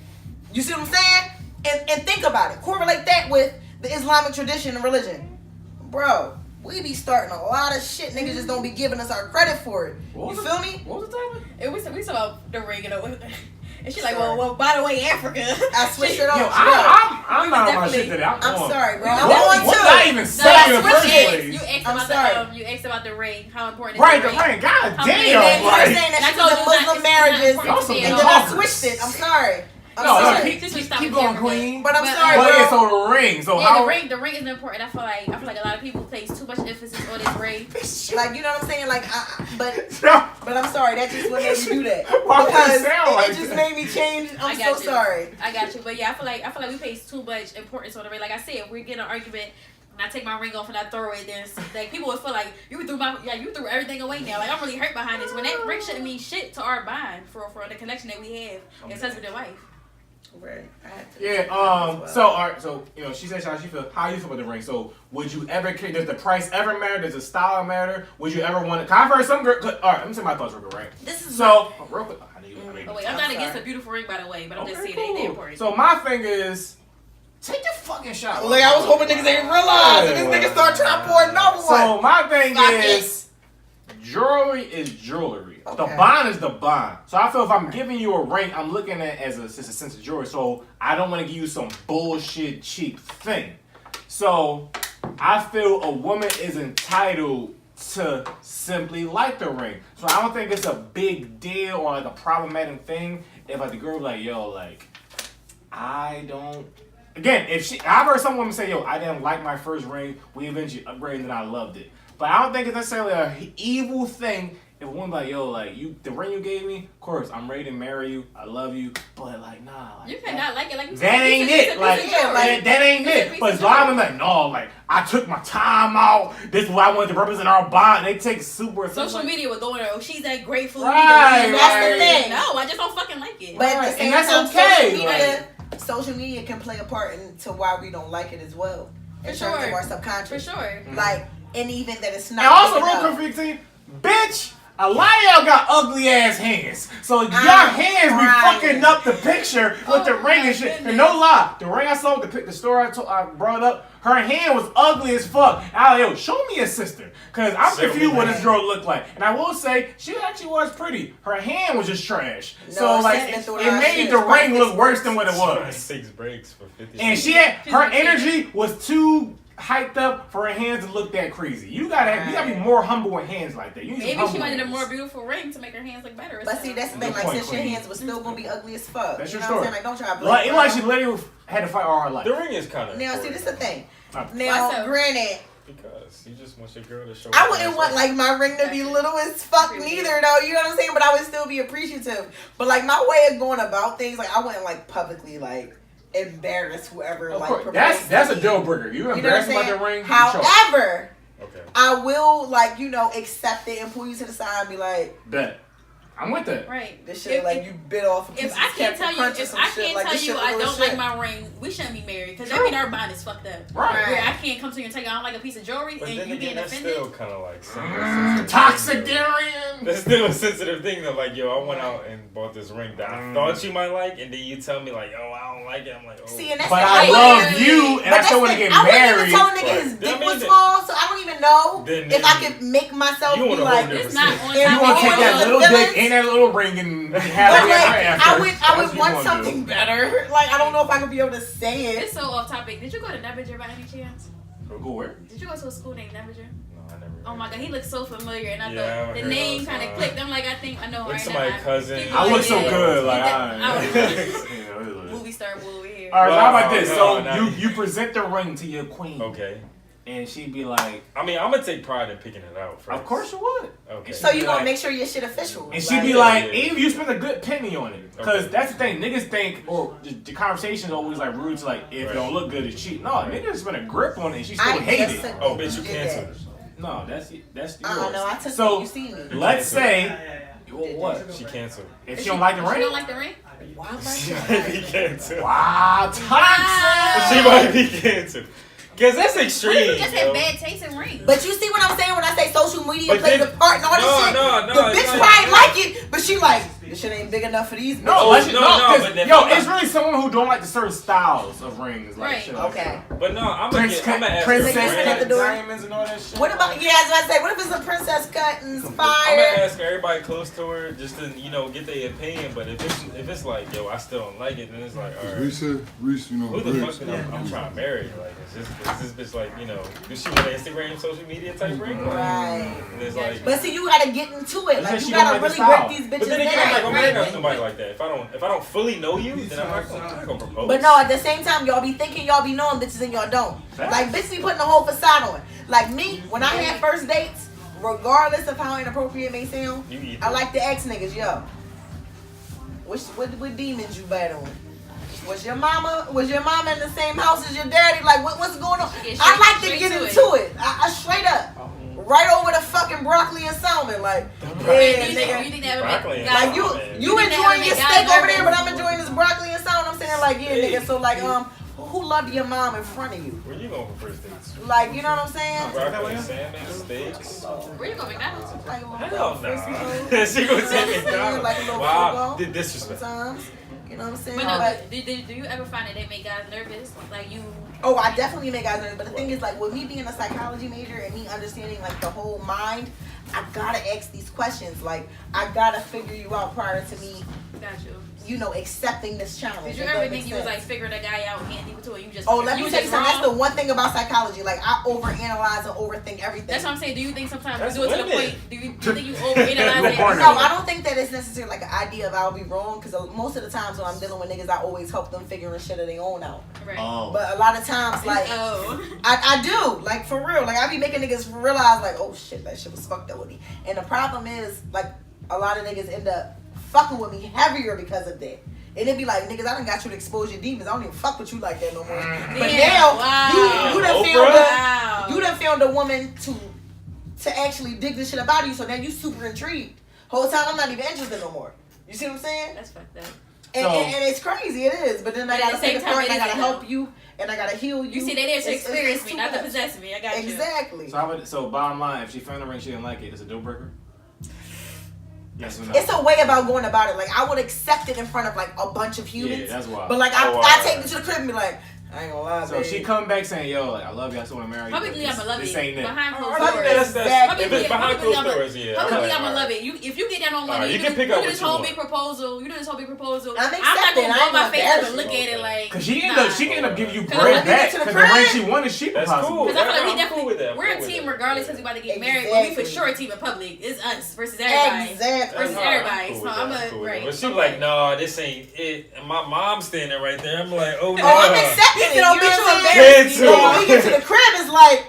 You see what I'm saying? And think about it. Correlate that with the Islamic tradition and religion, bro. We be starting a lot of shit. Niggas just don't be giving us our credit for it. You feel me? What was the topic? We saw about the ring and she's like, well, by the way, Africa. I switched it up. Yo, I'm not on my shit today. I'm sorry, bro. What did I even say in the first place? You asked about the ring. How important is the ring? Right, the ring. God damn. And then you were saying that she was in Muslim marriages. And then I switched it. I'm sorry. Keep going, Queen. But I'm sorry, bro. Yeah, so the ring. So how the ring is important. I feel like a lot of people place too much emphasis on this ring. Like, you know what I'm saying? Like, but I'm sorry. That just what made me do that because it just made me change. I'm so sorry. I got you. But yeah, I feel like we place too much importance on the ring. Like I said, if we get in an argument. And I take my ring off and I throw it, then like people would feel like you threw everything away now. Like I'm really hurt behind this. When that ring shouldn't mean shit to our bond for the connection that we have as husband and wife. Right. Yeah. So all right. So you know, she said how she feel. How you feel about the ring? So would you ever? Does the price ever matter? Does the style matter? Would you ever want to? I've heard some girl. All right. Let me say my thoughts real quick. Right. This is so real quick. I'm not against a beautiful ring, by the way, but I'm just saying it ain't that important. So my thing is. Take your fucking shot. Like I was hoping niggas ain't realize and this nigga start trying to pour another one. So my thing is, jewelry is jewelry. Okay. The bond is the bond. So I feel if I'm giving you a ring, I'm looking at it as a sense of jewelry. So I don't want to give you some bullshit cheap thing. So I feel a woman is entitled to simply like the ring. So I don't think it's a big deal or like a problematic thing if like the girl like, yo, like I don't. Again, I've heard some women say, yo, I didn't like my first ring, we eventually upgraded and I loved it. But I don't think it's necessarily an evil thing if a woman like, yo, like, the ring you gave me, of course, I'm ready to marry you, I love you, but like, nah. Like, you cannot like it. Like you that ain't it. Like, that ain't it. But a lot of them like, no, like, I took my time out, this is what I wanted to represent our bond, they take super. Social media was going there, oh, she's that grateful. Right, that's the thing. No, I just don't fucking like it. But and that's okay. Social media can play a part into why we don't like it as well. In terms of our subconscious. For sure. Like, and even that it's not. And also, real quick, team, bitch, a lot of y'all got ugly ass hands. So your hands be fucking up the picture with the ring and shit. And no lie, the ring I saw, the story I brought up, her hand was ugly as fuck. I was like, yo, show me a sister. Because I'm confused what this girl looked like. And I will say, she actually was pretty. Her hand was just trash. No, so, like, it made the ring look worse than what it was. 6 breaks for 50. And her energy was too hyped up for her hands to look that crazy. You gotta be more humble with hands like that. Maybe she wanted a more beautiful ring to make her hands look better. But see, that's the thing. Like, since your hands was still gonna be ugly as fuck. That's your know story. What I'm saying? Like, don't try to blame. Like she literally had to fight all her life. The ring is kind of. Now, see, this is the thing. Now, granted. Because you just want your girl to show. I wouldn't want like my ring to be little as fuck neither, though. You know what I'm saying? But I would still be appreciative. But like my way of going about things, like I wouldn't like publicly like embarrass whoever. Like that's a deal breaker. You embarrass about the ring. However, I will like accept it and pull you to the side and be like, bet. I'm with that. Right. This shit like you bit off. If I can't tell you, I don't like my ring, we shouldn't be married because that means our bond is fucked up. Right. Where I can't come to you and tell you I don't like a piece of jewelry but and you being offended. That's still kind of like toxic Darien. That's still a sensitive thing though. Like yo, I went out and bought this ring that I thought you might like, and then you tell me like, oh, I don't like it. I'm like, oh. See, and that's but I love you, and I still want to get married. I wouldn't even tell a nigga his dick was small, so I don't even know if I could make myself be like, it's not on time. You want to take that little dick and that little ring and I would want something better. Like I don't know if I could be able to say it. It's so off topic. Did you go to Nevager by any chance? Go where? Did you go to a school named Nevager? No, I Oh my god, he looks so familiar, and I thought the name kind of clicked. I'm like, I think I know her. Like somebody's cousin. I look so good, like movie star boy over here. All right, how about this? So you present the ring to your queen. Okay. And she'd be like, I mean, I'm gonna take pride in picking it out first. Of course you would. Okay. So you gonna make sure your shit official. And she'd be like, Eve, you spent a good penny on it. Because that's the thing, niggas think, or the conversation's always like rude to like, if it don't look good, it's cheap. No, niggas spent a grip on it and she still hate it. Oh, bitch, you canceled it. No, that's yours. No, I took so, you see me. Let's say, what? She canceled. If she don't like the ring? She don't like the ring? She might be canceled. Wow, toxic! She might be canceled. Cause that's extreme. What if you just have bad taste in rings? But you see what I'm saying when I say social media plays a part and all this shit? No, the bitch probably like it, but she like, this shit ain't big enough for these bitches. No, it's really someone who don't like the certain styles of rings. Like right. Shit Okay. But no, I'm gonna ask princess at the door. Diamonds and all that shit. What about, yeah, as I say, what if it's a princess cut inspired? I'm gonna ask everybody close to her just to, get their opinion. But if it's like, yo, I still don't like it, then it's like, all right. Reese, who the fuck I'm trying to marry? Like, is this bitch like, does she want an Instagram, social media type ring? Right. It's like, but see, you gotta get into it. Like, you gotta really break these bitches down. But then again, I'm not gonna marry somebody like that. If I don't fully know you, then I'm not gonna propose. But no, at the same time, y'all be thinking y'all be knowing bitches and y'all don't. Like, bitches be putting a whole facade on. Like me, when I had first dates, regardless of how inappropriate it may sound, I like the ex niggas, yo. What demons you battling? Was your mama in the same house as your daddy? Like, what's going on? I like to get into it. I straight up. Right over the fucking broccoli and salmon, like, yeah, nigga. You think that would make like you enjoying your steak over there, but I'm enjoying this broccoli and salmon. I'm saying like, yeah, nigga. So like, who loved your mom in front of you? Where you going for first dates? Like, you know what I'm saying? Broccoli and salmon, steaks. Where you going, McDonald's? Like, hell no. She gonna say McDonald's. Like a little wow, disrespect. Sometimes. You know what I'm saying? But no, do you ever find that they make guys nervous? Like you? Oh, I definitely make guys nervous. But the thing is, like, with me being a psychology major and me understanding like the whole mind, I gotta ask these questions. Like, I gotta figure you out prior to me. Got you. Accepting this challenge. Did you ever think you was like figuring a guy out and deep into it? You just let me tell you something. That's the one thing about psychology. Like, I overanalyze and overthink everything. That's what I'm saying. Do you think sometimes you do it to the point? Do you think you overanalyze it? No, I don't think that it's necessarily like an idea of I'll be wrong, because most of the times when I'm dealing with niggas, I always help them figuring shit of their own out. Right. Oh. But a lot of times, like, I do, like, for real. Like, I be making niggas realize, like, oh shit, that shit was fucked up with me. And the problem is, like, a lot of niggas end up fucking with me heavier because of that. And it'd be like, niggas, I done got you to expose your demons. I don't even fuck with you like that no more. But now, you done found a woman to actually dig this shit about you, so now you super intrigued. Whole time, I'm not even interested no more. You see what I'm saying? That's fucked up. And it's crazy, it is. But then I gotta take a point, I gotta help you, and I gotta heal you. You see, they there to experience me, not to possess me. I got you. Exactly. So bottom line, if she found a ring she didn't like it, it's a deal breaker? Yes or no? It's a way about going about it. Like, I would accept it in front of like a bunch of humans. Yeah, that's wild. But like, I take it to the crib and be like, I ain't gonna lie. So she come back saying, "Yo, like, I love you. I still want to marry you." Publicly, I'ma love you. This ain't it. Behind closed doors. If it's behind closed doors, yeah. Publicly, I'ma love it. If you get down on one, you can pick up this whole big proposal. You do this whole big proposal. I'm not gonna blow my face up and look at it like. Cause she can end up giving you bread back. Cause the ring she wanted, she that's cool. Because I feel like we definitely we're a team regardless because we about to get married. But we for sure a team in public. It's us versus everybody. Versus everybody. So I'm a right. But she was like, no, this ain't it. And my mom's standing right there. I'm like, oh no. I'm accepting it. You know what I'm saying? When we get to the crib, it's like,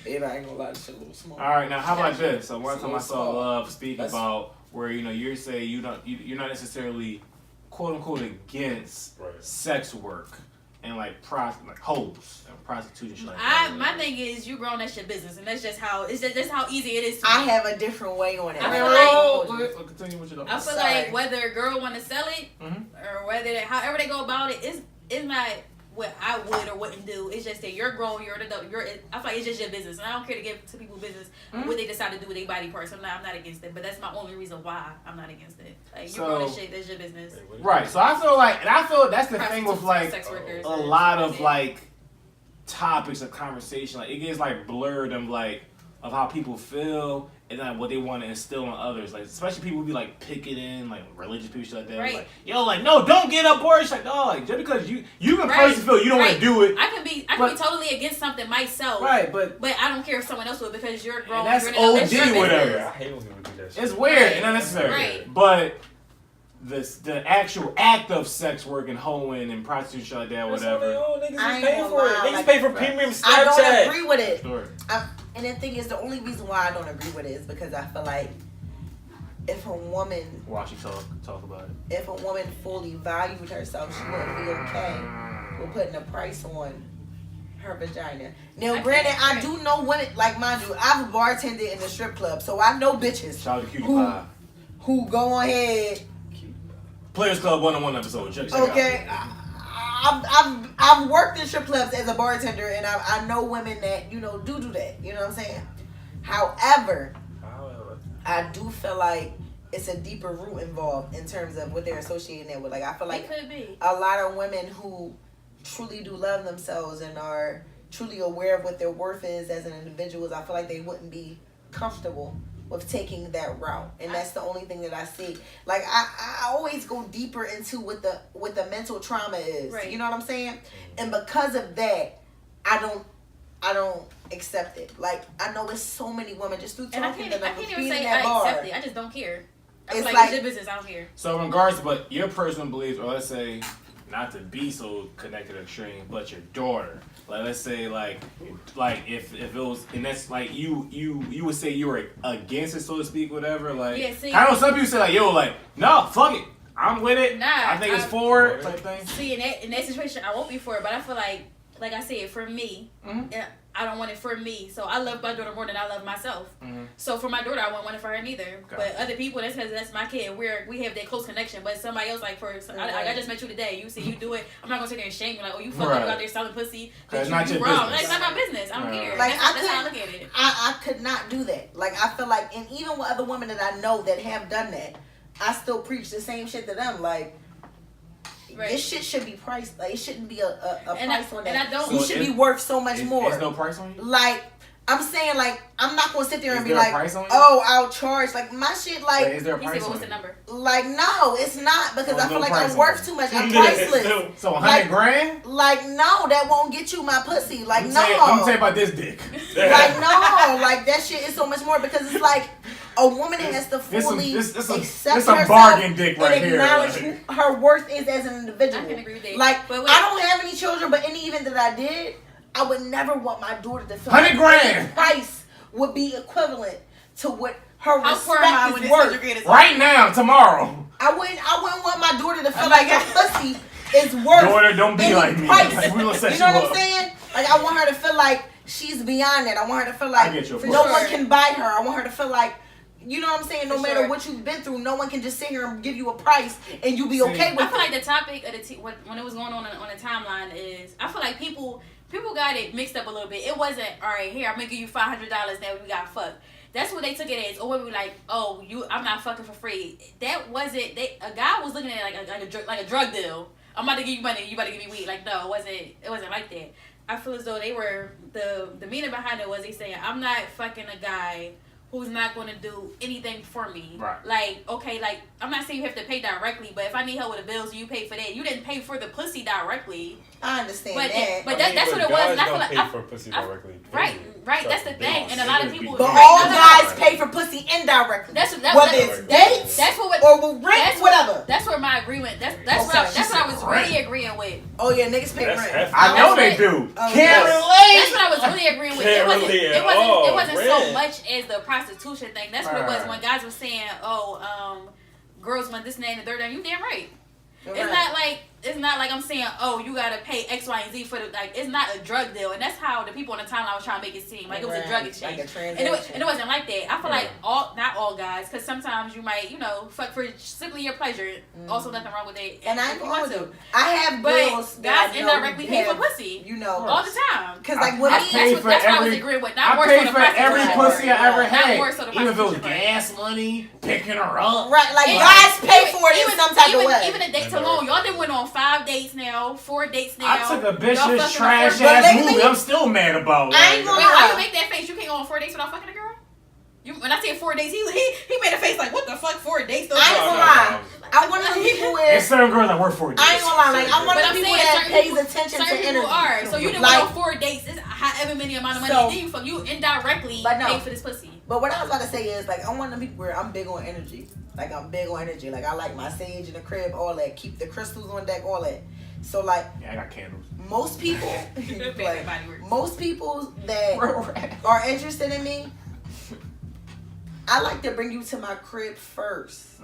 babe, I ain't gonna lie, this shit a little small. All right, now how about this? So one time I saw Love speak about where you say you're not necessarily quote unquote against sex work and like hoes and prostitution. My thing is you growing that shit business, and that's just how that's how easy it is. I have a different way on it. I feel like whether a girl want to sell it or whether however they go about it, it's not what I would or wouldn't do. It's just that you're grown, you're an adult. I feel like it's just your business, and I don't care to give to people business what they decide to do with their body parts. I'm not against it, but that's my only reason why I'm not against it. Like you're growing shit, that's your business. Right. So I feel that's the thing with like a lot of like topics of conversation. Like it gets like blurred of how people feel and like what they want to instill on others, like especially people who be like picketing, like religious people, shit like that. Right. Like, yo, like no, don't get abortion. Like, no, like just because you can personally feel you don't want to do it. I can be totally against something myself. Right, but I don't care if someone else will because you're grown. And that's you're OD, whatever. I hate when people do that shit. It's weird and unnecessary. Right. But the actual act of sex work and hoeing and prostitution like that, whatever. Niggas pay for it. Niggas pay for premium Snapchat. I don't agree with it. Sure. And the thing is, the only reason why I don't agree with it is because I feel like if a woman, Watch you talk about it. if a woman fully valued herself, she wouldn't be okay with putting a price on her vagina. Now, granted, I do know women, like mind you, I've bartended in the strip club, so I know bitches Shout out to Cutie Pie. who go ahead. Players Club 101 episode. Check it Okay, out. I've worked in strip clubs as a bartender, and I know women that do that. You know what I'm saying? However, I do feel like it's a deeper root involved in terms of what they're associating it with. Like I feel like it could be a lot of women who truly do love themselves and are truly aware of what their worth is as an individual. I feel like they wouldn't be comfortable with taking that route, and that's the only thing that I see. Like I always go deeper into what the mental trauma is. Right. You know what I'm saying? And because of that, I don't accept it. Like I know it's so many women just through and I talking can't that even being in say that I bar. accept it. I just don't care. I feel It's like like- it's your business. I don't care. So in regards to but your personal beliefs, or let's say not to be so connected to extreme, but your daughter. Like let's say like if it was, and that's like you would say you were against it, so to speak, whatever. Like Yeah, see- I know some people say like yo, like no, fuck it, I'm with it. Nah, I think it's forward type thing. See, in that situation, I won't be for it, but I feel like I said, for me, I don't want it for me. So I love my daughter more than I love myself. So for my daughter, I won't want it for her neither. Gotcha. But other people, that's because that's my kid. We have that close connection. But somebody else, like I just met you today. You see, you do it. I'm not gonna sit there and shame you like, oh, you fucking out there selling pussy. That's Bitch, not you your wrong. business. Like, it's not my business. I don't care. Like That's how I look at it. I could not do that. Like I feel like, and even with other women that I know that have done that, I still preach the same shit to them. Like this shit should be priced. Like it shouldn't be a price on that. And I don't. You should be worth so much more. There's no price on you. Like I'm saying, like I'm not gonna sit there and Is be there a like, price on you? oh, I'll charge. Like my shit, like Is there a He price said, on what's you? the number? like no, it's not because There's I feel no like price I'm on worth it. too much. I'm priceless. So 100 Like- grand? Like no, that won't get you my pussy. Like I'm no. tell you about this dick. Like no, like that shit is so much more because it's like a woman that has to This fully this accept some herself bargain dick right and here. acknowledge Like. who her worth is as an individual. I can agree with that. Like But wait. I don't have any children, but in the event that I did, I would never want my daughter to feel 100 grand. the price would be equivalent to what her How poor am I respect when is it's worth. 100 Right now, tomorrow. I wouldn't want my daughter to feel like her pussy is worth. Daughter, don't be any like me. price. Like, we gonna set You know you what up. I'm saying? Like I want her to feel like she's beyond that. I want her to feel I like get your no point. one can buy her. I want her to feel like, you know what I'm saying? No For matter sure. what you've been through, no one can just sit here and give you a price and you be See, okay with I feel it. like the topic of when it was going on the timeline is I feel like people got it mixed up a little bit. It wasn't all right. Here, I'm gonna give you $500. Now we got fucked. That's what they took it as. Or we were like, oh, I'm not fucking for free. That wasn't. A guy was looking at it like a drug deal. I'm about to give you money. You about to give me weed. Like no, it wasn't like that. I feel as though they were the meaning behind it was they saying I'm not fucking a guy who's not going to do anything for me. Right. Like, okay, like, I'm not saying you have to pay directly, but if I need help with the bills, you pay for that. You didn't pay for the pussy directly. I understand But that. that's what it was. And I feel Guys like don't pay for pussy directly. right. That's the thing. And a lot of people. But right, all no, no, guys pay for pussy indirectly. Whether it's dates That's what. or with rent, whatever. That's where my agreement. That's Okay. what I was really agreeing with. Oh yeah, niggas pay That's rent. hefty. I know they do. Oh, Can't yes. relate. That's what I was really agreeing with. Can't relate at It wasn't all. so much as the prostitution thing. That's what it was when guys were saying, girls want this, and that, and the third, and you damn right. It's not like I'm saying, oh, you gotta pay X, Y, and Z for the it's not a drug deal, and that's how the people on the timeline was trying to make it seem like it was a drug exchange, like a transaction. and it wasn't like that. I feel like not all guys, because sometimes you might fuck for simply your pleasure. Also, nothing wrong with it. And I ain't if you going want to. I have girls but that guys I know indirectly pay for have, pussy. All the time. Because like with I me, pay That's for what I was every- agreeing with. I Not more pay so the for every prostitution. pussy I ever Not had. more so the Even if it was prostitution. gas money, picking her up. right, like Yeah. guys pay for it in some type of way. Even the dates alone, y'all done went on 5 dates now, 4 dates now. I took a Y'all bitch's fucking trash on 4 But ass lately- movie. I'm still mad about. I ain't Like, gonna Wait, why lie. you make that face? You can't go on 4 dates without fucking a girl? When I said 4 days, he made a face like, what the fuck, 4 days? I ain't gonna lie. I'm one of the people where... There's certain girls that work 4 days. I ain't gonna lie. Like, I'm one of the people that pays attention to energy. Are. So you didn't go 4 dates. It's however many amount of money. So, then you indirectly pay for this pussy. But what I was about to say is, like, I'm one of the people where I'm big on energy. Like, I'm big on energy. Like, I like my sage in the crib, all that. Keep the crystals on deck, all that. So, like... Yeah, I got candles. Most people... like, most people that are interested in me... I like to bring you to my crib first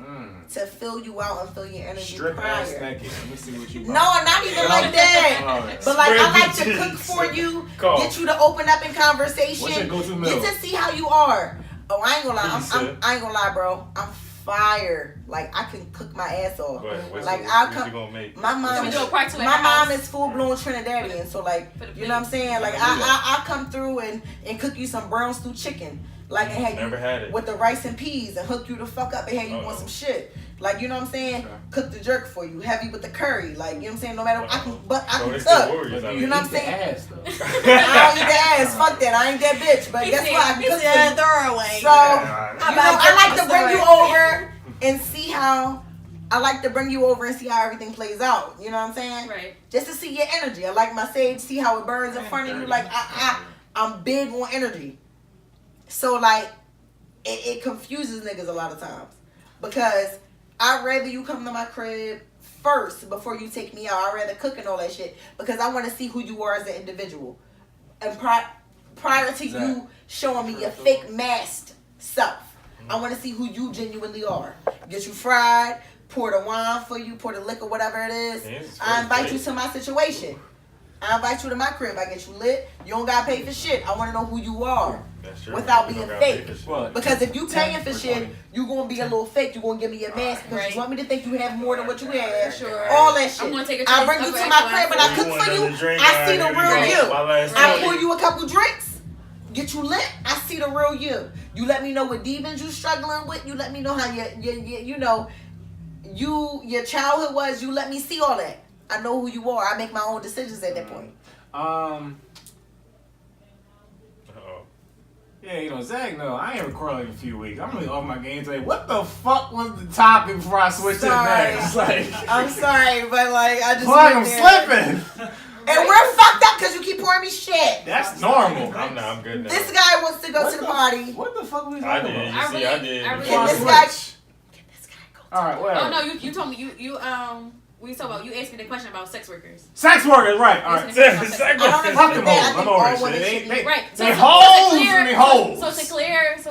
to fill you out and fill your energy Strip prior. ass naked. Let me see what you No, not even like that. But like I like to cook for you, get you to open up in conversation, What's your go-to meal? get to see how you are. Oh, I ain't gonna lie. I ain't gonna lie, bro. I'm fire. Like I can cook my ass off. Like I'll come. My mom is full blown Trinidadian, so like you know what I'm saying. Like I come through and cook you some brown stew chicken. Like and have never had it with the rice and peas and hook you the fuck up and have you want some shit. Like you know what I'm saying? Okay. Cook the jerk for you, heavy with the curry. Like you know what I'm saying? No matter I can cook. You know what I'm saying? Ass, though. I don't eat the ass. Fuck that. I ain't that bitch. But guess what? I can cook the throwaway. So you know, I like to bring you over and see how. I like to bring you over and see how everything plays out. You know what I'm saying? Right. Just to see your energy. I like my sage. See how it burns in front of you. Like I'm big on energy. So, like, it confuses niggas a lot of times. Because I'd rather you come to my crib first before you take me out. I'd rather cook and all that shit. Because I want to see who you are as an individual. And prior to you showing me your fake masked self, I want to see who you genuinely are. Get you fried, pour the wine for you, pour the liquor, whatever it is. I invite you to my situation. I invite you to my crib. I get you lit. You don't got to pay for shit. I want to know who you are. Without being fake. Because if you paying for shit, you going to be a little fake. You going to give me a mask because you want me to think you have more than what you have. Sure. All that shit. I bring you to my crib and I cook for you. I see the real you. I pour you a couple drinks. Get you lit. I see the real you. You let me know what demons you struggling with. You let me know how your childhood was. You let me see all that. I know who you are. I make my own decisions at that point. Yeah, you know, Zach, no, I ain't recording like a few weeks. I'm really off my game today. What the fuck was the topic before I switched to the next? Like, I'm sorry, but like, I just. Like, I'm slipping. And we're fucked up because you keep pouring me shit. That's normal. I'm good now. This guy wants to go to the party. What the fuck was we talking about? I did. Can this guy go? All right, whatever. Oh no, you told me you we talking about, you asked me the question about sex workers. Sex workers, right. All right. Sex workers. Fuck them hoes. I'm over this shit. They hoes. So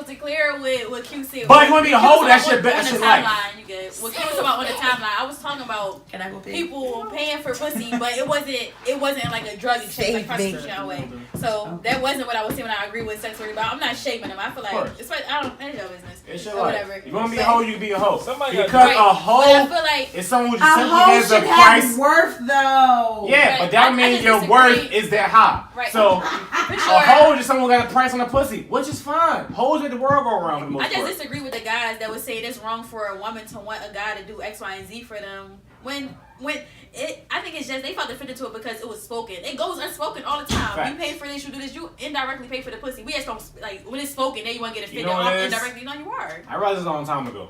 to clear what Q said. But you want to be a hoe, that shit better shit like. You good. What Q was about on the timeline, I was talking about people paying for pussy, but it wasn't like a drug exchange, like prostitution way. So that wasn't what I was saying when I agree with sex workers. But I'm not shaming them. I feel like it's your business. It's your or life. whatever. You want to be a hoe, you can be a hoe. Because a hoe is someone who just simply has a price. Worth though. Yeah, but that means your worth is that high. Right. So a hoe is someone who got a price on a pussy, which is fine. Hoes make the world go around for the most part. I just disagree with the guys that would say it's wrong for a woman to want a guy to do X, Y, and Z for them. When I think it's just they felt offended to it because it was spoken. It goes unspoken all the time. Facts. You pay for this, you do this, you indirectly pay for the pussy. We just don't like when it's spoken. Then you want to get offended indirectly. No, you are. I realized this a long time ago.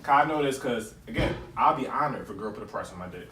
I know this because again, I'll be honored if a girl put a price on my dick.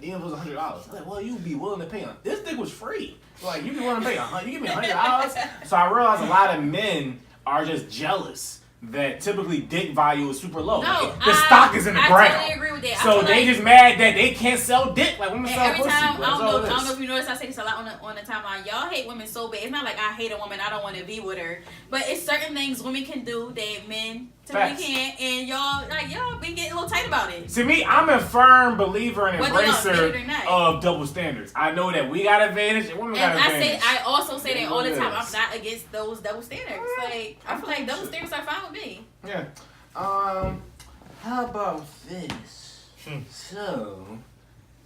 Even if it was $100, I'm like, well, you'd be willing to pay. This dick was free. Like, you be willing to pay $100. You give me $100. So I realized a lot of men are just jealous that typically dick value is super low. No, the stock is in the ground. I totally agree with that. So they just mad that they can't sell dick like women sell pussy. I don't know if you notice, I say this a lot on the timeline. Y'all hate women so bad. It's not like I hate a woman, I don't want to be with her. But it's certain things women can do that men typically can't, and y'all been getting a little tight about it. To me, I'm a firm believer and embracer of double standards. I know that we got advantage and women got advantage. I also say that all the time. I'm not against those double standards. Like, I feel like double standards are fine with me. Yeah. How about this? So,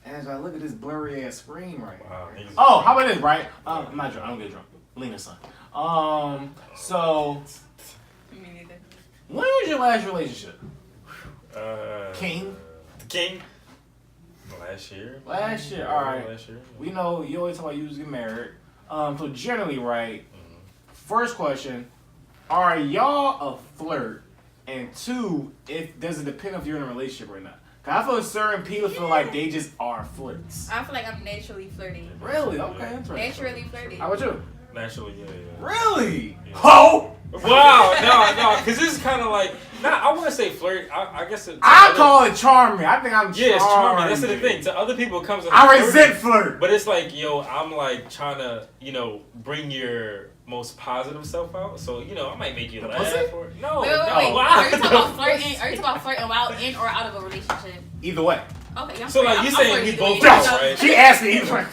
as I look at this blurry ass screen right now. Oh, how about this, right? I'm not drunk. I don't get drunk. Lena's son. So. Me neither. When was your last relationship? King. Last year. All right. Last year. We know you always talk about you was getting married. So generally, right, first question: are y'all a flirt? And two, does it depend if you're in a relationship or not? Cause I feel certain people feel like they just are flirts. I feel like I'm naturally flirty. Really? Okay, interesting. Naturally flirty. How about you? Naturally, yeah. Really? Yeah. Ho! Wow, no, because this is kind of like, I want to say flirt. I guess I call it charming. I think I'm charming. Yeah, it's charming. That's the thing. To other people, it comes. I resent flirt. But it's like, I'm like trying to, bring your most positive self out. So, I might make you laugh. Or, no, wait. Wow. Are you talking about flirting? Are you talking about flirting while in or out of a relationship? Either way. Okay, so like you saying we both out, right? She asked me either way.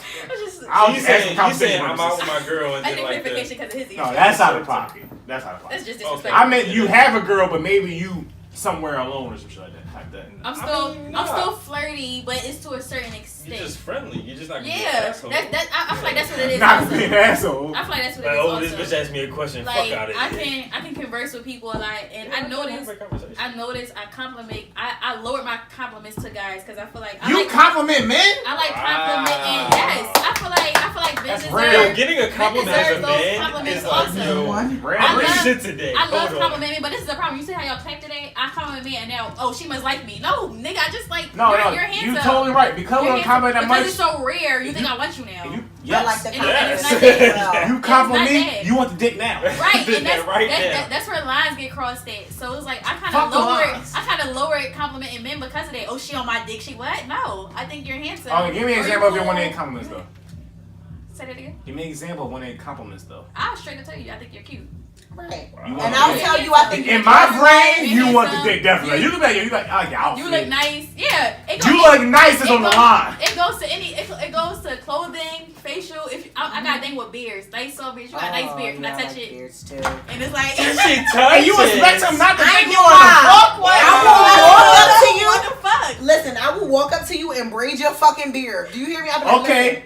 You saying I'm out with my girl and then like that. No, that's out of pocket. That's out of pocket. That's just disrespectful. I meant you have a girl, but maybe you somewhere alone or some shit like that. I'm still flirty, but it's to a certain extent. You're just friendly. You're just not gonna be an I asshole. feel like that's what it is. Not to be an asshole. I feel like that's what it is. Like, this bitch asked me a question. Like, Fuck out of here. I can converse with people a lot, and I notice I compliment. I lower my compliments to guys because I feel like compliment men. I like complimenting. Yes, I feel like bitches rare. Getting a compliment as a man is like shit today. I love complimenting, but this is the problem. You see how y'all connect today? I compliment me and now, she must like me. No, nigga, I just like you're handsome. You're totally right. Because we don't compliment that much. Because it's so rare, you think I want you now. I like the compliment. You compliment me, you want the dick now. Right, and that's where lines get crossed at. So it's like I kind of lower it complimenting men because of that. Oh, she on my dick. She what? No, I think you're handsome. Oh, give me an example of your one day compliments though. Say that again. Give me an example of one day compliments though. I'll straight up tell you, I think you're cute. Right. And I'll tell you, I think in my brain, you want the dick definitely. You look like you look nice. Yeah. You look nice is on the line. It goes to it goes to clothing, facial. If I got a thing with beards, nice so bitch. You got a nice beard. Can I touch it? Beards too. And it's like and you expect him not to think you want to fuck? I will walk up to you. What the fuck? Listen, I will walk up to you and braid your fucking beard. Do you hear me? Okay.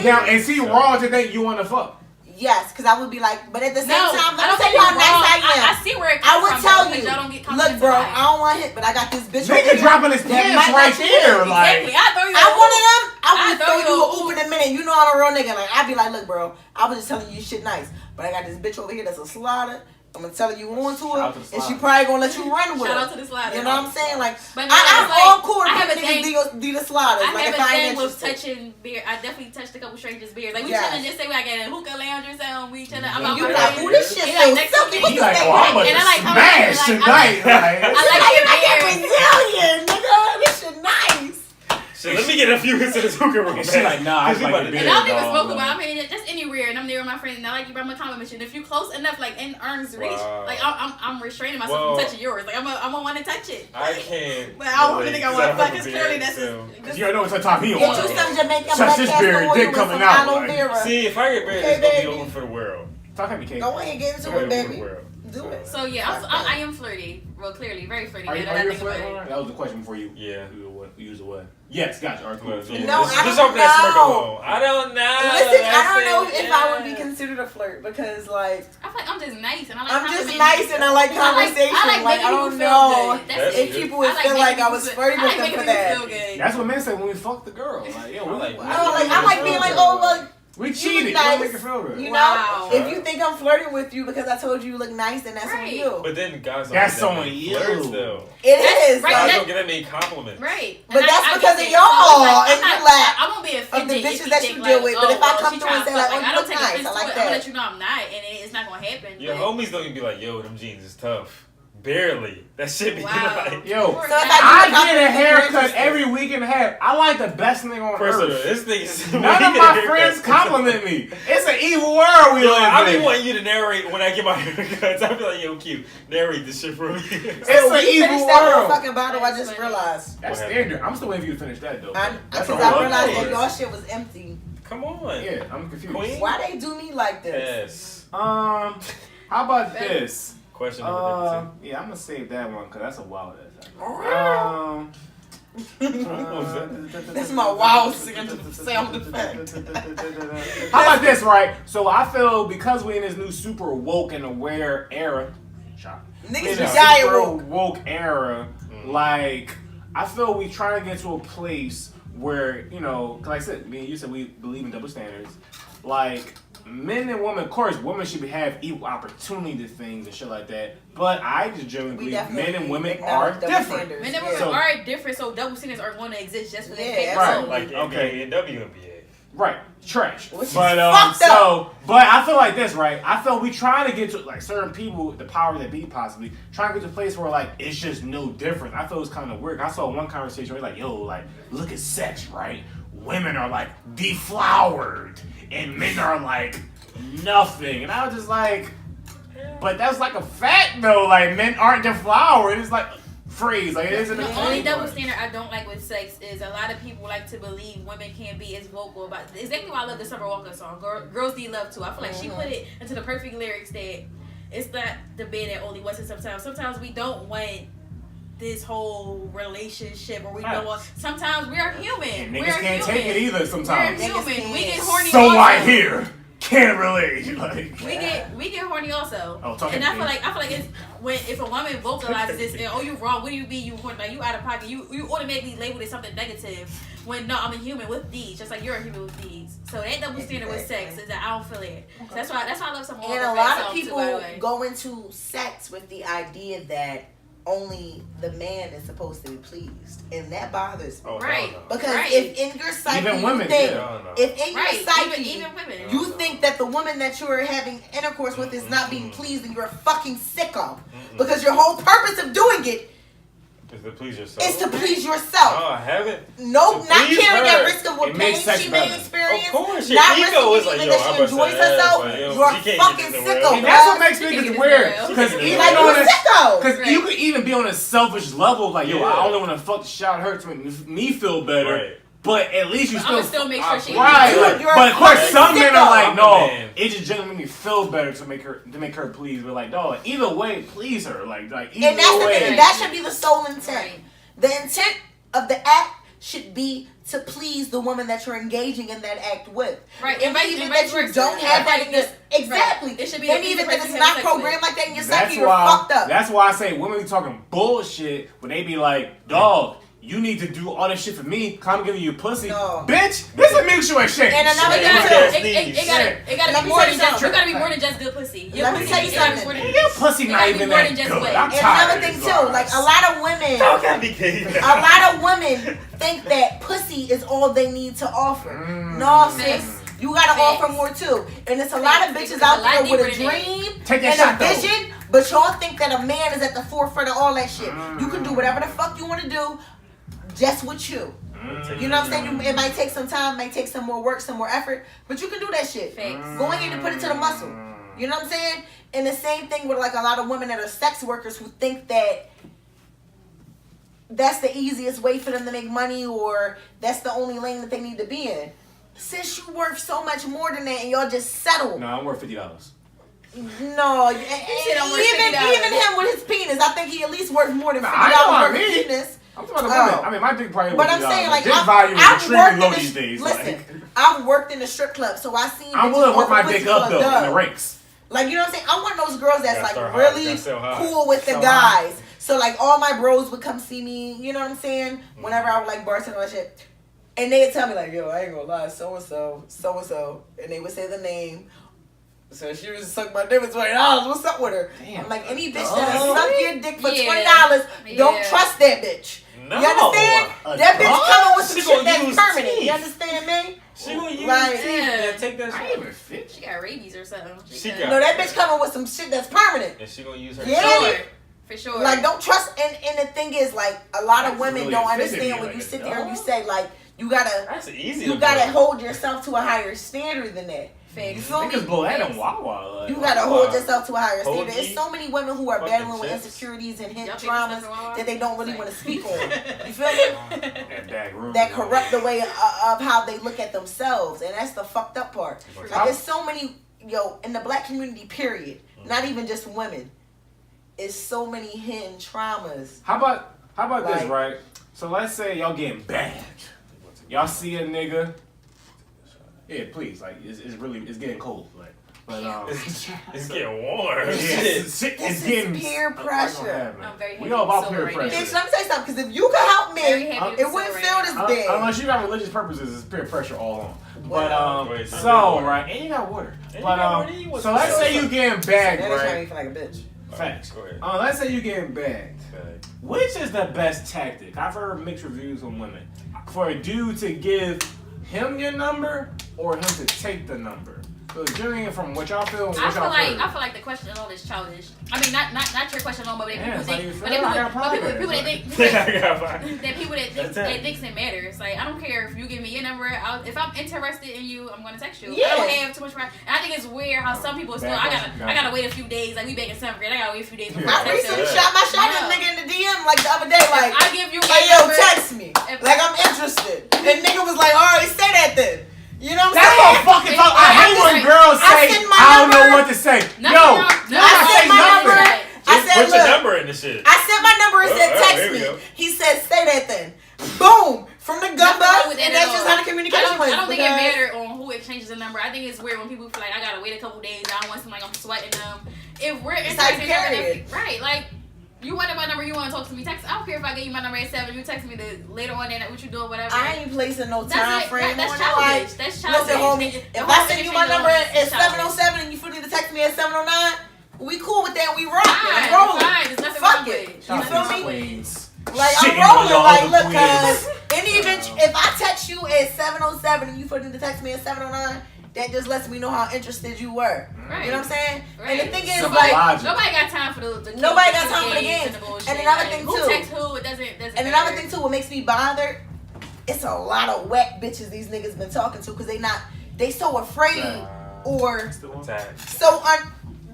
Now and see raw today you want to fuck. Yes, because I would be like, but at the same time, I don't tell you how nice I am. I see where it I comes would from. tell you, Y'all don't get look, bro, I don't want hit, but I got this bitch. Nigga dropping his pants right here, like. Exactly. I one of them. I would throw you a oop in a minute. You know I'm a real nigga. Like I'd be like, look, bro, I was just telling you shit nice, but I got this bitch over here that's a slaughter. I'm gonna tell you on to her, and she probably gonna let you run with her. Shout out to the slider. You know what I'm saying? Like, but I'm all cool. I have a thing. Do the sliders. I like, have a thing with touching beard. I definitely touched a couple strangers' beards. Like we chilling, just say we got a hookah lounge or something. We chilling. I'm you like, ooh, this shit feels silky. You like, oh, I'm about to smash tonight. I like your beard. Brazilian, nigga. This shit nice. So let me get a few hits of this hookah room. She's like, nah, I like and I don't even smoke about. I mean, just anywhere, and I'm there with my friend, and I like you, but I'm a compliment you. And if you close enough, like in arm's reach, like I'm restraining myself from touching yours. Like I'm gonna want to touch it. I can't. But I don't think I want to fuck. Because clearly that's just. You know what time he on. Get you some Jamaican black castor oil coming out. See, if I get married, it's gonna be over for the world. Talk at me, Kate. Go ahead and give it to her, baby. Do it. So yeah, I am flirty. Well, clearly, very flirty. Are you flirty? That was the question before you. Yeah. You use the what? Yes, gotcha. All right, cool. No, I don't know. I don't know. Listen, I don't know if I would be considered a flirt because, like, I feel like I'm just nice and I like. I'm just nice and I like conversation. Like I don't know if people would feel like I was flirting with them for that. That's what men say when we fuck the girl. Like, yo, I like being like, oh, like. We cheated. Nice. Make it feel good. You know, if you think I'm flirting with you because I told you look nice, then that's on you. But then guys don't that's get on you. Flirts, though. It is. Right, guys don't get that many compliments. Right. But that's because of y'all and your lack I won't be offended of the bitches that you deal with. But if I come through and say like, oh, you look nice, I like I'm that. gonna let you know I'm not, and it's not gonna happen. Your homies don't even be like, yo, them jeans is tough. Barely. That shit be like, yo, I get a haircut every week and a half. I like the best thing on earth. This thing is none of my friends compliment me. It's an evil world we live in. I be wanting you to narrate when I get my haircuts. I be like, yo, Q, narrate this shit for me. It's an evil world. Fucking bottle, I just realized. That's standard. I'm still waiting for you to finish that though. Because I realized that y'all shit was empty. Come on. Yeah, I'm confused. Queen? Why they do me like this? Yes. How about this? Question number 32. Yeah, I'm gonna save that one because that's a wild ass. That's my wild sound effect. How about this, right? So I feel because we're in this new super woke and aware era, niggas be dying woke era, like I feel we trying to get to a place where, you know, like I said, me and you said we believe in double standards. Like men and women, of course, women should have equal opportunity to things and shit like that. But I just generally believe men and women are different. Men and women are different, so double standards are going to exist just for that. Right. Like NBA and WNBA. Right, trash. Which but I feel like this, right? I feel we trying to get to like certain people, the power that be possibly trying to get to a place where like it's just no different. I feel it's kind of weird. I saw one conversation where like, yo, like look at sex, right? Women are like deflowered and men are like nothing, and I was just like, but that's like a fact though. Like men aren't deflowered. It's like. Phrase like it isn't. The only double standard I don't like with sex is a lot of people like to believe women can't be as vocal about exactly why I love the Summer Walker song. Girls Need Love Too. I feel like she put it into the perfect lyrics that it's not the bed that only wants it sometimes. Sometimes we don't want this whole relationship or we don't want. Sometimes we are human. And niggas can't take it either. Sometimes we're human. We get horny. So I hear. Can't relate. Like we get horny also. Oh, and I feel like it's if a woman vocalizes this and you wrong, what do you be you horny? Like you out of pocket, you automatically label it something negative. When no, I'm a human with these, just like you're a human with these. So that double standard with sex is that I don't feel it. So that's why I love some. And a lot of people go into sex with the idea that only the man is supposed to be pleased, and that bothers me. Right. Because if in your psyche, even women, if in your psyche, even women, you think that the woman that you're having intercourse with is not being pleased, and you're a fucking sicko. Because your whole purpose of doing it is to please yourself. Is to please yourself. No, I haven't. No, not carrying that risk of what pain she may experience. Of course, not your ego is like, yo, that she enjoys herself. You're a fucking sicko. And that's what makes niggas weird. Because you could even be on a selfish level, like, yo, I only want to fuck the shit out of her to make me feel better. Right. But at least you still make sure she right. But of course, some men are like, no, it just generally make me feel better to make her pleased. But like, no, either way, please her. Like either and that's way. The thing. That should be the sole intent. Right. The intent of the act should be to please the woman that you're engaging in that act with. Right. And even that you don't have that in your exactly. Right. It should be. And even that it's not programmed like that in your psyche, you're fucked up. That's why I say women be talking bullshit when they be like, dog. You need to do all this shit for me. Cause I'm giving you pussy, bitch. This is a mutual exchange. And another thing it gotta be more than just. You gotta be more than just good pussy. Let me tell you something. Your pussy not even that good. I'm tired. Another thing too, like a lot of women. A lot of women think that pussy is all they need to offer. No, sis. You gotta offer more too. And there's a lot of bitches out there with a dream and a vision. But y'all think that a man is at the forefront of all that shit. You can do whatever the fuck you want to do, just with you. You know what I'm saying? It might take some time, might take some more work, some more effort, but you can do that shit. Go ahead and put it to the muscle. You know what I'm saying? And the same thing with like a lot of women that are sex workers who think that that's the easiest way for them to make money or that's the only lane that they need to be in. Since you worth so much more than that and y'all just settle. No, I'm worth $50. No, even him with his penis, I think he at least worth more than $50 worth of penis. I'm talking about the women. I mean, my dick probably. But I'm saying, like, dick value is extremely low these days. Listen, I've worked in the strip club, so I seen. I'm willing to work my dick up though in the ranks. Like, you know what I'm saying? I'm one of those girls that's like really cool with the guys. So like, all my bros would come see me. You know what I'm saying? Whenever I would like bartend or shit, and they'd tell me like, "Yo, I ain't gonna lie, so and so," and they would say the name. So she was suck my dick for $20. What's up with her? Damn. I'm like, any bitch that'll suck your dick for $20, don't trust that bitch. No. You understand? That bitch coming with some shit that's permanent. Teeth. You understand me? She gonna use teeth. Take that shit. Even fit. She got rabies or something. No, that bitch coming with some shit that's permanent. And she gonna use her. Yeah. For sure. Like, don't trust. And the thing is, like, a lot of women really don't understand when you sit there and you say, like, you gotta hold yourself to a higher standard than that. You feel me? Niggas blow that in Wawa. You gotta hold yourself to a higher standard. There's so many women who are battling with insecurities and hidden traumas that they don't really want to speak on. You feel me? That corrupt the way of how they look at themselves, and that's the fucked up part. Like, there's so many, in the black community, period. Not even just women. It's so many hidden traumas. How about this, right? So let's say y'all getting bad. Y'all see a nigga. Yeah, please. Like, it's getting cold. Like, but it's getting warm. It's getting peer pressure. We all about peer pressure. Bitch, let me tell you something. Because if you could help me, it wouldn't feel this dead. Unless you got religious purposes, it's peer pressure all on. But right, and you got water. So let's say you getting bagged, right? right? Feel like a bitch. Facts. Let's say you getting bagged. Which is the best tactic? I've heard mixed reviews on women. For a dude to give him your number or him to take the number. So Julian, from what y'all feel, I feel like the question alone is childish. I mean, not your question alone, but people that thinks it matters. Like, I don't care if you give me your number. If I'm interested in you, I'm gonna text you. Yeah. I don't have too much pride. And I think it's weird how some people still. I gotta wait a few days. Like we back in 7th grade. I gotta wait a few days before I text recently him. shot my shot at a nigga in the DM like the other day. Like, I give you my hey yo, number. text me. Like I'm interested. And nigga was like, all right, say that then. You know what I'm That's saying? what fucking talk. I hate when girls say, I don't know what to say. I said my number. I said, put your number in the shit. I said my number and said text me. He said, say that then. Boom. From the gumbo. And that's just how the communication was. I don't think it matters on who exchanges the number. I think it's weird when people feel like I gotta wait a couple days. I don't want something like I'm sweating them. If we're interested in right, like. You wanted my number, you want to talk to me, text. I don't care if I give you my number at 7, you text me later on that what you doing, whatever. I ain't placing no time frame. That's childish. That's childish. Listen, homie, if I send you my number at 7:07 and you feel need to text me at 7:09, we cool with that. We rock. I'm rolling. Fuck it. You feel me? Like I'm rolling. Like look, cause if I text you at 7:07 and you feel need to text me at 7:09. That just lets me know how interested you were. Right. You know what I'm saying? Right. And the thing is, nobody got time for the nobody got time for the games. And another thing too. Who texts who? It doesn't. And another thing too, what makes me bothered, it's a lot of whack bitches these niggas been talking to because they so afraid or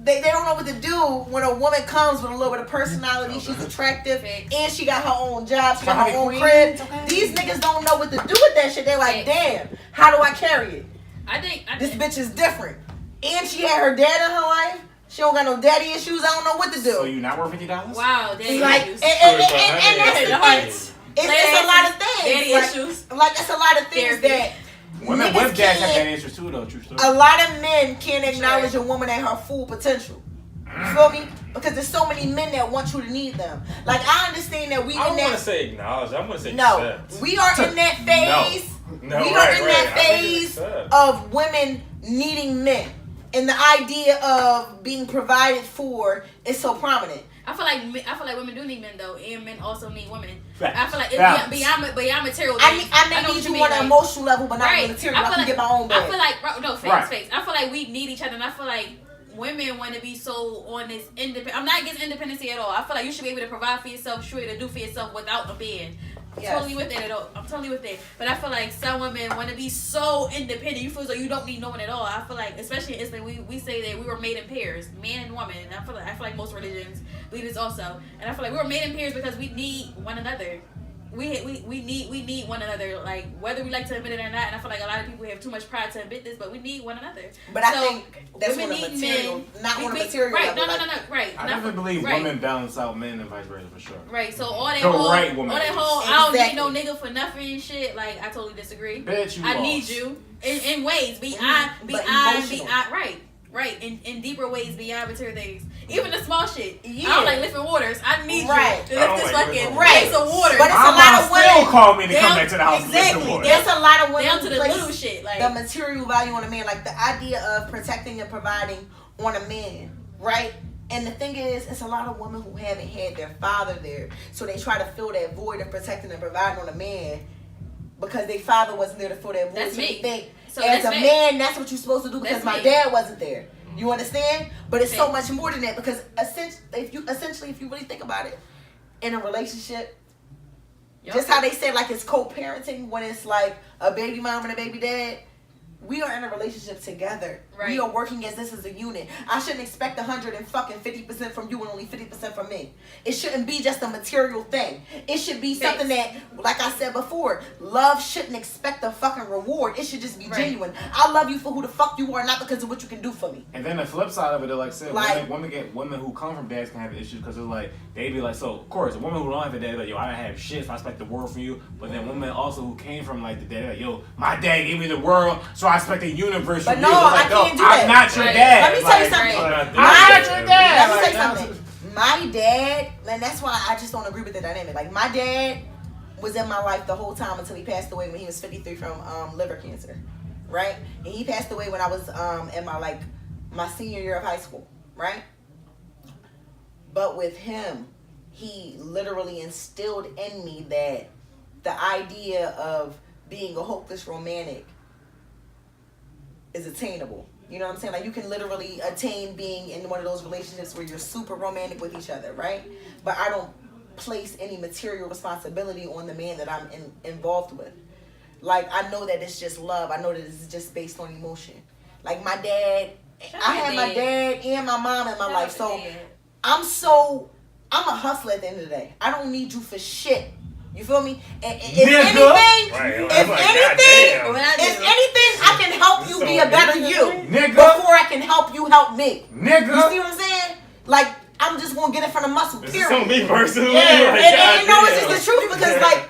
they don't know what to do when a woman comes with a little bit of personality. She's attractive and she got her own job, she got her own crib. These niggas don't know what to do with that shit. They're like, damn, how do I carry it? I think this bitch is different, and she had her dad in her life. She don't got no daddy issues. I don't know what to do. So you not worth $50? Wow, daddy issues. And that's it's a lot of things. Daddy issues. Like it's a lot of things that women with dads have daddy issues too, though. True story. A lot of men can't acknowledge a woman at her full potential. You feel me? Because there's so many men that want you to need them. Like I understand that I don't want to say acknowledge. I'm going to say accept. We are in that phase. No, we are in that phase of women needing men, and the idea of being provided for is so prominent. I feel like women do need men though, and men also need women. Facts. I feel like it's beyond material. I may need you on an emotional level, but not on material. I can get my own bag. I feel like face. I feel like we need each other, and I feel like women want to be so on this independent. I'm not against independency at all. I feel like you should be able to provide for yourself, should be able to do for yourself without a man. Totally with it at all. I'm totally with it. But I feel like some women want to be so independent. You feel as though you don't need no one at all. I feel like, especially in Islam, we say that we were made in pairs, man and woman. And I feel like most religions believe this also. And I feel like we were made in pairs because we need one another. We need one another, like whether we like to admit it or not. And I feel like a lot of people have too much pride to admit this, but we need one another. But I think that's on a material, not on a material level. No, right. I definitely believe women balance out men and vice versa for sure. Right. So all that I don't need no nigga for nothing and shit. Like I totally disagree. Bitch, I need you in ways beyond right. In deeper ways beyond material things. Even the small shit. Yeah. I don't like lifting waters. I need you to lift this fucking case of water. But it's a lot of women still call me to come back to the house and lift the water. There's a lot of women down to the little shit. Like the material value on a man. Like the idea of protecting and providing on a man. Right? And the thing is, it's a lot of women who haven't had their father there. So they try to fill that void of protecting and providing on a man because their father wasn't there to fill that void. That's me. So as a man, that's what you're supposed to do because my dad wasn't there. You understand? But it's so much more than that because if you really think about it, in a relationship, just how they say like it's co-parenting when it's like a baby mom and a baby dad. We are in a relationship together. Right. We are working as this as a unit. I shouldn't expect 150% from you and only 50% from me. It shouldn't be just a material thing. It should be something that, like I said before, love shouldn't expect a fucking reward. It should just be genuine. I love you for who the fuck you are, not because of what you can do for me. And then the flip side of it, like I said, women who come from dads can have issues because it's like they be like, so of course, a woman who don't have a dad like, yo, I don't have shit, so I expect the world from you. But then women also who came from like the dad, like, yo, my dad gave me the world, so I expect the universe from you. I can't do that. I'm not your dad. Let me tell you something. I'm not your dad. Let me tell you something. My dad, and that's why I just don't agree with the dynamic. Like my dad was in my life the whole time until he passed away when he was 53 from liver cancer, right? And he passed away when I was in my senior year of high school, right? But with him, he literally instilled in me that the idea of being a hopeless romantic is attainable. You know what I'm saying? Like, you can literally attain being in one of those relationships where you're super romantic with each other, right? But I don't place any material responsibility on the man that I'm involved with. Like, I know that it's just love. I know that it's just based on emotion. Like, my dad, I had my dad and my mom in my life. So I'm a hustler at the end of the day. I don't need you for shit. You feel me? And if anything, I can help you be a better you before I can help you help me. Nigga. You see what I'm saying? Like, I'm just gonna get it from the muscle. This period. is on me personally. Yeah, like, and you know it's just the truth because like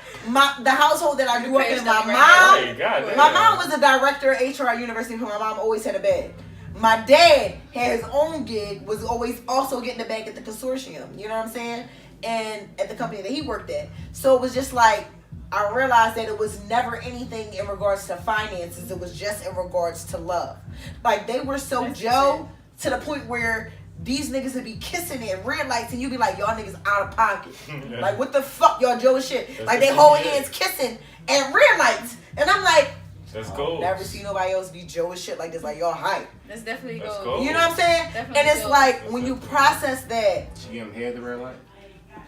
the household that I grew up in, my mom was a director at HR at University. My mom always had a bag. My dad had his own gig, was always also getting a bag at the consortium. You know what I'm saying? And at the company that he worked at. So it was just like, I realized that it was never anything in regards to finances. It was just in regards to love. Like, they were so Joe to the point where these niggas would be kissing at red lights and you'd be like, y'all niggas out of pocket. Like, what the fuck, y'all Joe shit? Like, they hold hands kissing at red lights. And I'm like, that's gold. Never see nobody else be Joe and shit like this. Like, y'all hype. That's definitely gold. You know what I'm saying? Definitely and it's gold. like, when you process that. She give him head the red light?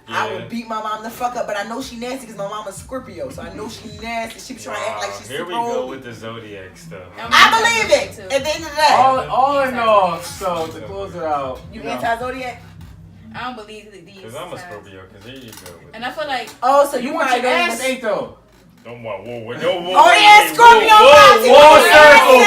Yeah. I would beat my mom the fuck up, but I know she nasty because my mama's Scorpio, so I know she nasty. She be trying to act like she's here we go with the zodiac stuff. I believe it. At the end of the day. All in all, so to close it out. You anti-zodiac? I don't believe these. Because I'm a Scorpio, because here you go. And I feel like... Oh, so you want your ass ate though. Don't want whoa. Oh yeah, Scorpio. Full circle.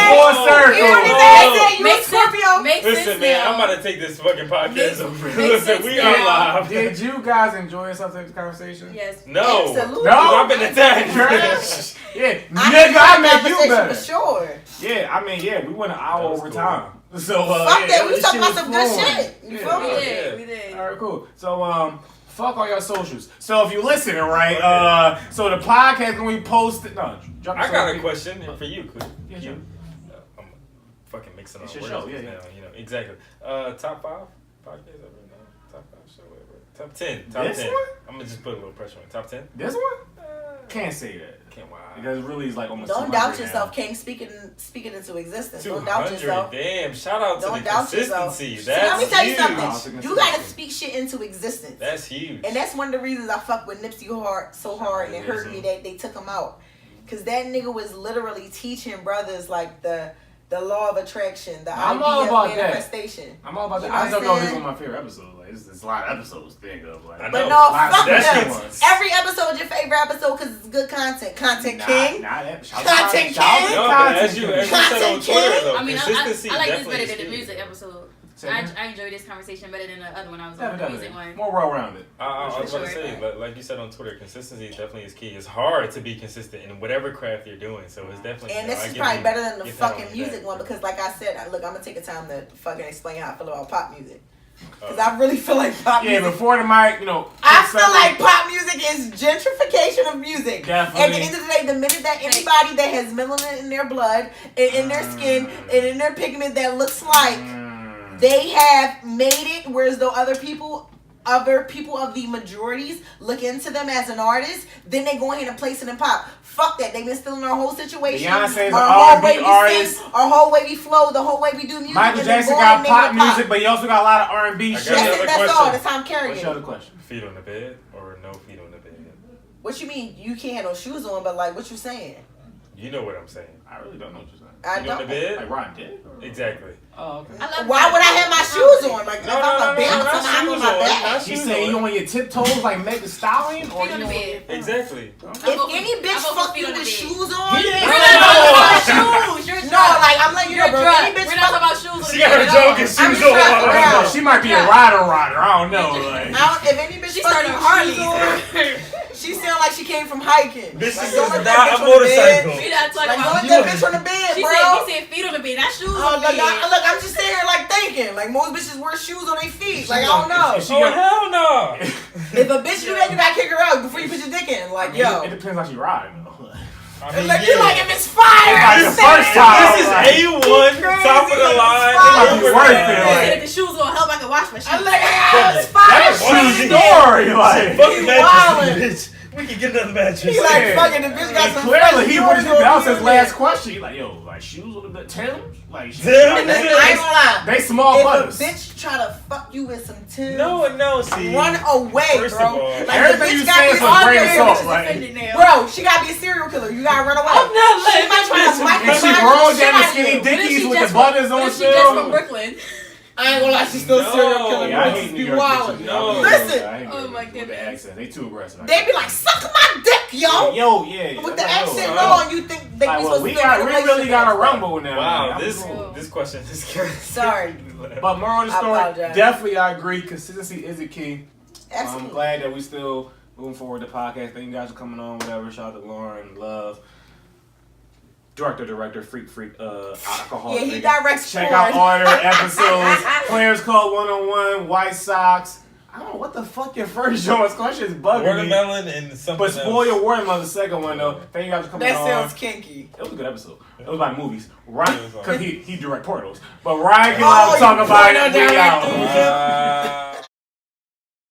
You know what you a Scorpio. Listen, man, I'm about to take this fucking podcast over. Listen, we are live. Did you guys enjoy yourself in this conversation? Yes. No. Absolutely. No. I've been attacked. Yeah, nigga, I make you better. For sure. Yeah, I mean, we went an hour over time. So fuck that. We talking about some good shit. You feel me? We did. All right, cool. So fuck all your socials. So if you listening, right? So the podcast when we post it. No, I got a question for you, Quick. Yeah, sure. I'm fucking mixing up it's your words show, now. You know exactly. Top 5 podcasts ever. No, top 5 show whatever. Top 10. Top this 10. One? I'm gonna just put a little pressure on it. Top 10. This one? Can't say that. Can't lie. Because really, it's like almost. Don't doubt yourself, King. Speak it into existence. Don't doubt yourself. Damn! Shout out to Don't the doubt consistency. yourself. That's let me tell you huge. something. You gotta speak shit into existence. That's huge. And that's one of the reasons I fuck with Nipsey so hard, and it hurt me that they took him out. Cause that nigga was literally teaching brothers like the law of attraction, the idea of manifestation. I'm all about that. I don't know if this is one of my favorite episodes. Like, it's a lot of episodes to think of. Like, but no, fuck them. them. Every episode your favorite episode because it's good content. Content king. Content king. As you said on Twitter, though, I mean, consistency I like this definitely better than the is music episode. I enjoyed this conversation better than the other one I was on, the music one. More well-rounded. I was about to say, like you said on Twitter, consistency definitely is key. It's hard to be consistent in whatever craft you're doing, so it's definitely. And this is probably better than the fucking music one because, like I said, look, I'm gonna take the time to fucking explain how I feel about pop music. Because I really feel like pop music. Yeah, before the mic, I feel like pop music is gentrification of music. Definitely. At the end of the day, the minute that anybody that has melanin in their blood, and in their skin, and in their pigment that looks like they have made it, whereas though other people of the majorities look into them as an artist, then they go ahead and place it in pop. Fuck that. They've been stealing our whole situation. Beyonce's an R&B artist. Our whole way we flow, the whole way we do music. Michael Jackson got pop music, but he also got a lot of R&B shit. That's all. That's how I'm carrying it. What's the other question? Feet on the bed or no feet on the bed? What you mean? You can't have no shoes on, but like, what you saying? You know what I'm saying. I really don't know what you're saying. I don't. On the bed? Like Ron did? Exactly. Oh, okay. Why would I have my shoes on? Like, if I'm a bounce, I'm on my back. You say you on your tiptoes like Meg the Stallion? Or on the bed. Exactly. If any bitch fuck you with shoes on, we're not talking about shoes. No, like, I'm letting you know, bro. Any bitch we're not talking about shoes. She got her joke and shoes on. She might be a rider. I don't know. If any bitch fuck you with shoes on, She sound like she came from hiking. This like, is not a motorcycle. We not talking like, about. don't let that bitch on the bed, She bro. said feet on the bed, not shoes Oh, on the look, bed. look, I'm just sitting here like thinking. Like most bitches wear shoes on their feet. Like I don't know. Oh hell no! If a bitch do that, you gotta kick her out before you put your dick in. Like yo. It depends how she riding though. I mean, Like, you're like, if it's fire, Like the first time. This is A1, top of the line. Might be worth it. She Like, said if the shoes gonna help, I can wash my shoes. I'm like, it's fire. that's a story. Like, Fuck He mattress, wildin'. bitch. We can get another mattress. He's like, fucking, the bitch got some. clearly he fresh was Jordans that was on his last question. He like, yo, like shoes on the bed, Tim's, like Tim's? I ain't gonna lie. they small If butters. a bitch try to fuck you with some Timbs, No, see. run away, First bro. of all, Like, everything the you bitch gotta say is be a grain of serial- salt, like. Bro, she gotta be a serial killer. You gotta run away. I'm not She letting might try to this mic And she attack rolled the shit down the out of skinny you. dickies with the butters on What if she just from still. Brooklyn? I ain't gonna lie, she's still a serial killer. Yeah, I bro. hate Just New be York wildin'. bitches. No. Listen. I hate New Oh York my bitches with the goodness. accent. They too aggressive. They be like, suck my dick, yo. yo, yeah. With the Like, yo, accent yo. on, you think they Like, be well, supposed we to we really got a rumble now. Wow, man. this question is good. Sorry. But more on the I story. apologize. Definitely, I agree. Consistency is a key. I'm Absolutely. glad that we still moving forward the podcast. Thank you guys for coming on. Whatever. Shout out to Lauren, Love, director, freak, alcohol. Yeah, he directs Check porn. out all their episodes. Players Club 101, White Sox. I don't know what the fuck your first show was. Question is bugging me. Watermelon and something But spoil else. your watermelon, the second one though. Thank you guys for coming That on. sounds kinky. It was a good episode. It was about movies. Ryan, It was because he direct portals. But Ryan can Oh, talk you about porno it. We out. director.